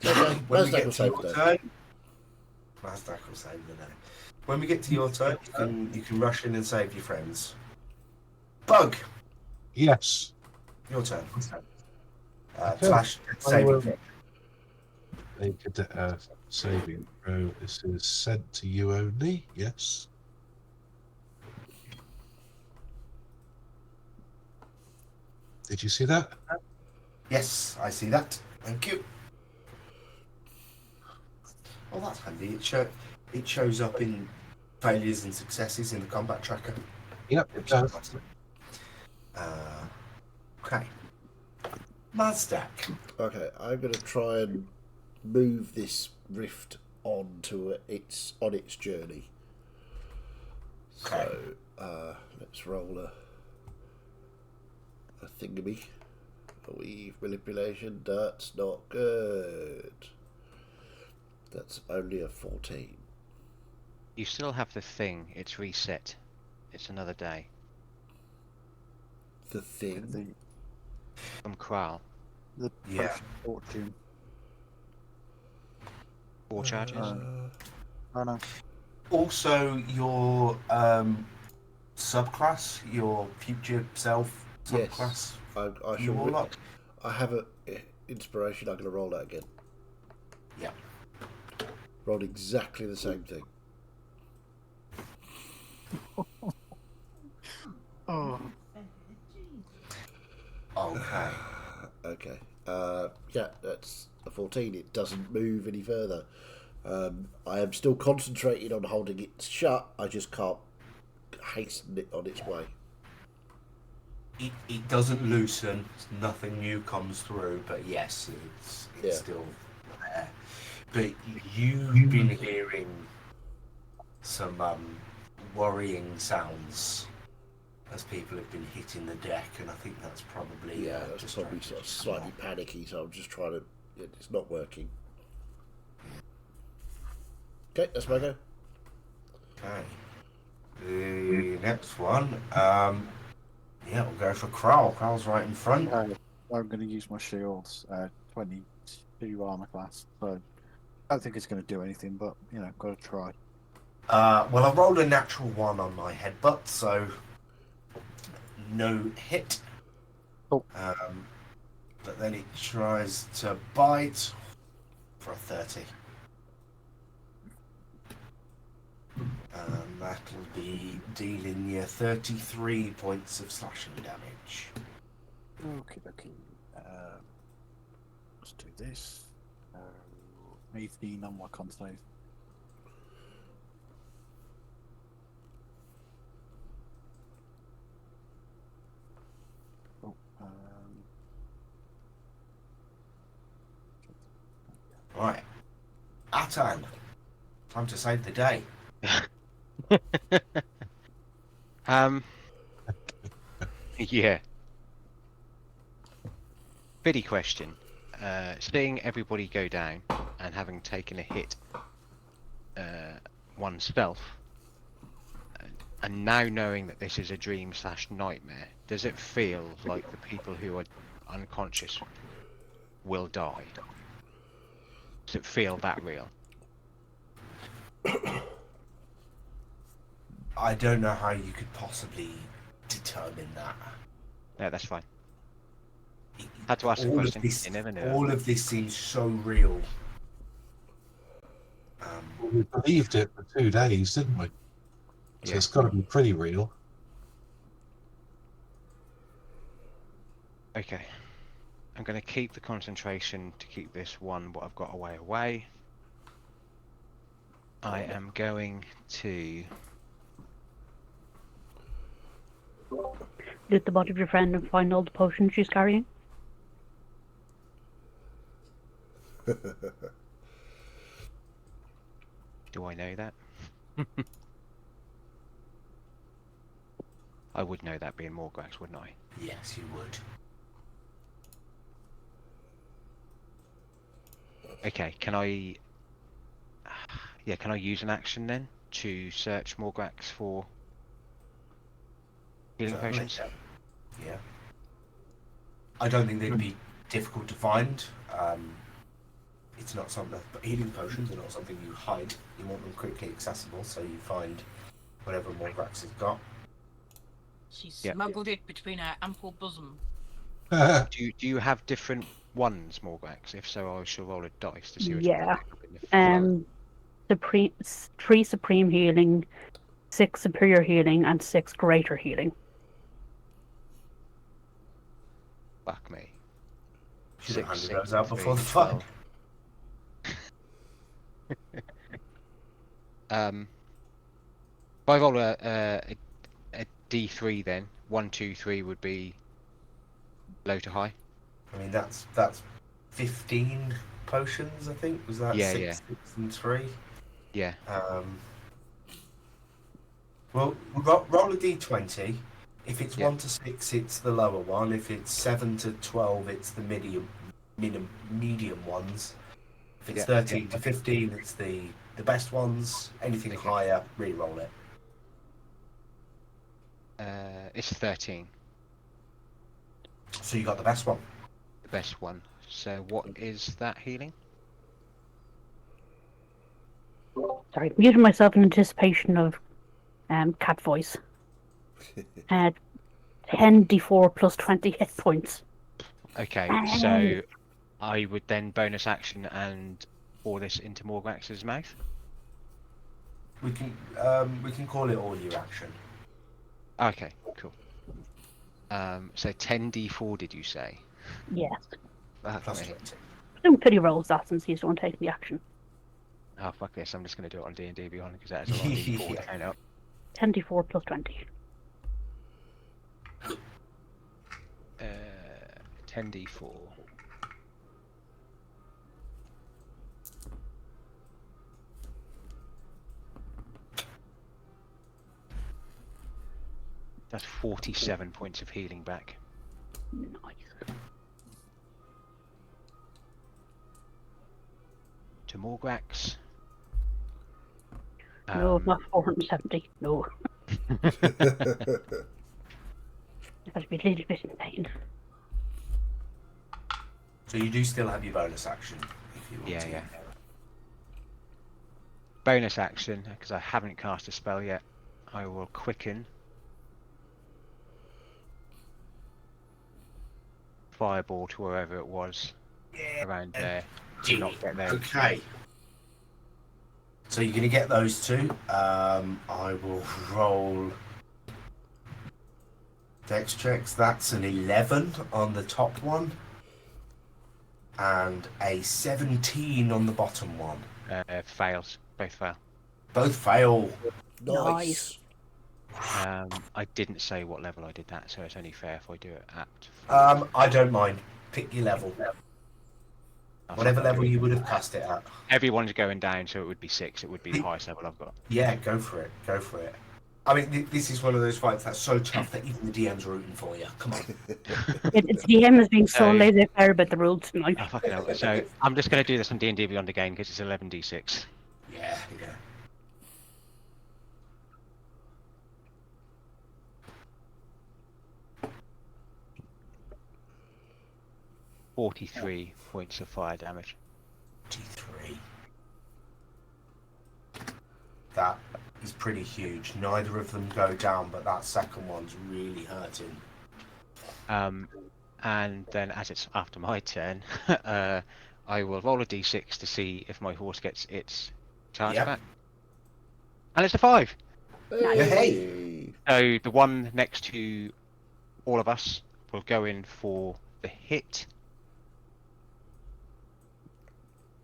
Okay, When we Mazdak get will to save your the day. turn, Mazdak will save the day. When we get to your turn, you can rush in and save your friends. Bug, Yes. your turn. Okay. Slash I saving will throw. make a saving throw. This is sent to you only. Yes. Did you see that? Yes, I see that. Thank you. Well, that's handy. It shows up in failures and successes in the combat tracker. Yep, it does. Okay. Mazdak. Okay, I'm going to try and move this rift on its journey. So let's roll a thingamy. A weave manipulation. That's not good. That's only a 14. You still have the thing. It's reset. It's another day. The thing. From Kral. The Yeah. potion of fortune. 4 charges. Oh no. Also, your subclass, your future self subclass. Yes. I You shall. warlock. I have a inspiration. I'm going to roll that again. Yeah. Rolled exactly the same thing. Oh. Okay. Okay. Yeah, that's a 14. It doesn't move any further. I am still concentrating on holding it shut. I just can't hasten it on its way. It doesn't loosen. Nothing new comes through. But yes, it's still there. But you've been hearing some worrying sounds as people have been hitting the deck, and I think that's probably Yeah, that's just probably trying to slightly panicky, so I'm just trying to... It's not working. Okay, that's my go. Okay. The next one, yeah, we'll go for Kral. Kral's right in front. I'm going to use my shields. 22 armor class. So I don't think it's going to do anything, but you know, got to try. Well, I rolled a natural 1 on my headbutt, so no hit. Oh. But then it tries to bite for a 30. And that'll be dealing you 33 points of slashing damage. Okay, okay. Let's do this. 18 on my con save. Oh, Right. Atan, time to save the day. Yeah. Biddy question. Seeing everybody go down and having taken a hit oneself, and now knowing that this is a dream/nightmare, does it feel like the people who are unconscious will die? Does it feel that real? I don't know how you could possibly determine that. Yeah, that's fine. Had to ask a All of question. this, You never know. all of this seems so real. We believed it for 2 days, didn't we? So Yeah. it's got to be pretty real. Okay. I'm going to keep the concentration to keep this one what I've got away. I am going to... Loot the body of your friend and find all the potions she's carrying. Do I know that? I would know that being Morgrax, wouldn't I? Yes, you would. Okay, can I... Yeah, can I use an action then to search Morgrax for healing Certainly. potions? Yeah. I don't think they'd be difficult to find. It's not something, but healing potions are not something you hide. You want them quickly accessible, so you find whatever Morgrax has got. She Yep. smuggled it between her ample bosom. Do you have different ones, Morgrax? If so, I shall roll a dice to see which one Yeah. I pick up in the flow. 3 supreme healing, 6 superior healing, and 6 greater healing. Fuck me. Should have handed 6, those out 3, before the fight. 12. If I roll a D3 then, 1, 2, 3 would be low to high. I mean, that's 15 potions, I think. Was that Yeah, 6, yeah. 6 and 3? Yeah. Well, roll a d20. If it's Yeah. 1 to 6, it's the lower one. If it's 7 to 12, it's the medium ones. If it's Yeah, 13 to 15, it's the best ones. Anything Okay. higher, re-roll it. It's 13, So you got the best one. the best one. So what is that healing? Sorry, muting myself in anticipation of cat voice. 10d4 plus 20 hit points. Okay, so I would then bonus action and pour this into Morgrax's mouth. We can call it all your action. Okay, cool. So 10d4 did you say? Yes. Fuck Plus me. 20. Don't pity rolls that since he's the one taking the action. Oh fuck this, I'm just going to do it on D&D Beyond because that is a lot of D4 to count up. 10d4 plus 20. 10d4. That's 47 points of healing back. Nice. To Morgrax. No, not 470. No. I've got to be a little bit in pain. So you do still have your bonus action if you want Yeah, to. yeah. bonus action, because I haven't cast a spell yet, I will quicken fireball to wherever it was around there to not get there. Okay. So you're going to get those two. I will roll dex checks. That's an 11 on the top one. And a 17 on the bottom one. Fails. Both fail. Both fail. Nice. I didn't say what level I did that, so it's only fair if I do it at... I don't mind. Pick your level. Whatever level you would have cast it at. Everyone's going down, so it would be 6. It would be the highest level I've got. Yeah, go for it. Go for it. I mean, this is one of those fights that's so tough that even the DM's rooting for you. Come on. It's DM is being so So- laissez-faire about the rules tonight. Oh, fucking hell. So I'm just going to do this on D&D Beyond again, because it's 11d6. Yeah. 43 points of fire damage. 23. That is pretty huge. Neither of them go down, but that second one's really hurting. And then, as it's after my turn, I will roll a d6 to see if my horse gets its charge Yep. back. And it's a 5! Hey. So the one next to all of us will go in for the hit.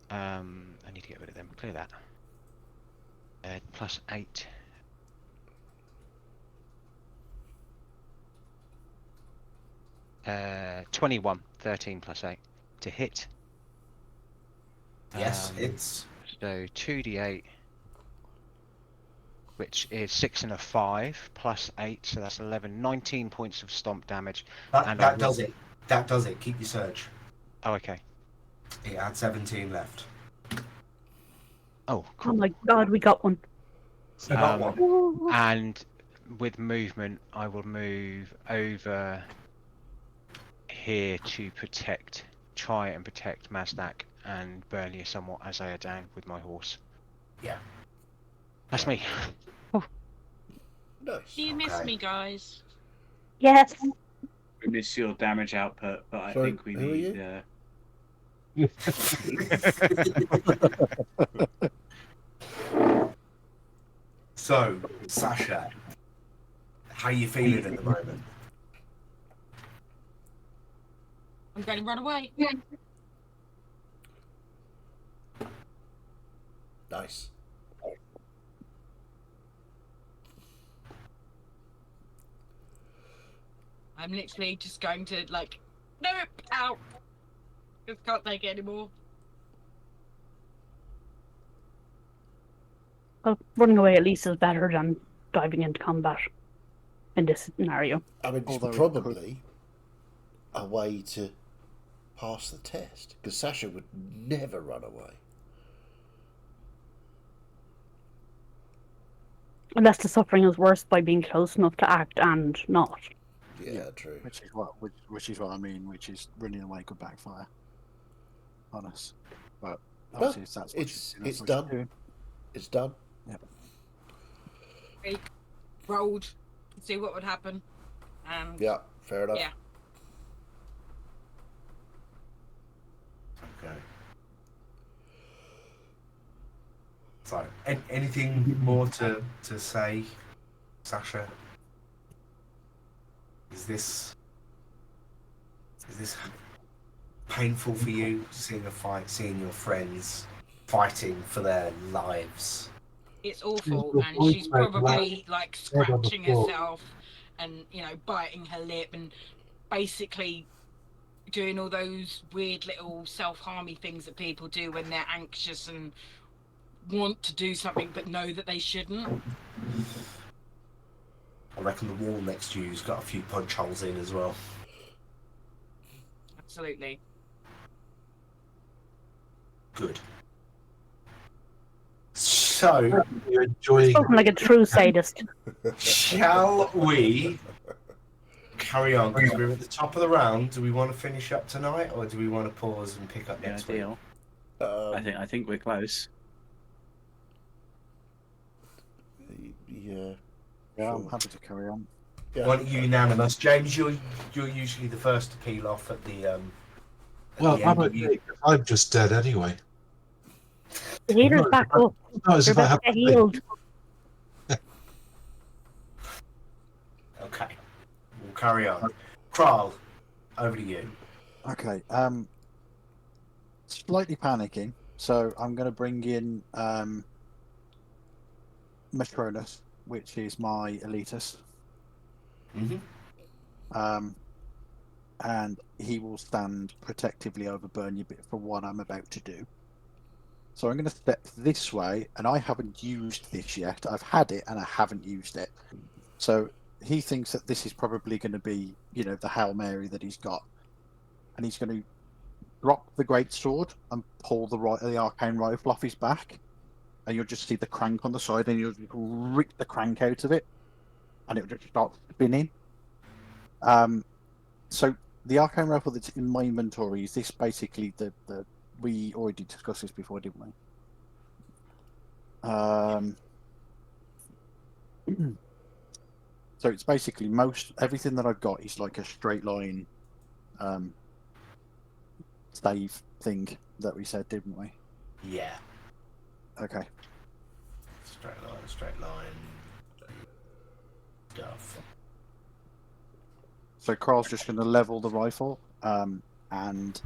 I need to get rid of them. Clear that. Plus 8. Uh, 21. 13 plus 8 to hit. Yes, it's... So 2d8, which is 6 and a 5 plus 8, so that's 11. 19 points of stomp damage. And I That will- does it. That does it. Keep your surge. Oh, okay. It had 17 left. Oh, Oh cool. my god, we got one. I got one. And with movement, I will move over here to try and protect Mazdak and Burnley somewhat as I are down with my horse. Yeah. That's me. Nice. Do you miss Okay. me, guys? Yes. We miss your damage output, but I Sorry, think we who are need. you? So, Sasha, how you feeling at the moment? I'm going to run away. Nice. I'm literally just going to, like, no, out. Just can't take it anymore. Well, running away at least is better than diving into combat in this scenario. I mean, it's Although it probably a way to pass the test, because Sasha would never run away. Unless the suffering is worse by being close enough to act and not. Yeah, true. Which is what I mean. Which is running away could backfire on us. But Well, obviously, if that's what it's that's what done. you're doing. It's done. Rolled. See what would happen. Yeah, fair enough. Yeah. Okay. So, anything more to say, Sasha? Is this painful for you, seeing a fight, seeing your friends fighting for their lives? It's awful, Your and voice she's went probably like dead on the scratching floor. herself and, you know, biting her lip and basically doing all those weird little self-harmy things that people do when they're anxious and want to do something but know that they shouldn't. I reckon the wall next to you's got a few punch holes in as well. Absolutely. Good. So, You're enjoying. Spoken like a true sadist. shall we carry on? Because we're at the top of the round. Do we want to finish up tonight, or do we want to pause and pick up Yeah, next week? deal. Um, I think we're close. I'm happy to carry on. Yeah. Well, unanimous. James, you're usually the first to peel off at the. Well, the I'm end of okay. I'm just dead anyway. The healer's Not as back if I- up. not as You're if I about have to get to think. healed. Okay, we'll carry on. Kral, over to you. Okay. Slightly panicking, so I'm going to bring in Metronus, which is my Elitus. Mm-hmm. And he will stand protectively over Bernie for what I'm about to do. So I'm going to step this way, and I haven't used this yet. I've had it, and I haven't used it. So he thinks that this is probably going to be, the Hail Mary that he's got. And he's going to drop the great sword and pull the arcane rifle off his back. And you'll just see the crank on the side, and you'll rip the crank out of it, and it'll just start spinning. So the arcane rifle that's in my inventory is this basically the we already discussed this before, didn't we? So it's basically everything that I've got is like a straight line stave thing that we said, didn't we? Yeah. Okay. Straight line. Stuff. So Carl's just going to level the rifle, and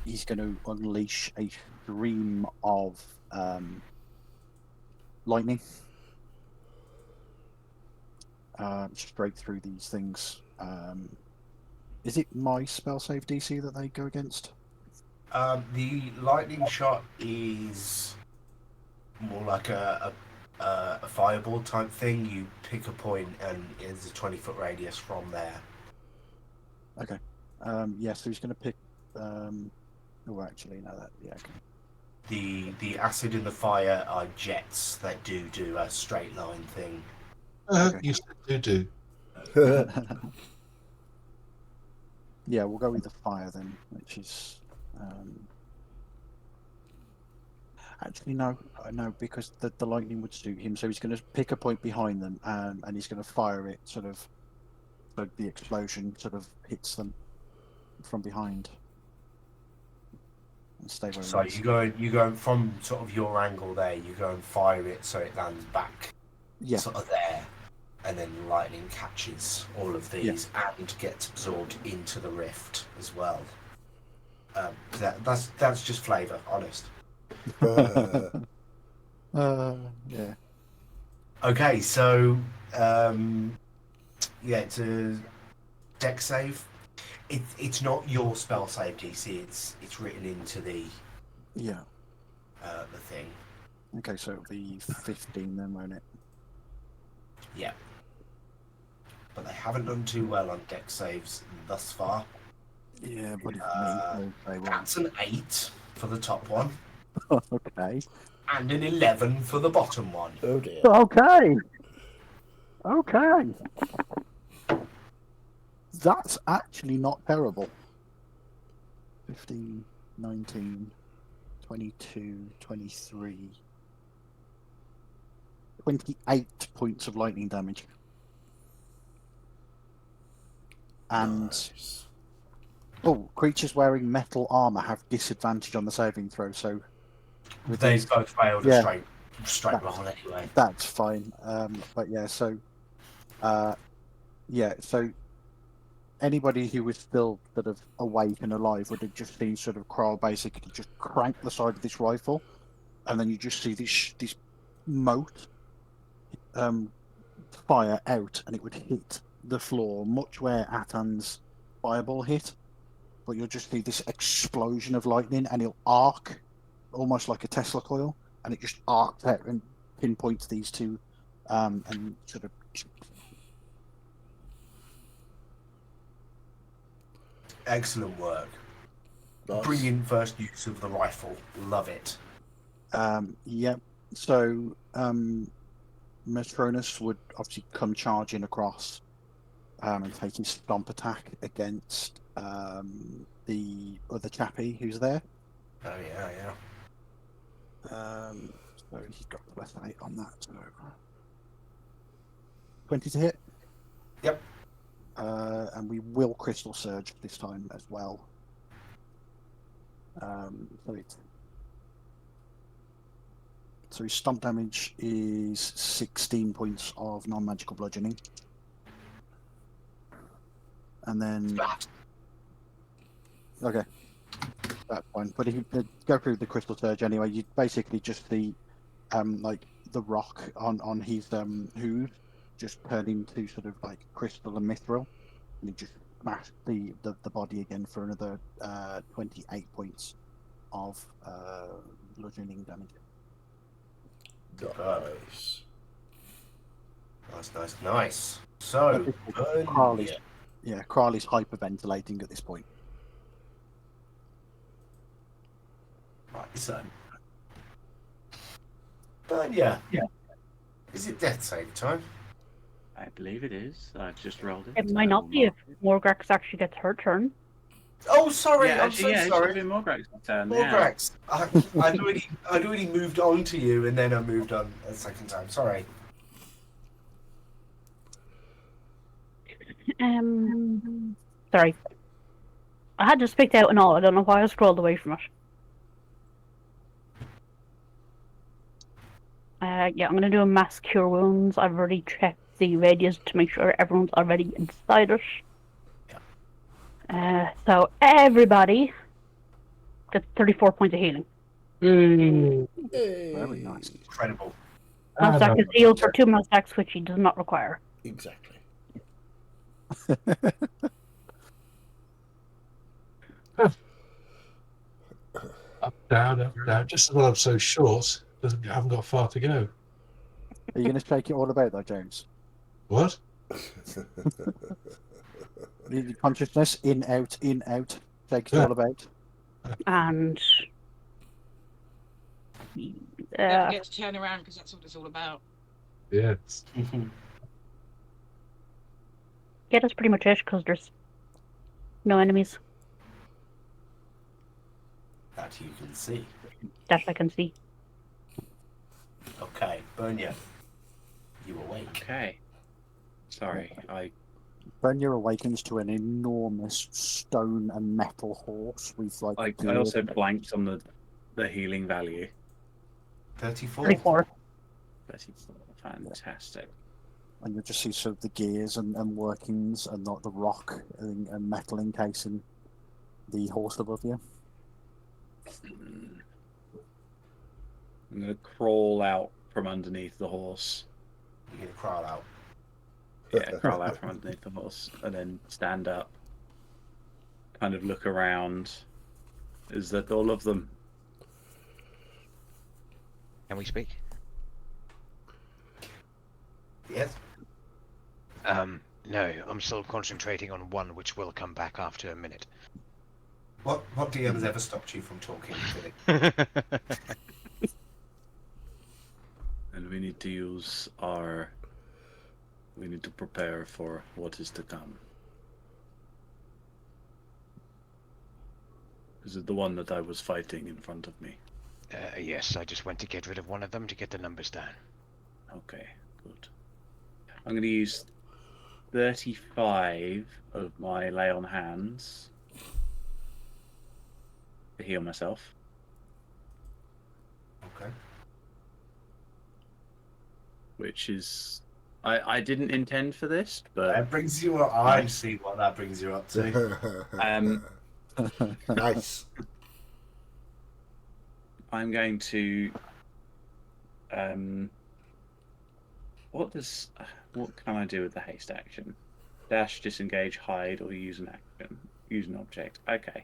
he's going to unleash a stream of lightning straight through these things. Is it my spell save DC that they go against? The lightning shot is more like a fireball type thing. You pick a point, and it's a 20-foot radius from there. Okay. Yeah, so he's going to pick. Oh, actually, no, that. Yeah, okay. The acid and the fire are jets that do a straight line thing. Okay. You still do. Yeah, we'll go with the fire then, which is. Actually, no, because the lightning would suit him. So he's going to pick a point behind them, and he's going to fire it sort of, so the explosion sort of hits them from behind. And stay where So it is. you go from sort of your angle there. You go and fire it so it lands back, Yeah. sort of there, and then lightning catches all of these and gets absorbed into the rift as well. That's just flavour, honest. Yeah. Okay, so it's a deck save. It's not your spell save DC. It's written into the thing. Okay, so it'll be 15 then, won't it? Yeah. But they haven't done too well on deck saves thus far. Yeah, but it's me. They That's an 8 for the top one, will. Okay. and an 11 for the bottom one. Oh dear. Okay. That's actually not terrible. 15, 19, 22, 23, 28 points of lightning damage. And Nice. creatures wearing metal armor have disadvantage on the saving throw, so They've both failed Yeah. a straight roll anyway. that's fine. But yeah, so anybody who was still sort of awake and alive would have just seen sort of Kral basically just crank the side of this rifle, and then you just see this mote fire out, and it would hit the floor, much where Atan's fireball hit. But you'll just see this explosion of lightning, and it'll arc almost like a Tesla coil, and it just arcs out and pinpoints these two, and sort of. Excellent work. Nice. Brilliant first use of the rifle. Love it. Yep. So Metronus would obviously come charging across and take his stomp attack against the other chappie who's there. Oh yeah. So he's got +8 on that. So 20 to hit. Yep. And we will Crystal Surge this time as well. So his stomp damage is 16 points of non-magical bludgeoning. And then... Okay. That's fine. But if you go through the Crystal Surge anyway, you basically just see like the rock on his hooves just turn into sort of like crystal and mithril. And he just smashed the body again for another 28 points of bludgeoning damage. Nice. Nice. So, Crowley's, Crowley's hyperventilating at this point. Right, so. But yeah. Is it death save time? I believe it is. I've just rolled it. It might not be if Morgrax actually gets her turn. Oh, sorry. Yeah, I'm so it sorry. should be Morgrax's turn. Morgrax, I'd already moved on to you, and then I moved on a second time. Sorry. Sorry. I had just picked out an all. I don't know why I scrolled away from it. Yeah, I'm gonna do a mass cure wounds. I've already checked the radius to make sure everyone's already inside it. So everybody gets 34 points of healing. Very nice. Incredible. Mazdak is healed for 2 Mazdaks, which he does not require. Exactly. Up, down, just as well I'm so short, I haven't got far to go. Are you going to shake it all about though, James? What? The consciousness, in, out, shake it all about. And... Don't forget to turn around because that's what it's all about. Yes. Yeah, that's pretty much it, because there's no enemies That you can see. that I can see. Okay, Bernia. You awake. Okay. Sorry, Bernia awakens to an enormous stone and metal horse with like. I also blanked on the healing value. 34. 34. 34. Fantastic. And you just see sort of the gears and workings and not the rock and metal encasing the horse above you. I'm gonna crawl out from underneath the horse. You're going to crawl out. Yeah, crawl out from underneath the horse and then stand up. Kind of look around. Is that all of them? Can we speak? Yes? No, I'm still concentrating on one which will come back after a minute. What DM's ever stopped you from talking, Philip? And we need to use we need to prepare for what is to come. Is it the one that I was fighting in front of me? Yes, I just went to get rid of one of them to get the numbers down. Okay, good. I'm going to use 35 of my lay on hands to heal myself. Okay. Which is... I didn't intend for this, but... That brings you up. I see what that brings you up to. Nice. I'm going to... What can I do with the haste action? Dash, disengage, hide, or use an action. Use an object. Okay.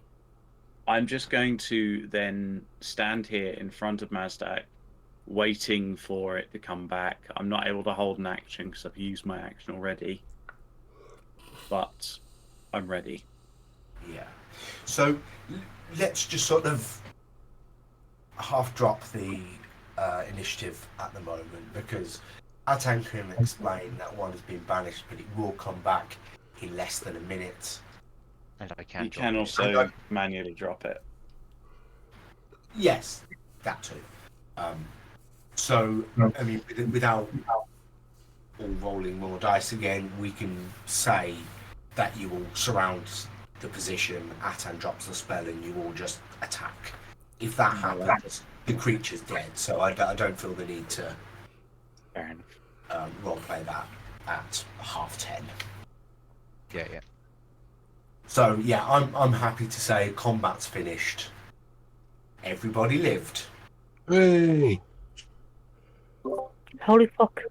I'm just going to then stand here in front of Mazdak, waiting for it to come back. I'm not able to hold an action because I've used my action already. But I'm ready. Yeah. So let's just sort of half drop the initiative at the moment, because Atankarim explained that one has been banished, but it will come back in less than a minute. And I can You drop can it. also manually drop it. Yes, that too. So, I mean, without all rolling more dice again, we can say that you all surround the position. Atan drops the spell and you all just attack. If that happens, the creature's dead. So I don't feel the need to Fair enough. roleplay that at 10:30. Yeah. So yeah, I'm happy to say combat's finished. Everybody lived. Hey! Holy fuck.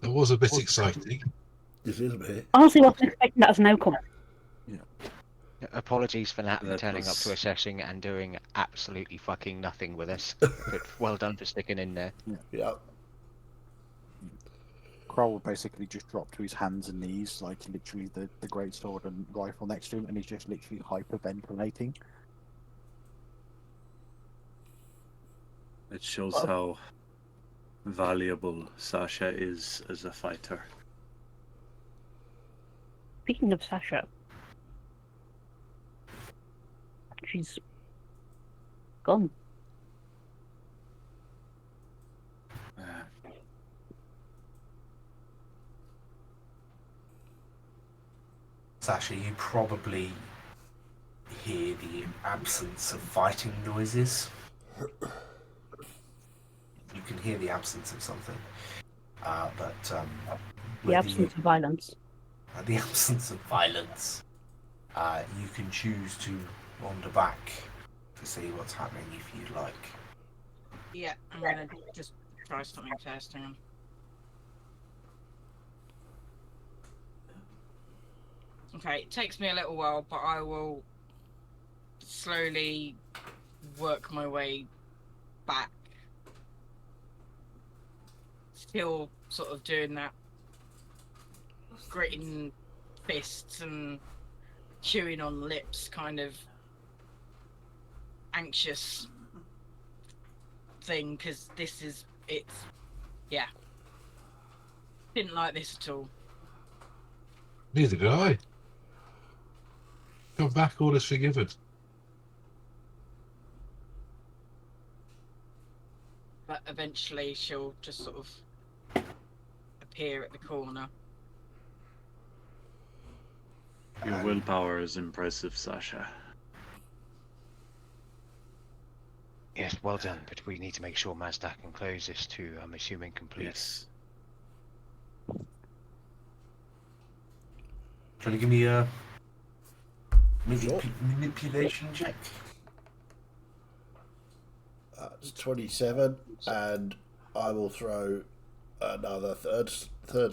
That was a bit exciting. Just a little bit. Honestly, wasn't expecting that as an outcome. Apologies for Nat for That turning up was- to a session and doing absolutely fucking nothing with us. But well done for sticking in there. Yeah. Kroll basically just dropped to his hands and knees, like literally the great sword and rifle next to him, and he's just literally hyperventilating. It shows how valuable Sasha is as a fighter. Speaking of Sasha, she's gone. Sasha, you probably hear the absence of fighting noises. You can hear the absence of something. But The whether absence of violence. the absence of violence, you can choose to wander back to see what's happening if you'd like. Yeah, I'm gonna just try something first. Hang on. Okay, it takes me a little while, but I will slowly work my way back. Still sort of doing that gritting fists and chewing on lips kind of anxious thing, because yeah. Didn't like this at all. Neither did I. Come back, all is forgiven. But eventually she'll just sort of appear at the corner. Your willpower is impressive, Sasha. Yes, well done. But we need to make sure Mazdak can close this to, I'm assuming, complete. Yes. Trying to give me a Sure. manipulation check. It's 27, and I will throw another third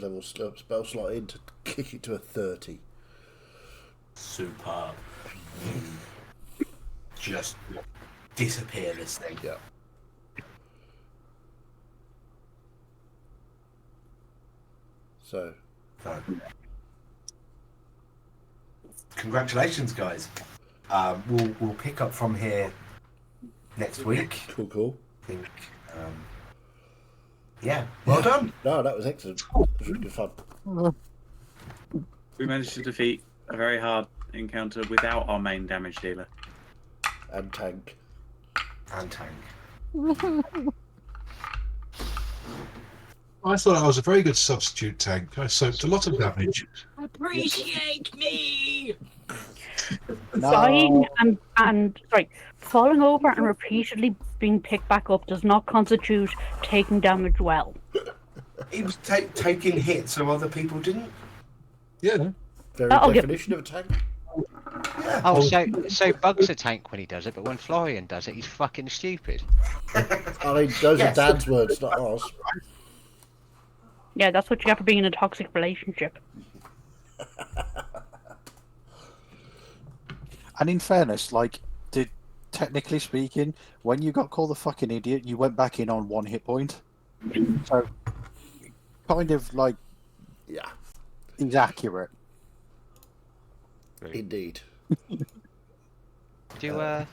level spell slot in to kick it to a 30. Superb. You just disappear this thing. Yeah. So, Congratulations, guys. We'll pick up from here next week. cool. I think. Yeah. Well done. No, that was excellent. It was really good fun. We managed to defeat a very hard encounter without our main damage dealer. And tank. And tank. I thought I was a very good substitute tank. I soaked a lot of damage. Appreciate me! Dying and falling over and repeatedly being picked back up does not constitute taking damage well. He was taking hits so other people didn't. Yeah. Very That'll get- definition of a tank. Oh, so Bug's a tank when he does it, but when Florian does it, he's fucking stupid. I mean, those Yes. are Dan's words, not ours. Yeah, that's what you get for being in a toxic relationship. And in fairness, technically speaking, when you got called a fucking idiot, you went back in on 1 hit point. So, kind of Yeah, is accurate. indeed. Do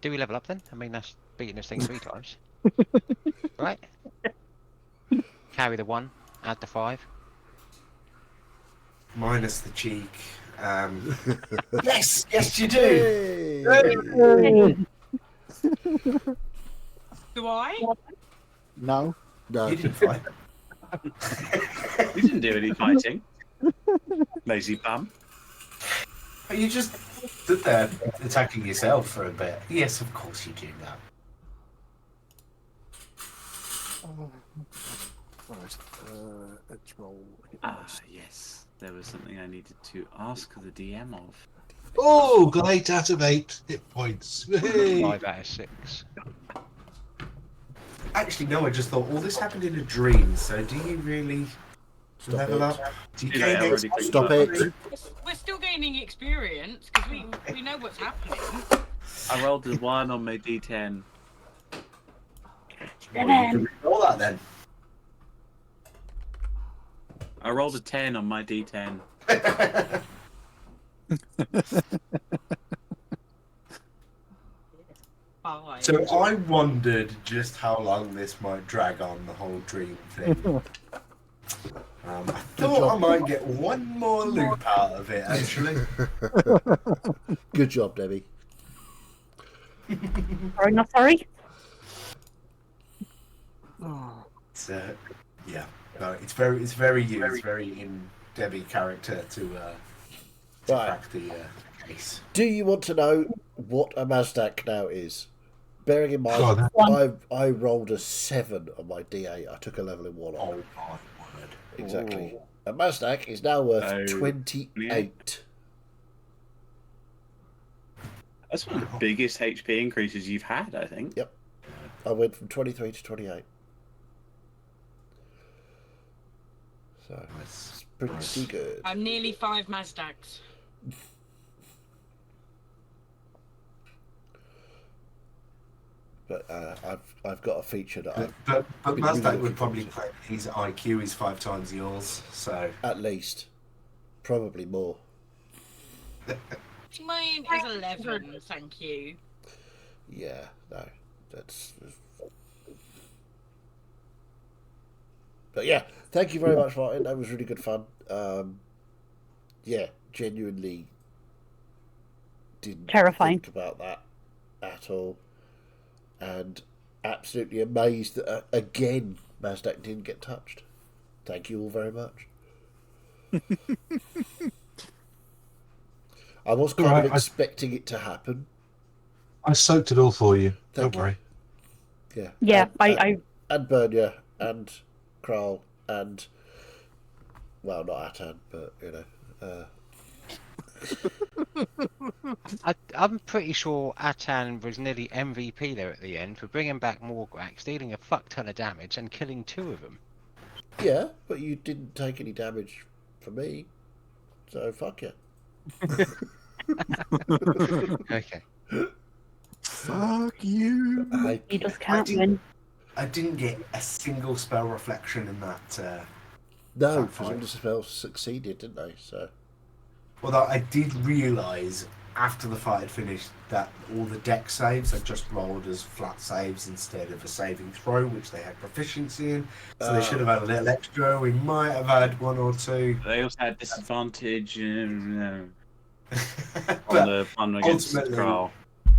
we level up then? I mean, that's beating this thing 3 times. Right? Carry the 1, add the 5. Minus the cheek. Yes, you do. Hey! Do I? No. No. You didn't fight. You didn't do any fighting. Lazy bum. You just stood there attacking yourself for a bit. Yes, of course you do that. Right. Let's roll. Yes. There was something I needed to ask the DM of. Oh, got 8 out of 8 hit points. Hey. 5 out of 6. Actually, no, I just thought all this happened in a dream, so do you really Stop level it. up? Do you Yeah, I gain already XP? Stop it. We're still gaining experience because we know what's happening. I rolled a 1 on my D10. Well, you can roll that then. I rolled a 10 on my D10. Five. So I wondered just how long this might drag on, the whole dream thing. I thought I might get one more loop out of it, actually. Good job, Debbie. Sorry, not sorry. It's, yeah, no, it's very you. It's very in Debbie character to Right. crack the case. Do you want to know what a Mazdak now is? Bearing in Go mind, on. I rolled a 7 on my D8. I took a level in one Oh on. my word! Exactly. A Mazdak is now worth Oh, 28. That's one of the biggest HP increases you've had, I think. Yep. I went from 23 to 28. So it's pretty good. I'm nearly 5 Mazdaks. But I've got a feature that But been really Mazdak looking would probably forward claim his IQ is 5 times yours. So at least, probably more. Mine is 11, thank you. Yeah, no, that's. But yeah, thank you very much, Martin. That was really good fun. Yeah, genuinely didn't Terrifying. think about that at all, and absolutely amazed that again Mazdak didn't get touched. Thank you all very much. I was kind Alright, of expecting it to happen. I soaked it all for you. Thank Don't worry. Yeah. Yeah, And Bernia and Kral and well, not Atan, but you know. I'm pretty sure Atan was nearly MVP there at the end for bringing back Morgrak, dealing a fuck ton of damage and killing 2 of them. Yeah, but you didn't take any damage from me, so fuck you. Okay. Fuck you. you just can't win. I didn't get a single spell reflection in that. No, That because fight. all the spells succeeded, didn't they? So Although I did realise after the fight had finished that all the deck saves had just rolled as flat saves instead of a saving throw, which they had proficiency in. So they should have had a little extra. We might have had 1 or 2. They also had disadvantage on But the one against the ultimately- Kral.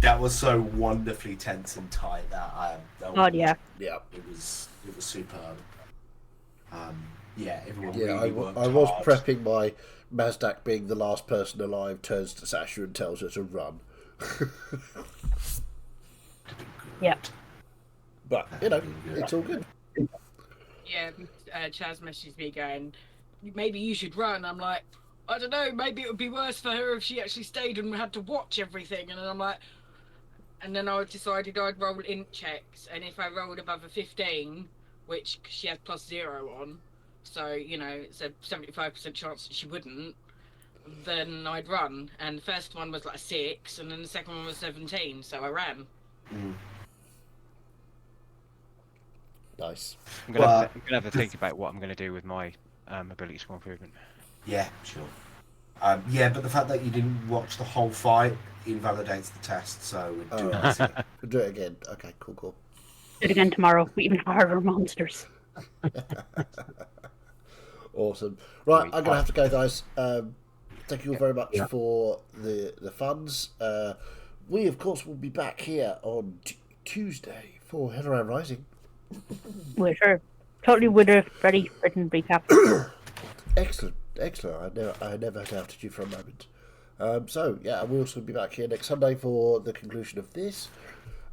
that was so wonderfully tense and tight that God, yeah. yeah, it was superb. Yeah, everyone yeah. really I worked was hard. prepping my Mazdak being the last person alive turns to Sasha and tells her to run. Yeah. But you know, it's all good. Yeah, Chaz messaged me going, maybe you should run. I'm like, I don't know, maybe it would be worse for her if she actually stayed and had to watch everything. And then I'm like, and then I decided I'd roll int checks, and if I rolled above a 15, which she has +0 on, so you know it's a 75% chance that she wouldn't, then I'd run. And the first one was like 6, and then the second one was 17, so I ran. Nice. I'm gonna, Well, I'm gonna have to think about what I'm gonna do with my ability score improvement. Yeah, sure. Yeah, but the fact that you didn't watch the whole fight invalidates the test, so we'd do it easier. We'll do it again. Okay, cool. Do it again tomorrow with even harder monsters. Awesome. Right, I'm gonna have to go, guys. Thank you all very much for the funds. We of course will be back here on Tuesday for Headline Rising. We're sure. Totally with a very written recap. Excellent, excellent. I never doubted you for a moment. So yeah, we'll also be back here next Sunday for the conclusion of this.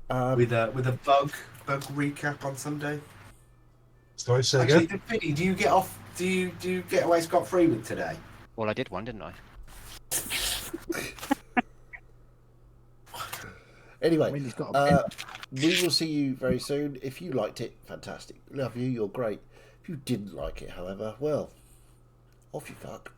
With a bug recap on Sunday. Sorry, say Actually, again? Vinny, do you get off? Do you get away scot free with today? Well, I did one, didn't I? Anyway, I mean, he's got a we will see you very soon. If you liked it, fantastic. Love you, you're great. If you didn't like it, however, well, off you fuck.